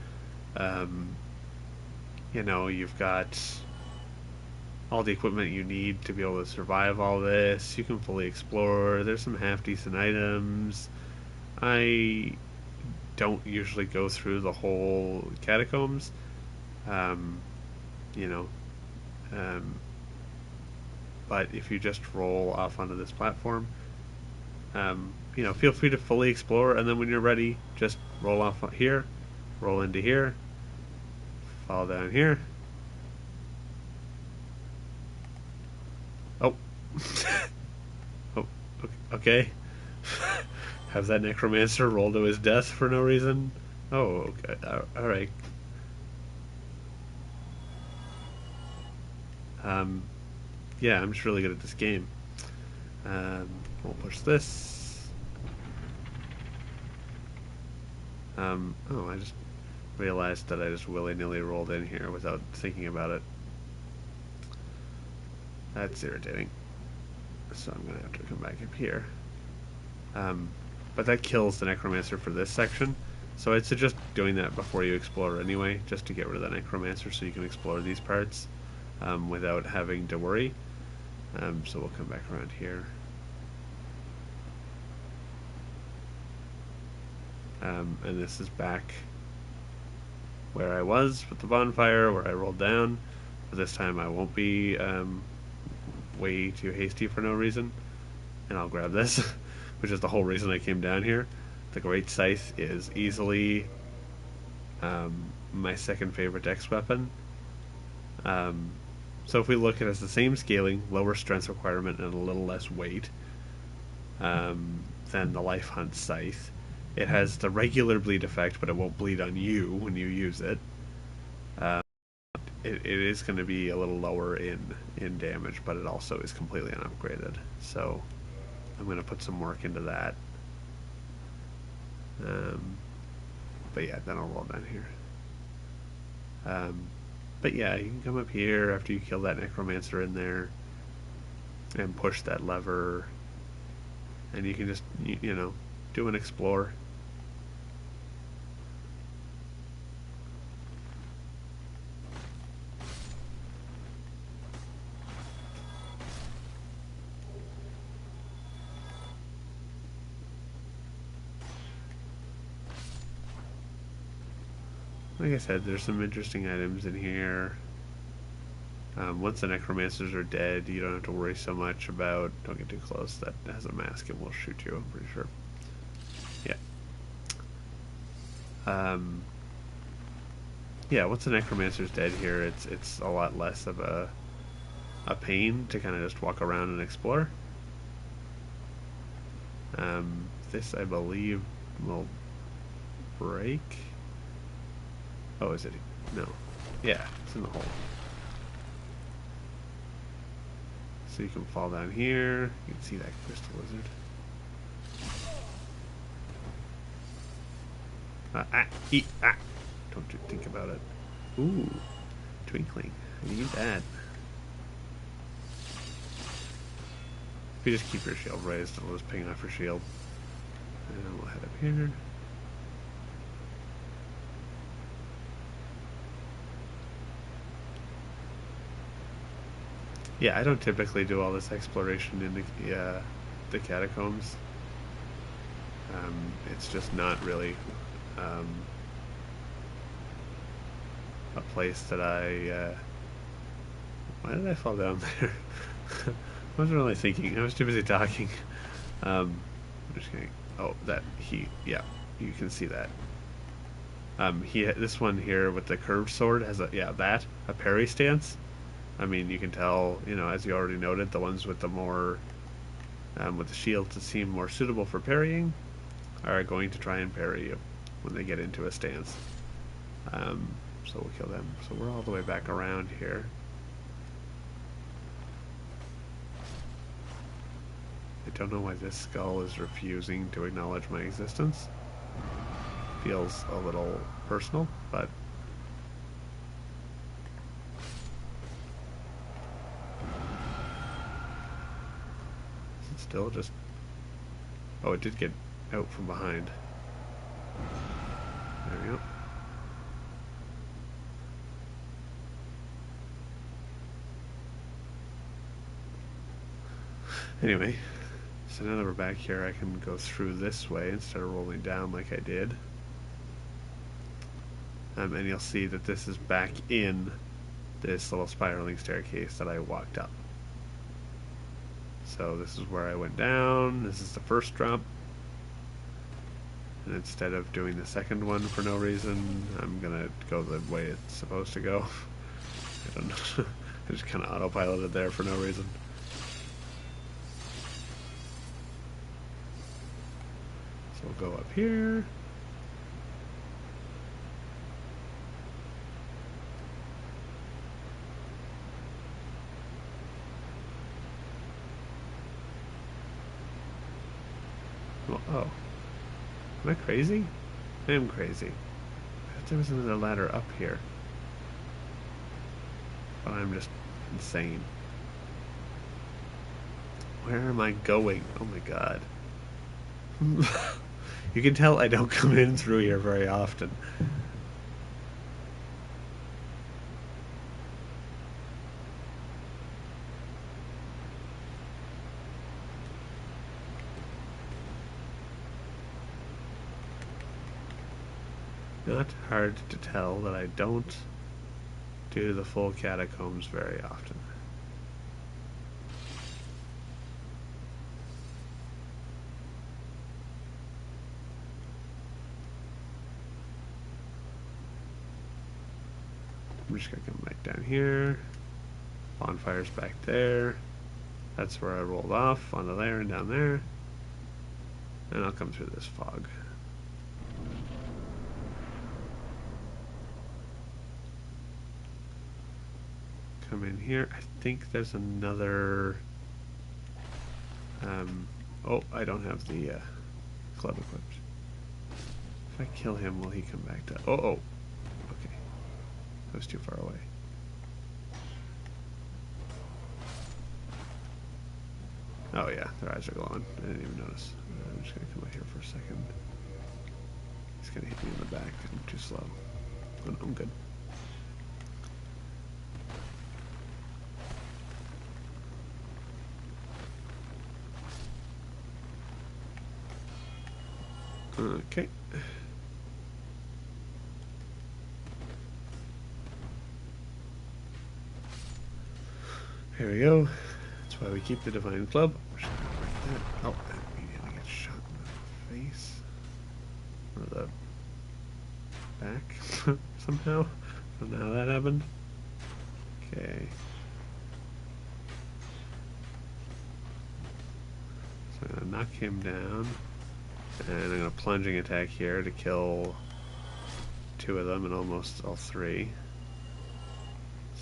A: You know, you've got all the equipment you need to be able to survive all this. You can fully explore. There's some half-decent items. I don't usually go through the whole catacombs. Um, you know, um, but if you just roll off onto this platform, you know, feel free to fully explore, and then when you're ready, just roll off here, roll into here, fall down here. Oh, oh, okay. Have that necromancer roll to his death for no reason. Oh, okay, all right. Yeah, I'm just really good at this game. We'll push this. Oh, I just realized that I just willy-nilly rolled in here without thinking about it. That's irritating. So I'm going to have to come back up here. But that kills the necromancer for this section. So I'd suggest doing that before you explore anyway, just to get rid of the necromancer so you can explore these parts without having to worry. So we'll come back around here. And this is back where I was with the bonfire, where I rolled down. But this time I won't be way too hasty for no reason. And I'll grab this, which is the whole reason I came down here. The Great Scythe is easily my second favorite dex weapon. So if we look at it as the same scaling, lower strength requirement, and a little less weight than the Life Hunt Scythe, it has the regular bleed effect, but it won't bleed on you when you use it. It is going to be a little lower in damage, but it also is completely unupgraded. So I'm going to put some work into that. But yeah, then I'll roll down here. But yeah, you can come up here after you kill that necromancer in there and push that lever, and you can just, you know, do an explore. Like I said, there's some interesting items in here. Once the necromancers are dead, you don't have to worry so much about... Don't get too close. That has a mask and will shoot you, I'm pretty sure. Yeah. Yeah, once the necromancer's dead here, it's a lot less of a pain to kind of just walk around and explore. This, I believe, will break. Oh, is it? No. Yeah, it's in the hole. So you can fall down here. You can see that crystal lizard. Don't you think about it. Ooh, twinkling. I need that. If you just keep your shield raised, it'll just ping off your shield. And we'll head up here. Yeah, I don't typically do all this exploration in the catacombs. It's just not really a place that I... why did I fall down there? I wasn't really thinking. I was too busy talking. I'm just kidding. Oh, yeah, you can see that. This one here with the curved sword has a parry stance. I mean, you can tell, as you already noted, the ones with the more, with the shields that seem more suitable for parrying are going to try and parry you when they get into a stance. So we'll kill them. So we're all the way back around here. I don't know why this skull is refusing to acknowledge my existence. Feels a little personal, but is it still just... Oh, it did get out from behind. There we go. Anyway, so now that we're back here, I can go through this way instead of rolling down like I did. And you'll see that this is back in this little spiraling staircase that I walked up. So this is where I went down. This is the first drop. And instead of doing the second one for no reason, I'm gonna go the way it's supposed to go. I don't know. I just kind of autopiloted there for no reason. So we'll go up here. Well, oh. Am I crazy? I am crazy. I thought there was another ladder up here. But I'm just insane. Where am I going? Oh my god. You can tell I don't come in through here very often. Not hard to tell that I don't do the full catacombs very often. I'm just gonna come back down here. Bonfire's back there. That's where I rolled off, onto there and down there. And I'll come through this fog. Come in here. I think there's another... oh, I don't have the club equipped. If I kill him, will he come back to... Oh, okay. That was too far away. Oh yeah, their eyes are glowing. I didn't even notice. I'm just gonna come out here for a second. He's gonna hit me in the back. I'm too slow. Oh, no, I'm good. Okay. Here we go. That's why we keep the Divine Club. Oh, I immediately get shot in the face. Or the back, somehow. I don't know how that happened. Okay. So gonna knock him down. And I'm gonna plunging attack here to kill 2 of them and almost all 3.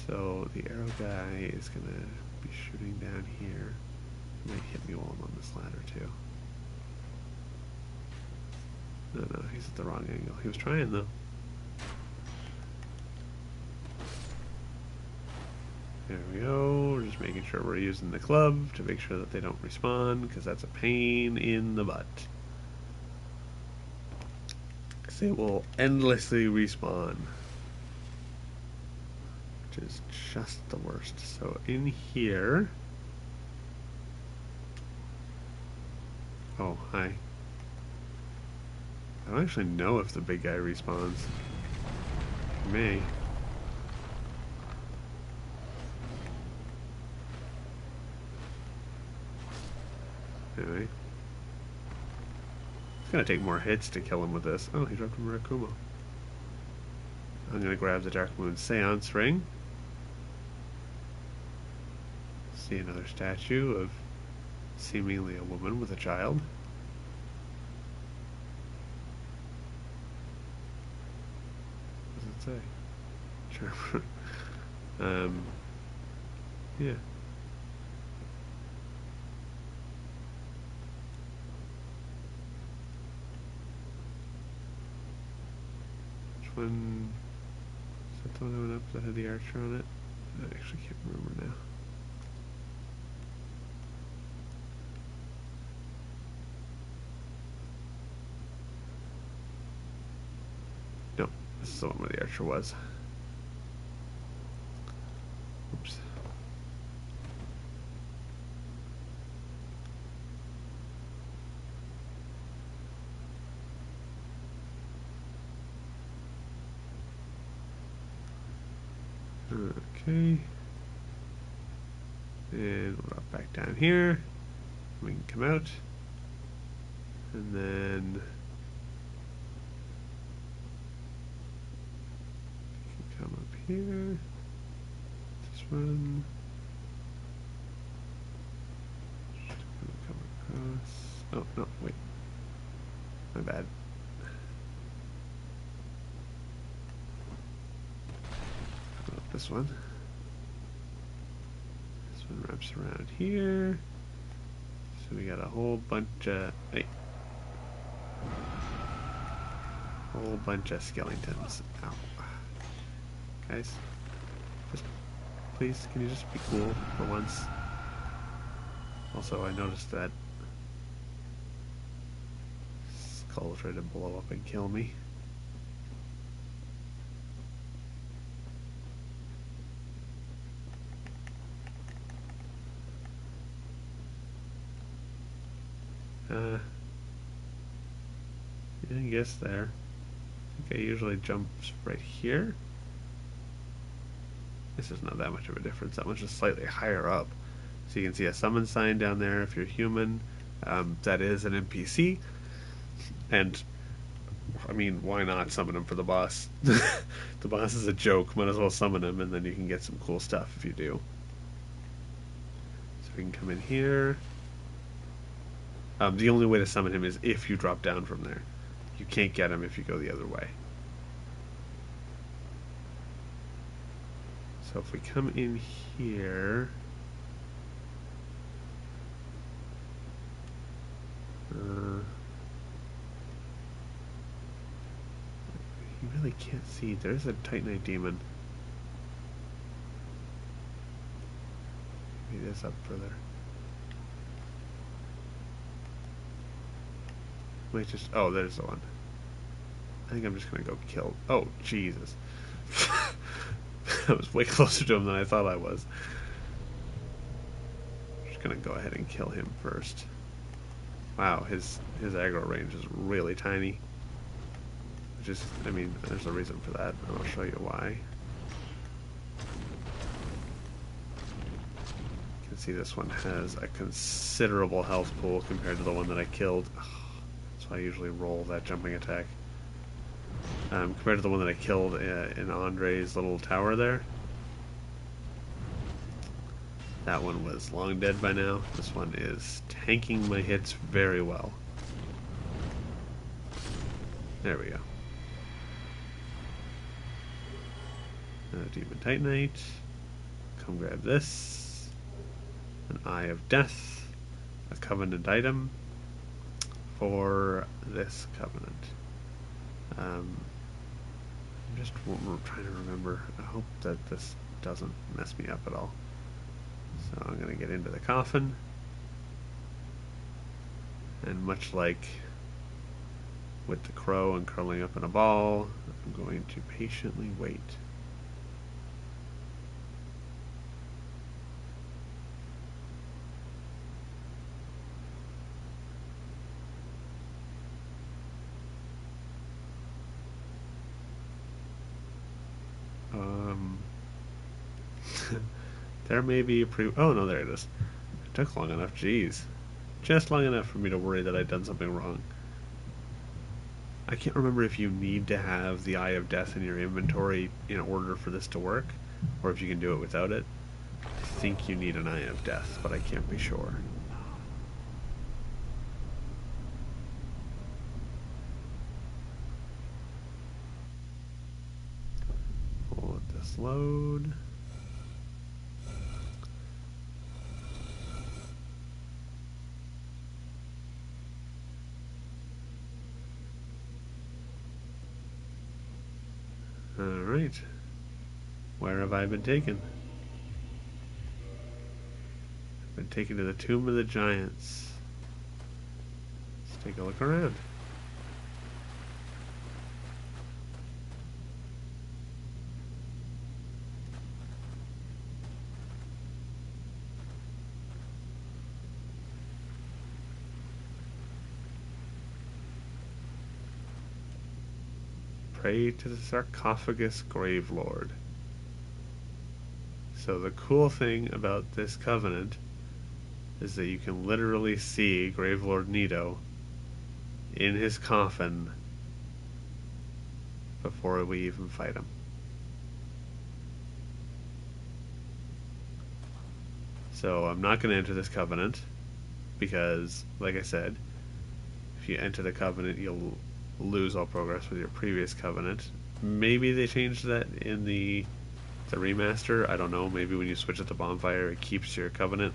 A: So the arrow guy is gonna be shooting down here. He might hit me while I'm on this ladder too. No, he's at the wrong angle. He was trying though. There we go. We're just making sure we're using the club to make sure that they don't respawn, because that's a pain in the butt. Because they will endlessly respawn, which is just the worst. So in here... Oh, hi. I don't actually know if the big guy respawns. He may. Anyway. It's gonna take more hits to kill him with this. Oh, he dropped a Murakumo. I'm gonna grab the Dark Moon Seance Ring. See another statue of seemingly a woman with a child. What does it say? Sure. Yeah. Which one? Is that the one that went up that had the archer on it? I actually can't remember now. No, this is the one where the archer was. Oops. Okay. And we'll drop back down here. We can come out. And then we can come up here. This one. Just gonna come across. Oh, no, wait. My bad. Oh, this one. This one wraps around here. So we got a whole bunch of... Hey. Whole bunch of skeletons. Ow. Guys. Just... Please, can you just be cool for once? Also, I noticed that Skull tried to blow up and kill me. I guess there. I think I usually jump right here. This is not that much of a difference. That one's just slightly higher up. So you can see a summon sign down there if you're human. That is an NPC. And, I mean, why not summon him for the boss? The boss is a joke. Might as well summon him, and then you can get some cool stuff if you do. So we can come in here. The only way to summon him is if you drop down from there. You can't get him if you go the other way. So if we come in here... you really can't see. There's a Titanite demon. Maybe it is up further. Wait, just... Oh, there's the one. I think I'm just gonna go kill... Oh, Jesus. I was way closer to him than I thought I was. I'm just gonna go ahead and kill him first. Wow, his aggro range is really tiny. Which is... I mean, there's a reason for that, and I'll show you why. You can see this one has a considerable health pool compared to the one that I killed. I usually roll that jumping attack. Compared to the one that I killed in Andre's little tower there. That one was long dead by now. This one is tanking my hits very well. There we go. Demon Titanite. Come grab this. An Eye of Death. A Covenant item for this Covenant. I'm just trying to remember. I hope that this doesn't mess me up at all. So I'm going to get into the coffin. And much like with the crow and curling up in a ball, I'm going to patiently wait. There may be a oh no, there it is. It took long enough, jeez. Just long enough for me to worry that I'd done something wrong. I can't remember if you need to have the Eye of Death in your inventory in order for this to work, or if you can do it without it. I think you need an Eye of Death, but I can't be sure. We'll let this load. Alright. Where have I been taken? I've been taken to the Tomb of the Giants. Let's take a look around. Pray to the sarcophagus grave lord. So the cool thing about this covenant is that you can literally see Grave Lord Nito in his coffin before we even fight him. So I'm not going to enter this covenant because, like I said, if you enter the covenant, you'll lose all progress with your previous covenant. Maybe they changed that in the remaster. I don't know. Maybe when you switch at the bonfire, it keeps your covenant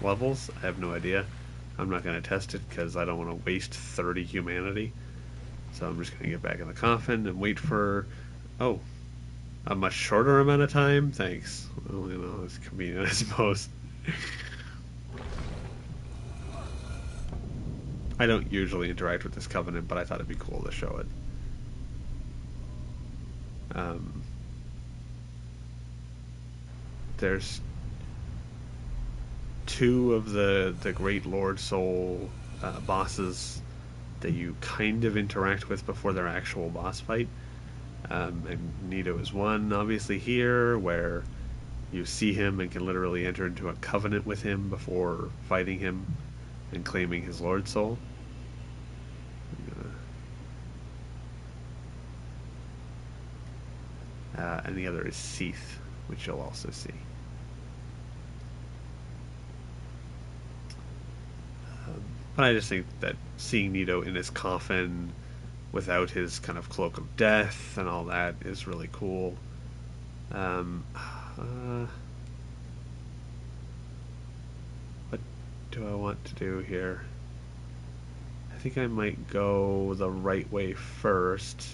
A: levels. I have no idea. I'm not going to test it because I don't want to waste 30 humanity. So I'm just going to get back in the coffin and wait for, oh, a much shorter amount of time. Thanks. Well, you know, it's convenient, I suppose. I don't usually interact with this covenant, but I thought it'd be cool to show it. There's two of the Great Lord Soul bosses that you kind of interact with before their actual boss fight. And Nito is one, obviously, here, where you see him and can literally enter into a covenant with him before fighting him and claiming his Lord Soul. And the other is Seath, which you'll also see. But I just think that seeing Nito in his coffin without his kind of cloak of death and all that is really cool. What do I want to do here? I think I might go the right way first,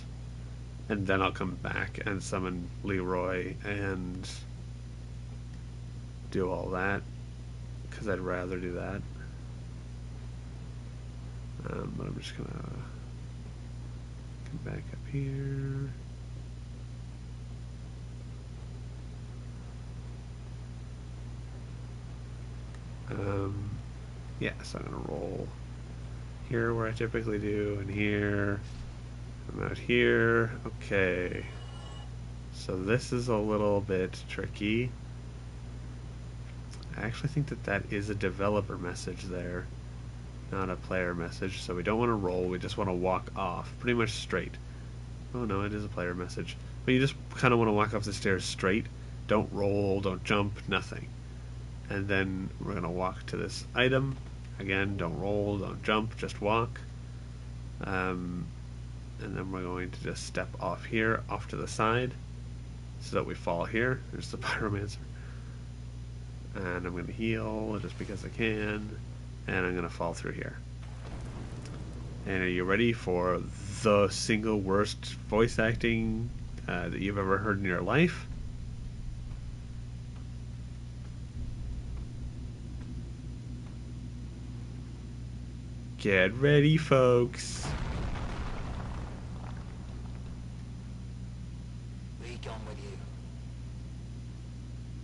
A: and then I'll come back and summon Leroy and do all that, because I'd rather do that. But I'm just gonna come back up here. Yeah, so I'm gonna roll here where I typically do, and here. I'm out here. Okay. So this is a little bit tricky. I actually think that that is a developer message there, not a player message. So we don't want to roll, we just want to walk off pretty much straight. Oh no, it is a player message. But you just kind of want to walk off the stairs straight. Don't roll, don't jump, nothing. And then we're going to walk to this item. Again, don't roll, don't jump, just walk. And then we're going to just step off here, off to the side, so that we fall here. There's the pyromancer. And I'm going to heal just because I can. And I'm going to fall through here. And are you ready for the single worst voice acting that you've ever heard in your life? Get ready, folks.
F: Be gone with you.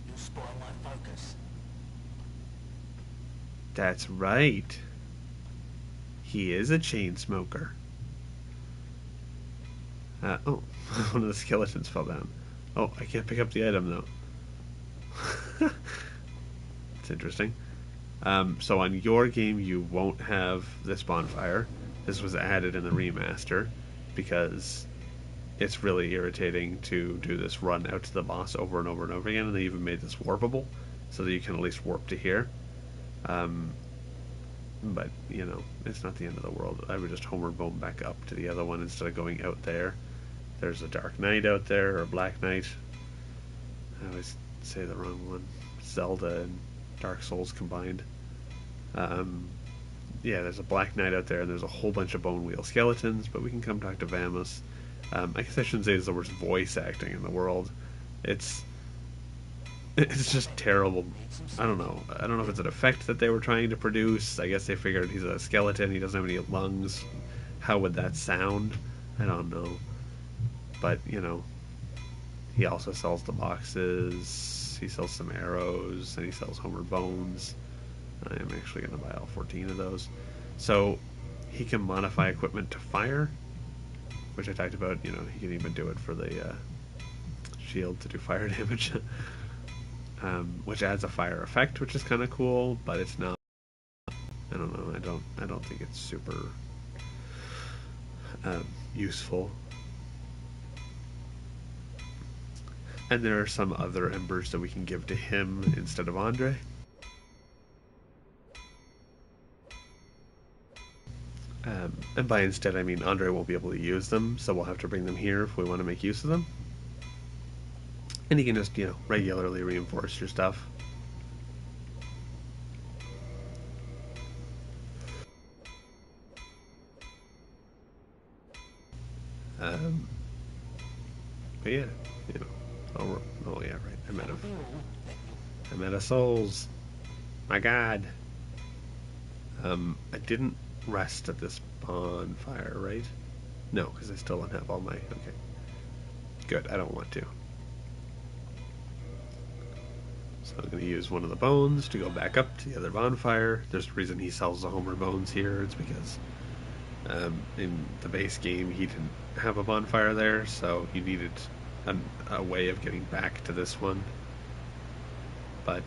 F: You spoil my focus.
A: That's right. He is a chain smoker. Oh, one of the skeletons fell down. Oh, I can't pick up the item though. It's interesting. So on your game, you won't have this bonfire. This was added in the remaster because it's really irritating to do this run out to the boss over and over and over again. And they even made this warpable so that you can at least warp to here. But, you know, it's not the end of the world. I would just Homer Bone back up to the other one instead of going out there. There's a Dark Knight out there, or a Black Knight. I always say the wrong one. Zelda and Dark Souls combined. Yeah, there's a Black Knight out there, and there's a whole bunch of Bone Wheel skeletons, but we can come talk to Vamos. I guess I shouldn't say it's the worst voice acting in the world. It's just terrible. I don't know. I don't know if it's an effect that they were trying to produce. I guess they figured he's a skeleton, he doesn't have any lungs. How would that sound? I don't know. But, you know, he also sells the boxes, he sells some arrows, and he sells Homer Bones. I am actually going to buy all 14 of those. So, he can modify equipment to fire, which I talked about. You know, he can even do it for the shield to do fire damage. Which adds a fire effect, which is kind of cool, but it's not. I don't know. I don't think it's super useful. And there are some other embers that we can give to him instead of Andre. And by instead, I mean Andre won't be able to use them, so we'll have to bring them here if we want to make use of them. And you can just, you know, regularly reinforce your stuff. But yeah, you know. Oh yeah, right. I'm out of souls. My God. I didn't rest at this bonfire, right? No, because I still don't have all my. Okay. Good. I don't want to. So I'm going to use one of the bones to go back up to the other bonfire. There's a reason he sells the Homer bones here. It's because in the base game he didn't have a bonfire there, so you needed a way of getting back to this one. But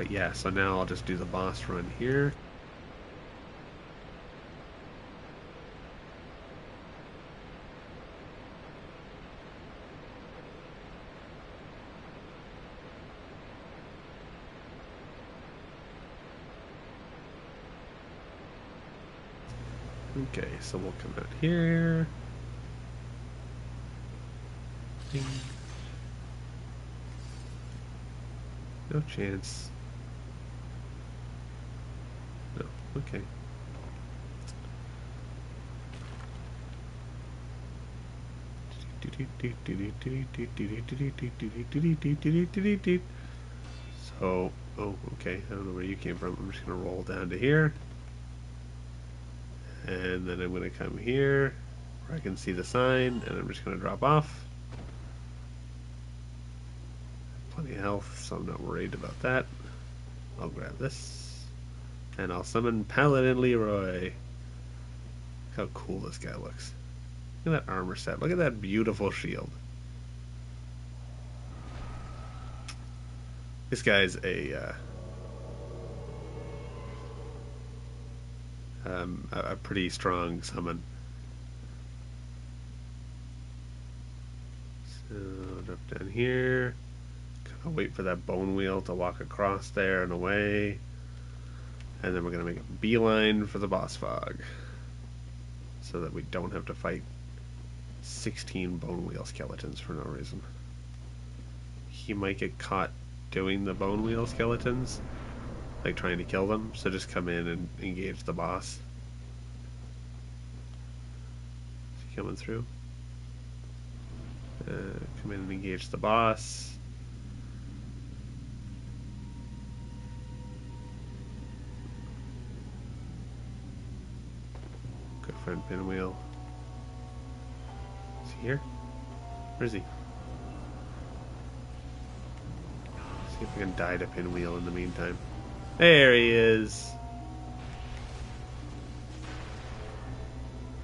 A: yeah, so now I'll just do the boss run here. Okay, so we'll come out here. Ding. No chance. No, okay. So, oh, okay, I don't know where you came from. I'm just going to roll down to here. And then I'm going to come here where I can see the sign, and I'm just going to drop off. Plenty of health, so I'm not worried about that. I'll grab this, and I'll summon Paladin Leroy. Look how cool this guy looks. Look at that armor set. Look at that beautiful shield. This guy's a pretty strong summon. So drop down here, come I'll wait for that bone wheel to walk across there and away. And then we're going to make a beeline for the boss fog. So that we don't have to fight 16 bone wheel skeletons for no reason. He might get caught doing the bone wheel skeletons, like trying to kill them, so just come in and engage the boss. Is he coming through? Come in and engage the boss. Good friend Pinwheel. Is he here? Where is he? See if I can die to Pinwheel in the meantime. There he is.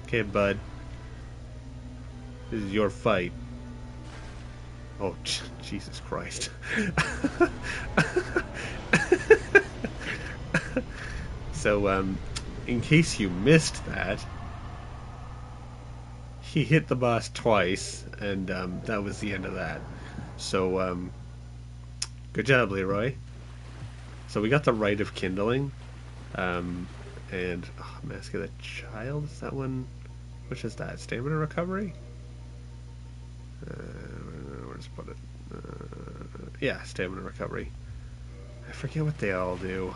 A: Okay, bud. This is your fight. Oh, Jesus Christ. So, in case you missed that, he hit the boss twice, and that was the end of that. So, good job, Leroy. So we got the Rite of Kindling, and Mask of the Child, is that one? Which is that? Stamina Recovery? Where's put it? Yeah, Stamina Recovery. I forget what they all do.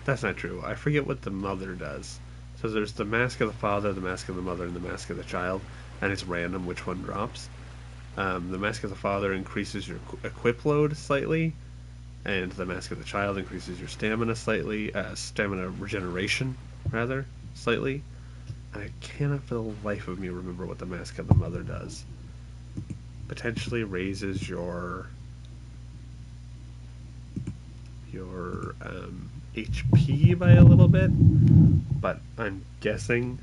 A: That's not true. I forget what the mother does. So there's the Mask of the Father, the Mask of the Mother, and the Mask of the Child, and it's random which one drops. The Mask of the Father increases your equip load slightly, and the Mask of the Child increases your stamina slightly, stamina regeneration, rather, slightly. And I cannot for the life of me remember what the Mask of the Mother does. Potentially raises your HP by a little bit, but I'm guessing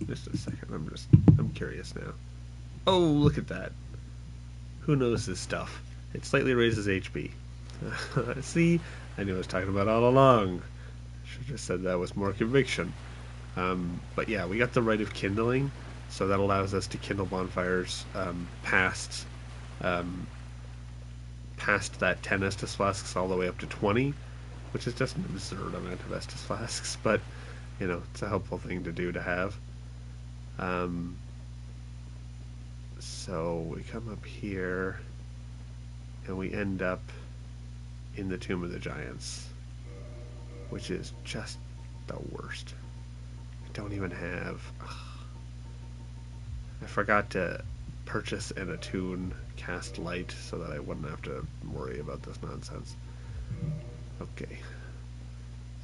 A: just a second, I'm curious now. Oh, look at that. Who knows this stuff? It slightly raises HP. See? I knew I was talking about all along. Should have just said that with more conviction. But yeah, we got the Rite of Kindling, so that allows us to kindle bonfires past that 10 Estus flasks all the way up to 20, which is just an absurd amount of Estus flasks, but you know, it's a helpful thing to do to have. So we come up here and we end up in the Tomb of the Giants, which is just the worst. I don't even have... I forgot to purchase and attune Cast Light so that I wouldn't have to worry about this nonsense. Okay.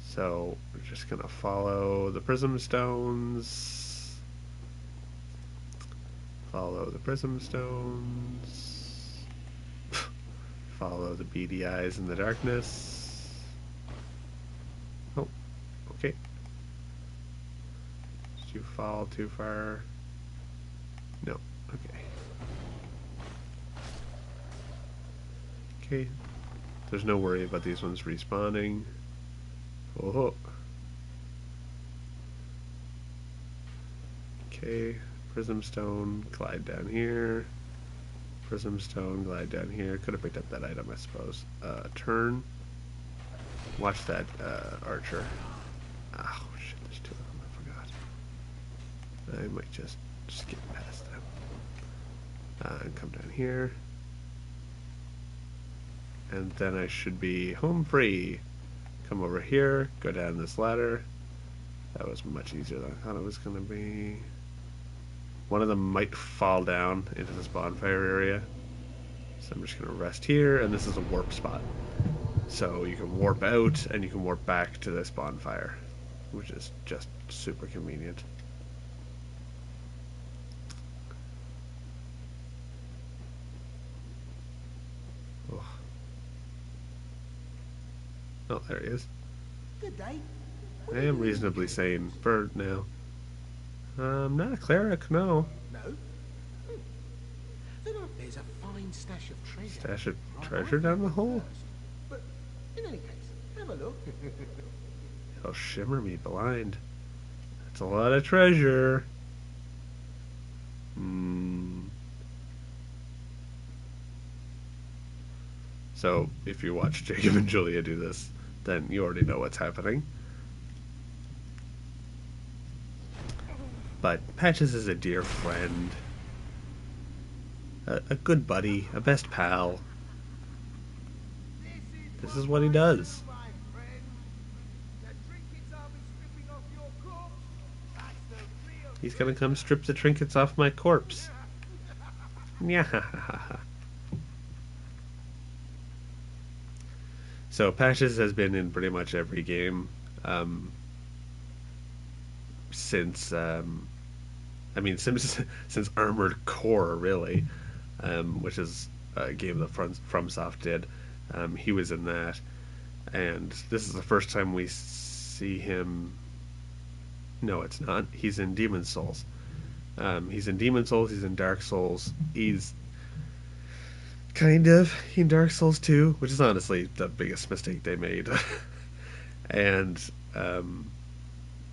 A: So we're just going to follow the Prism Stones. Follow the Prism Stones. Follow the beady eyes in the darkness. Oh, okay. Did you fall too far? No, okay. Okay, there's no worry about these ones respawning. Oh. Okay, Prism Stone, glide down here. Prism Stone, glide down here. Could have picked up that item, I suppose. Turn. Watch that archer. Oh shit, there's two of them, I forgot. I might just skip past them. And come down here. And then I should be home free. Come over here, go down this ladder. That was much easier than I thought it was going to be. One of them might fall down into this bonfire area. So I'm just going to rest here, and this is a warp spot. So you can warp out, and you can warp back to this bonfire, which is just super convenient. Oh, oh there he is.
F: Good day.
A: I am reasonably sane for now. Not a cleric, no.
F: No? Then there's a fine stash of treasure.
A: Stash of treasure down the hole?
F: But
G: In any case, have a look.
A: It'll shimmer me blind. That's a lot of treasure. So, if you watch Jacob and Julia do this, then you already know what's happening. But Patches is a dear friend, a good buddy, a best pal. This is what he does. He's gonna come strip the trinkets off my corpse. Yeah. So Patches has been in pretty much every game since since Armored Core, really, which is a game that FromSoft did. He was in that, and this is the first time we see him. No, it's not. He's in Demon Souls. He's in Demon Souls. He's in Dark Souls. He's kind of in Dark Souls 2, which is honestly the biggest mistake they made. And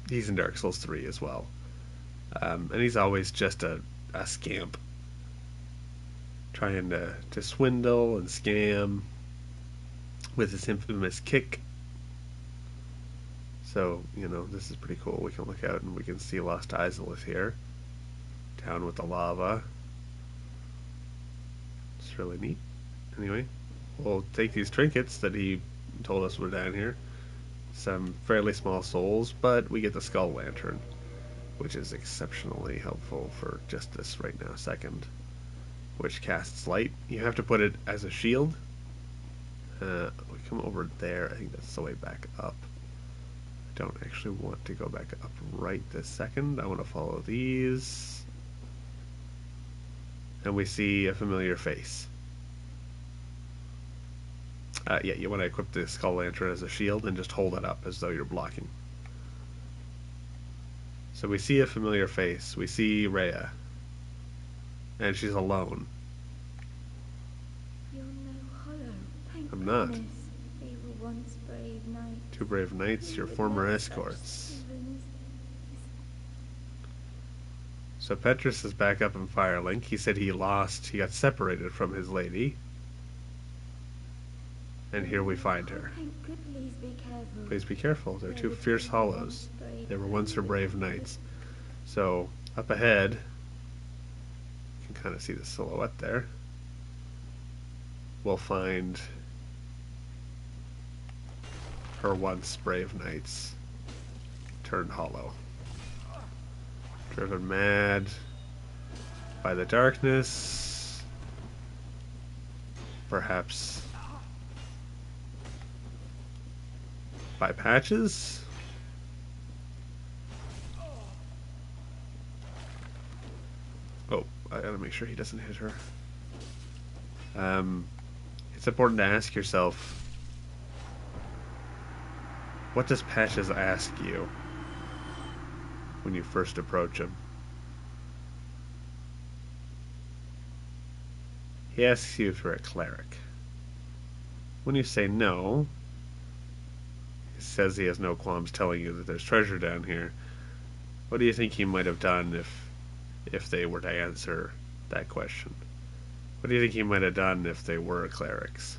A: he's in Dark Souls 3 as well. And he's always just a scamp, trying to swindle and scam with his infamous kick. So, this is pretty cool. We can look out and we can see Lost Izalith here, down with the lava. It's really neat. Anyway, we'll take these trinkets that he told us were down here. Some fairly small souls, but we get the skull lantern, which is exceptionally helpful for just this right now second, which casts light. You have to put it as a shield. We come over there. I think that's the way back up. I don't actually want to go back up right this second. I want to follow these. And we see a familiar face. Yeah, you want to equip the skull lantern as a shield and just hold it up as though you're blocking. So we see a familiar face. We see Rhea. And she's alone.
H: You're no hollow. Thank
A: I'm not.
H: goodness. They were once brave knights.
A: Two brave knights, your former escorts. So Petrus is back up in Firelink. He said he got separated from his lady. And here we find her.
H: Please be careful.
A: Please be careful. They're two fierce hollows. They were once her brave knights. So, up ahead, you can kind of see the silhouette there. We'll find her once brave knights turned hollow. Driven mad by the darkness. Perhaps by Patches? Oh, I gotta make sure he doesn't hit her. It's important to ask yourself, what does Patches ask you when you first approach him? He asks you if you're a cleric. When you say no, he says he has no qualms telling you that there's treasure down here. What do you think he might have done if they were to answer that question? What do you think he might have done if they were clerics?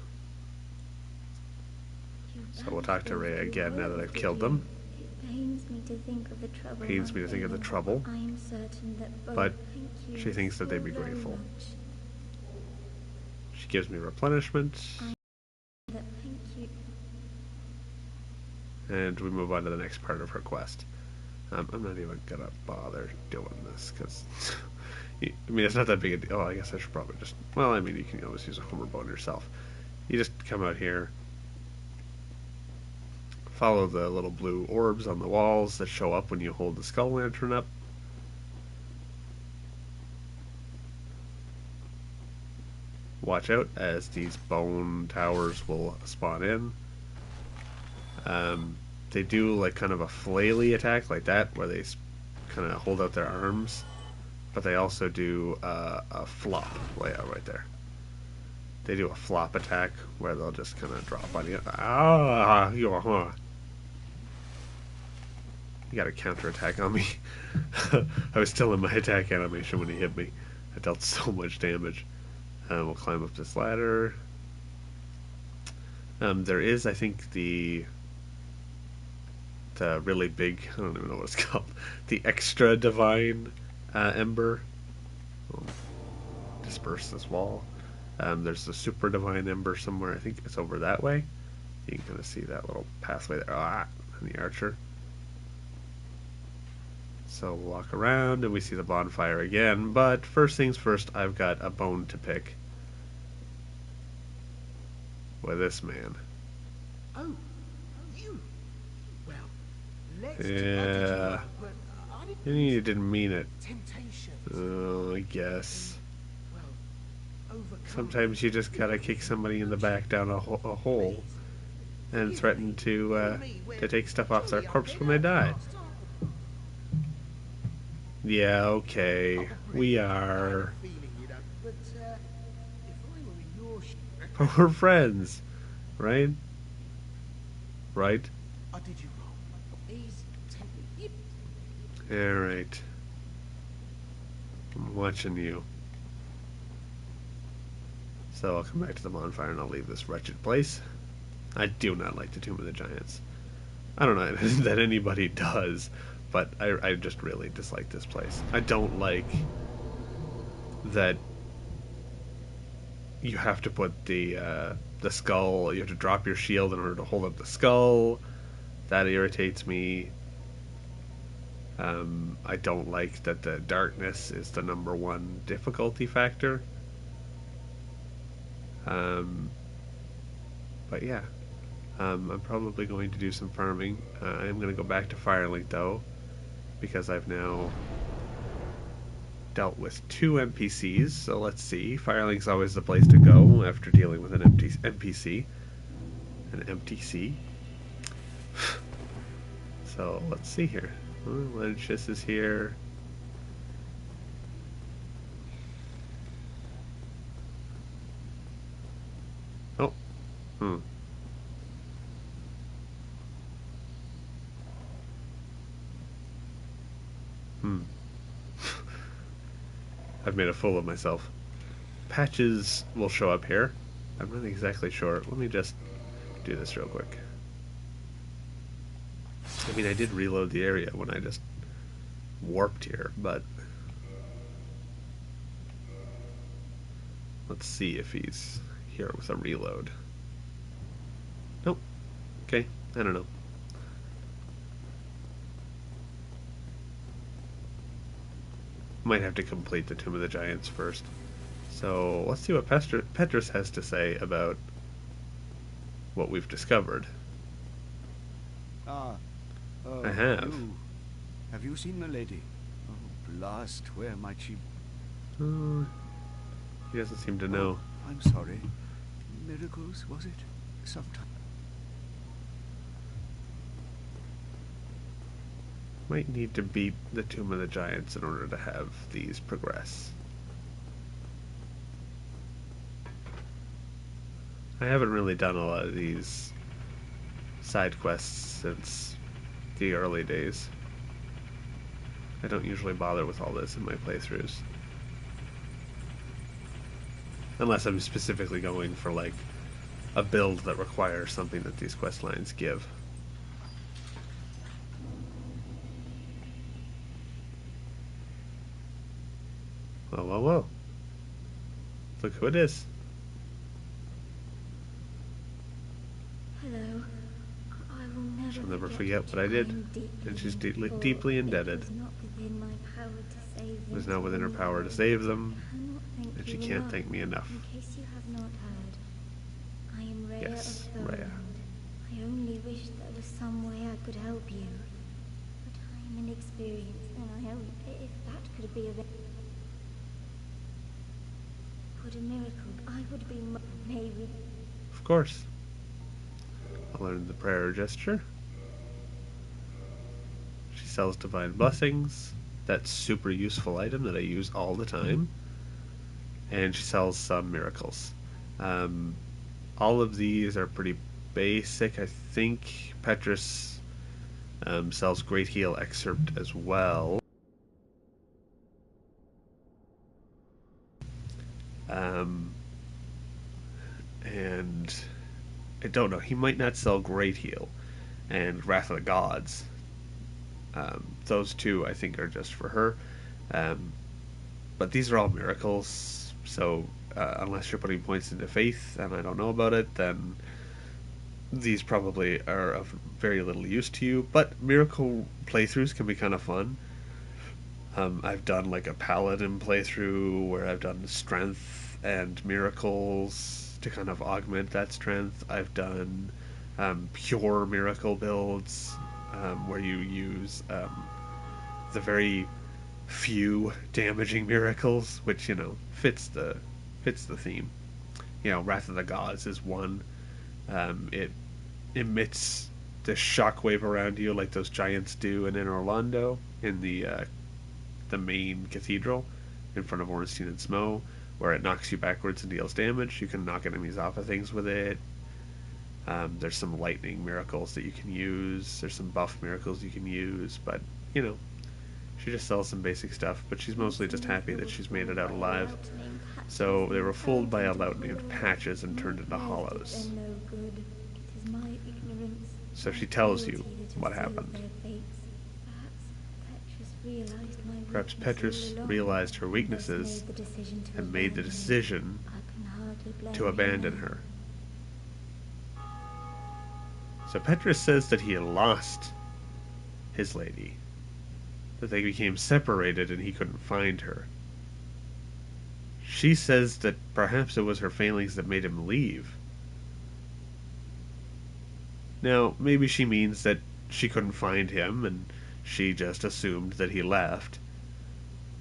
A: So we'll talk to Rhea again now that I've killed them.
H: It pains me to think of the trouble.
A: Pains me to think of the trouble.
H: I am certain that both
A: But
H: thank you
A: she thinks that they'd be
H: so very
A: grateful.
H: much.
A: She gives me replenishment.
H: That thank you.
A: And we move on to the next part of her quest. I'm not even gonna bother doing this because it's not that big a deal. Oh, I guess I should probably just. Well, you can always use a hammer bone yourself. You just come out here, follow the little blue orbs on the walls that show up when you hold the skull lantern up. Watch out as these bone towers will spawn in. They do like kind of a flaily attack like that, where they kind of hold out their arms, but they also do a flop layout right there. They do a flop attack where they'll just kind of drop on you. Ah, you got a counterattack on me. I was still in my attack animation when he hit me. I dealt so much damage. We'll climb up this ladder. There is, I think, the really big, I don't even know what it's called, the extra divine ember. We'll disperse this wall. There's the super divine ember somewhere. I think it's over that way. You can kind of see that little pathway there. And the archer. So we'll walk around and we see the bonfire again. But first things first, I've got a bone to pick with this man.
F: Oh, you. Well, let's
A: Yeah.
F: but I didn't
A: You didn't mean it.
F: temptation.
A: Oh, I guess.
F: Well, overcome.
A: Sometimes you just gotta kick somebody in the back down a hole and threaten to take stuff off their corpse when they die. Yeah, okay. We are.
F: But if I were in your shoes,
A: But we're friends, right? Right?
F: I did you wrong. He's tempted.
A: Alright. I'm watching you. So I'll come back to the bonfire and I'll leave this wretched place. I do not like the Tomb of the Giants. I don't know that anybody does, but I just really dislike this place. I don't like that you have to put the skull, you have to drop your shield in order to hold up the skull. That irritates me. I don't like that the darkness is the #1 difficulty factor. But yeah, I'm probably going to do some farming. I am going to go back to Firelink though, because I've now dealt with 2 NPCs. So let's see. Firelink's always the place to go after dealing with an NPC. An MTC. So let's see here. Lenchus is here. Oh. I've made a fool of myself. Patches will show up here. I'm not exactly sure. Let me just do this real quick. I mean, I did reload the area when I just warped here, but let's see if he's here with a reload. Nope. Okay, I don't know. Might have to complete the Tomb of the Giants first. So let's see what Petrus has to say about what we've discovered. I have.
E: Have you seen Milady? Oh, blast, where might she...
A: He doesn't seem to know.
E: I'm sorry. Miracles, was it? Sometime.
A: Might need to beat the Tomb of the Giants in order to have these progress. I haven't really done a lot of these side quests since the early days. I don't usually bother with all this in my playthroughs. Unless I'm specifically going for like a build that requires something that these quest lines give. Whoa, whoa, whoa. Look who it is.
H: Hello. I will never,
A: She'll never forget what I did, and she's deeply indebted. It was not within her power to save them, and she can't thank me enough.
H: In case you have not heard, I am Rhea
A: Yes,
H: of
A: Rhea.
H: Thorland. I only wish there was some way I could help you. But I am inexperienced, and I hope if that could be of Would a miracle, I would be maybe.
A: Of course. I'll learn the prayer gesture. She sells divine blessings. That super useful item that I use all the time. And she sells some miracles. All of these are pretty basic. I think Petrus sells Great Heal Excerpt as well. And I don't know. He might not sell Great Heal and Wrath of the Gods. Those two, I think, are just for her. Um, but these are all miracles, so unless you're putting points into faith, and I don't know about it, then these probably are of very little use to you. But miracle playthroughs can be kind of fun. I've done like a paladin playthrough where I've done strength and miracles to kind of augment that strength. I've done pure miracle builds where you use the very few damaging miracles, which fits the theme. Wrath of the Gods is one. It emits this shockwave around you like those giants do in Orlando in the main cathedral in front of Ornstein and Smough, where it knocks you backwards and deals damage. You can knock enemies off of things with it. There's some lightning miracles that you can use. There's some buff miracles you can use, but she just sells some basic stuff. But she's mostly just happy that she's made it out alive. So they were fooled by a lout named Patches and turned into hollows. So she tells you what happened. Perhaps Petrus realized her weaknesses and made the decision to abandon her. So Petrus says that he lost his lady, that they became separated and he couldn't find her. She says that perhaps it was her failings that made him leave. Now, maybe she means that she couldn't find him and she just assumed that he left.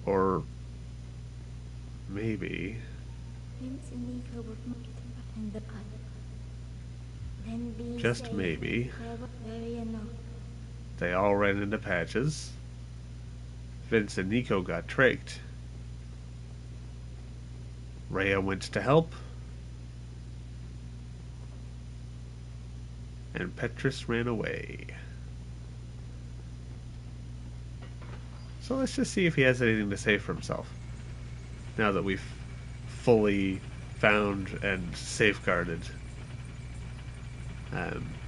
A: Or maybe just maybe they all ran into Patches. Vince and Nico got tricked. Rhea went to help. And Petrus ran away. So let's just see if he has anything to say for himself. Now that we've fully found and safeguarded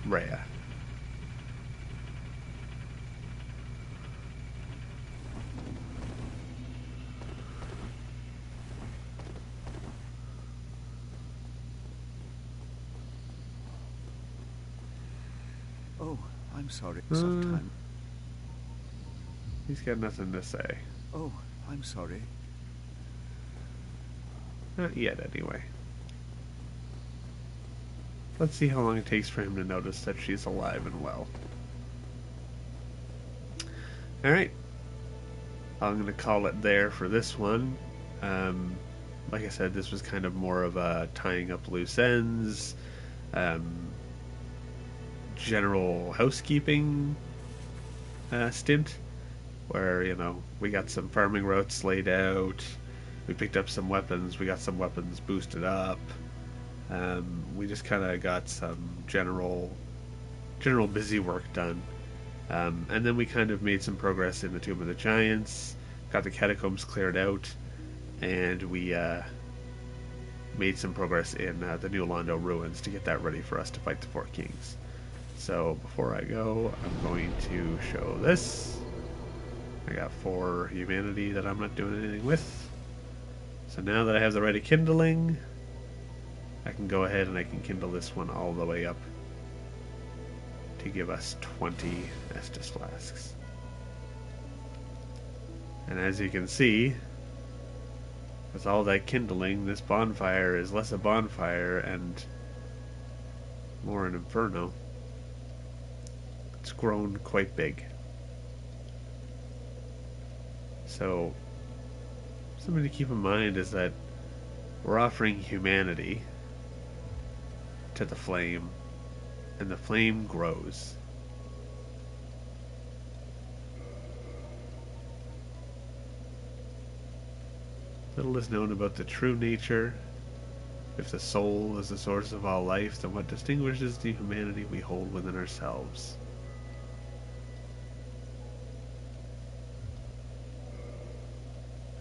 A: Rhea.
E: Oh, I'm sorry. Sometime.
A: He's got nothing to say.
E: Oh, I'm sorry.
A: Not yet, anyway. Let's see how long it takes for him to notice that she's alive and well. Alright. I'm going to call it there for this one. Like I said, this was kind of more of a tying up loose ends, general housekeeping stint, where, we got some farming routes laid out, we picked up some weapons, we got some weapons boosted up, we just kind of got some general busy work done. And then we kind of made some progress in the Tomb of the Giants, got the catacombs cleared out, and we made some progress in the New Londo ruins to get that ready for us to fight the Four Kings. So before I go, I'm going to show this. I got 4 humanity that I'm not doing anything with. So now that I have the ready kindling, I can go ahead and I can kindle this one all the way up to give us 20 Estus flasks. And as you can see, with all that kindling, this bonfire is less a bonfire and more an inferno. It's grown quite big. So, something to keep in mind is that we're offering humanity to the flame, and the flame grows. Little is known about the true nature If the soul is the source of all life, then what distinguishes the humanity we hold within ourselves?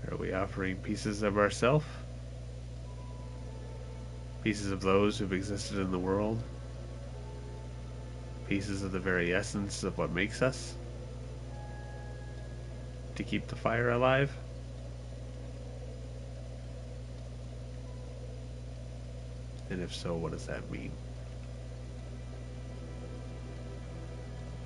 A: Are we offering pieces of ourself? Pieces of those who've existed in the world? Pieces of the very essence of what makes us? To keep the fire alive? And if so, what does that mean?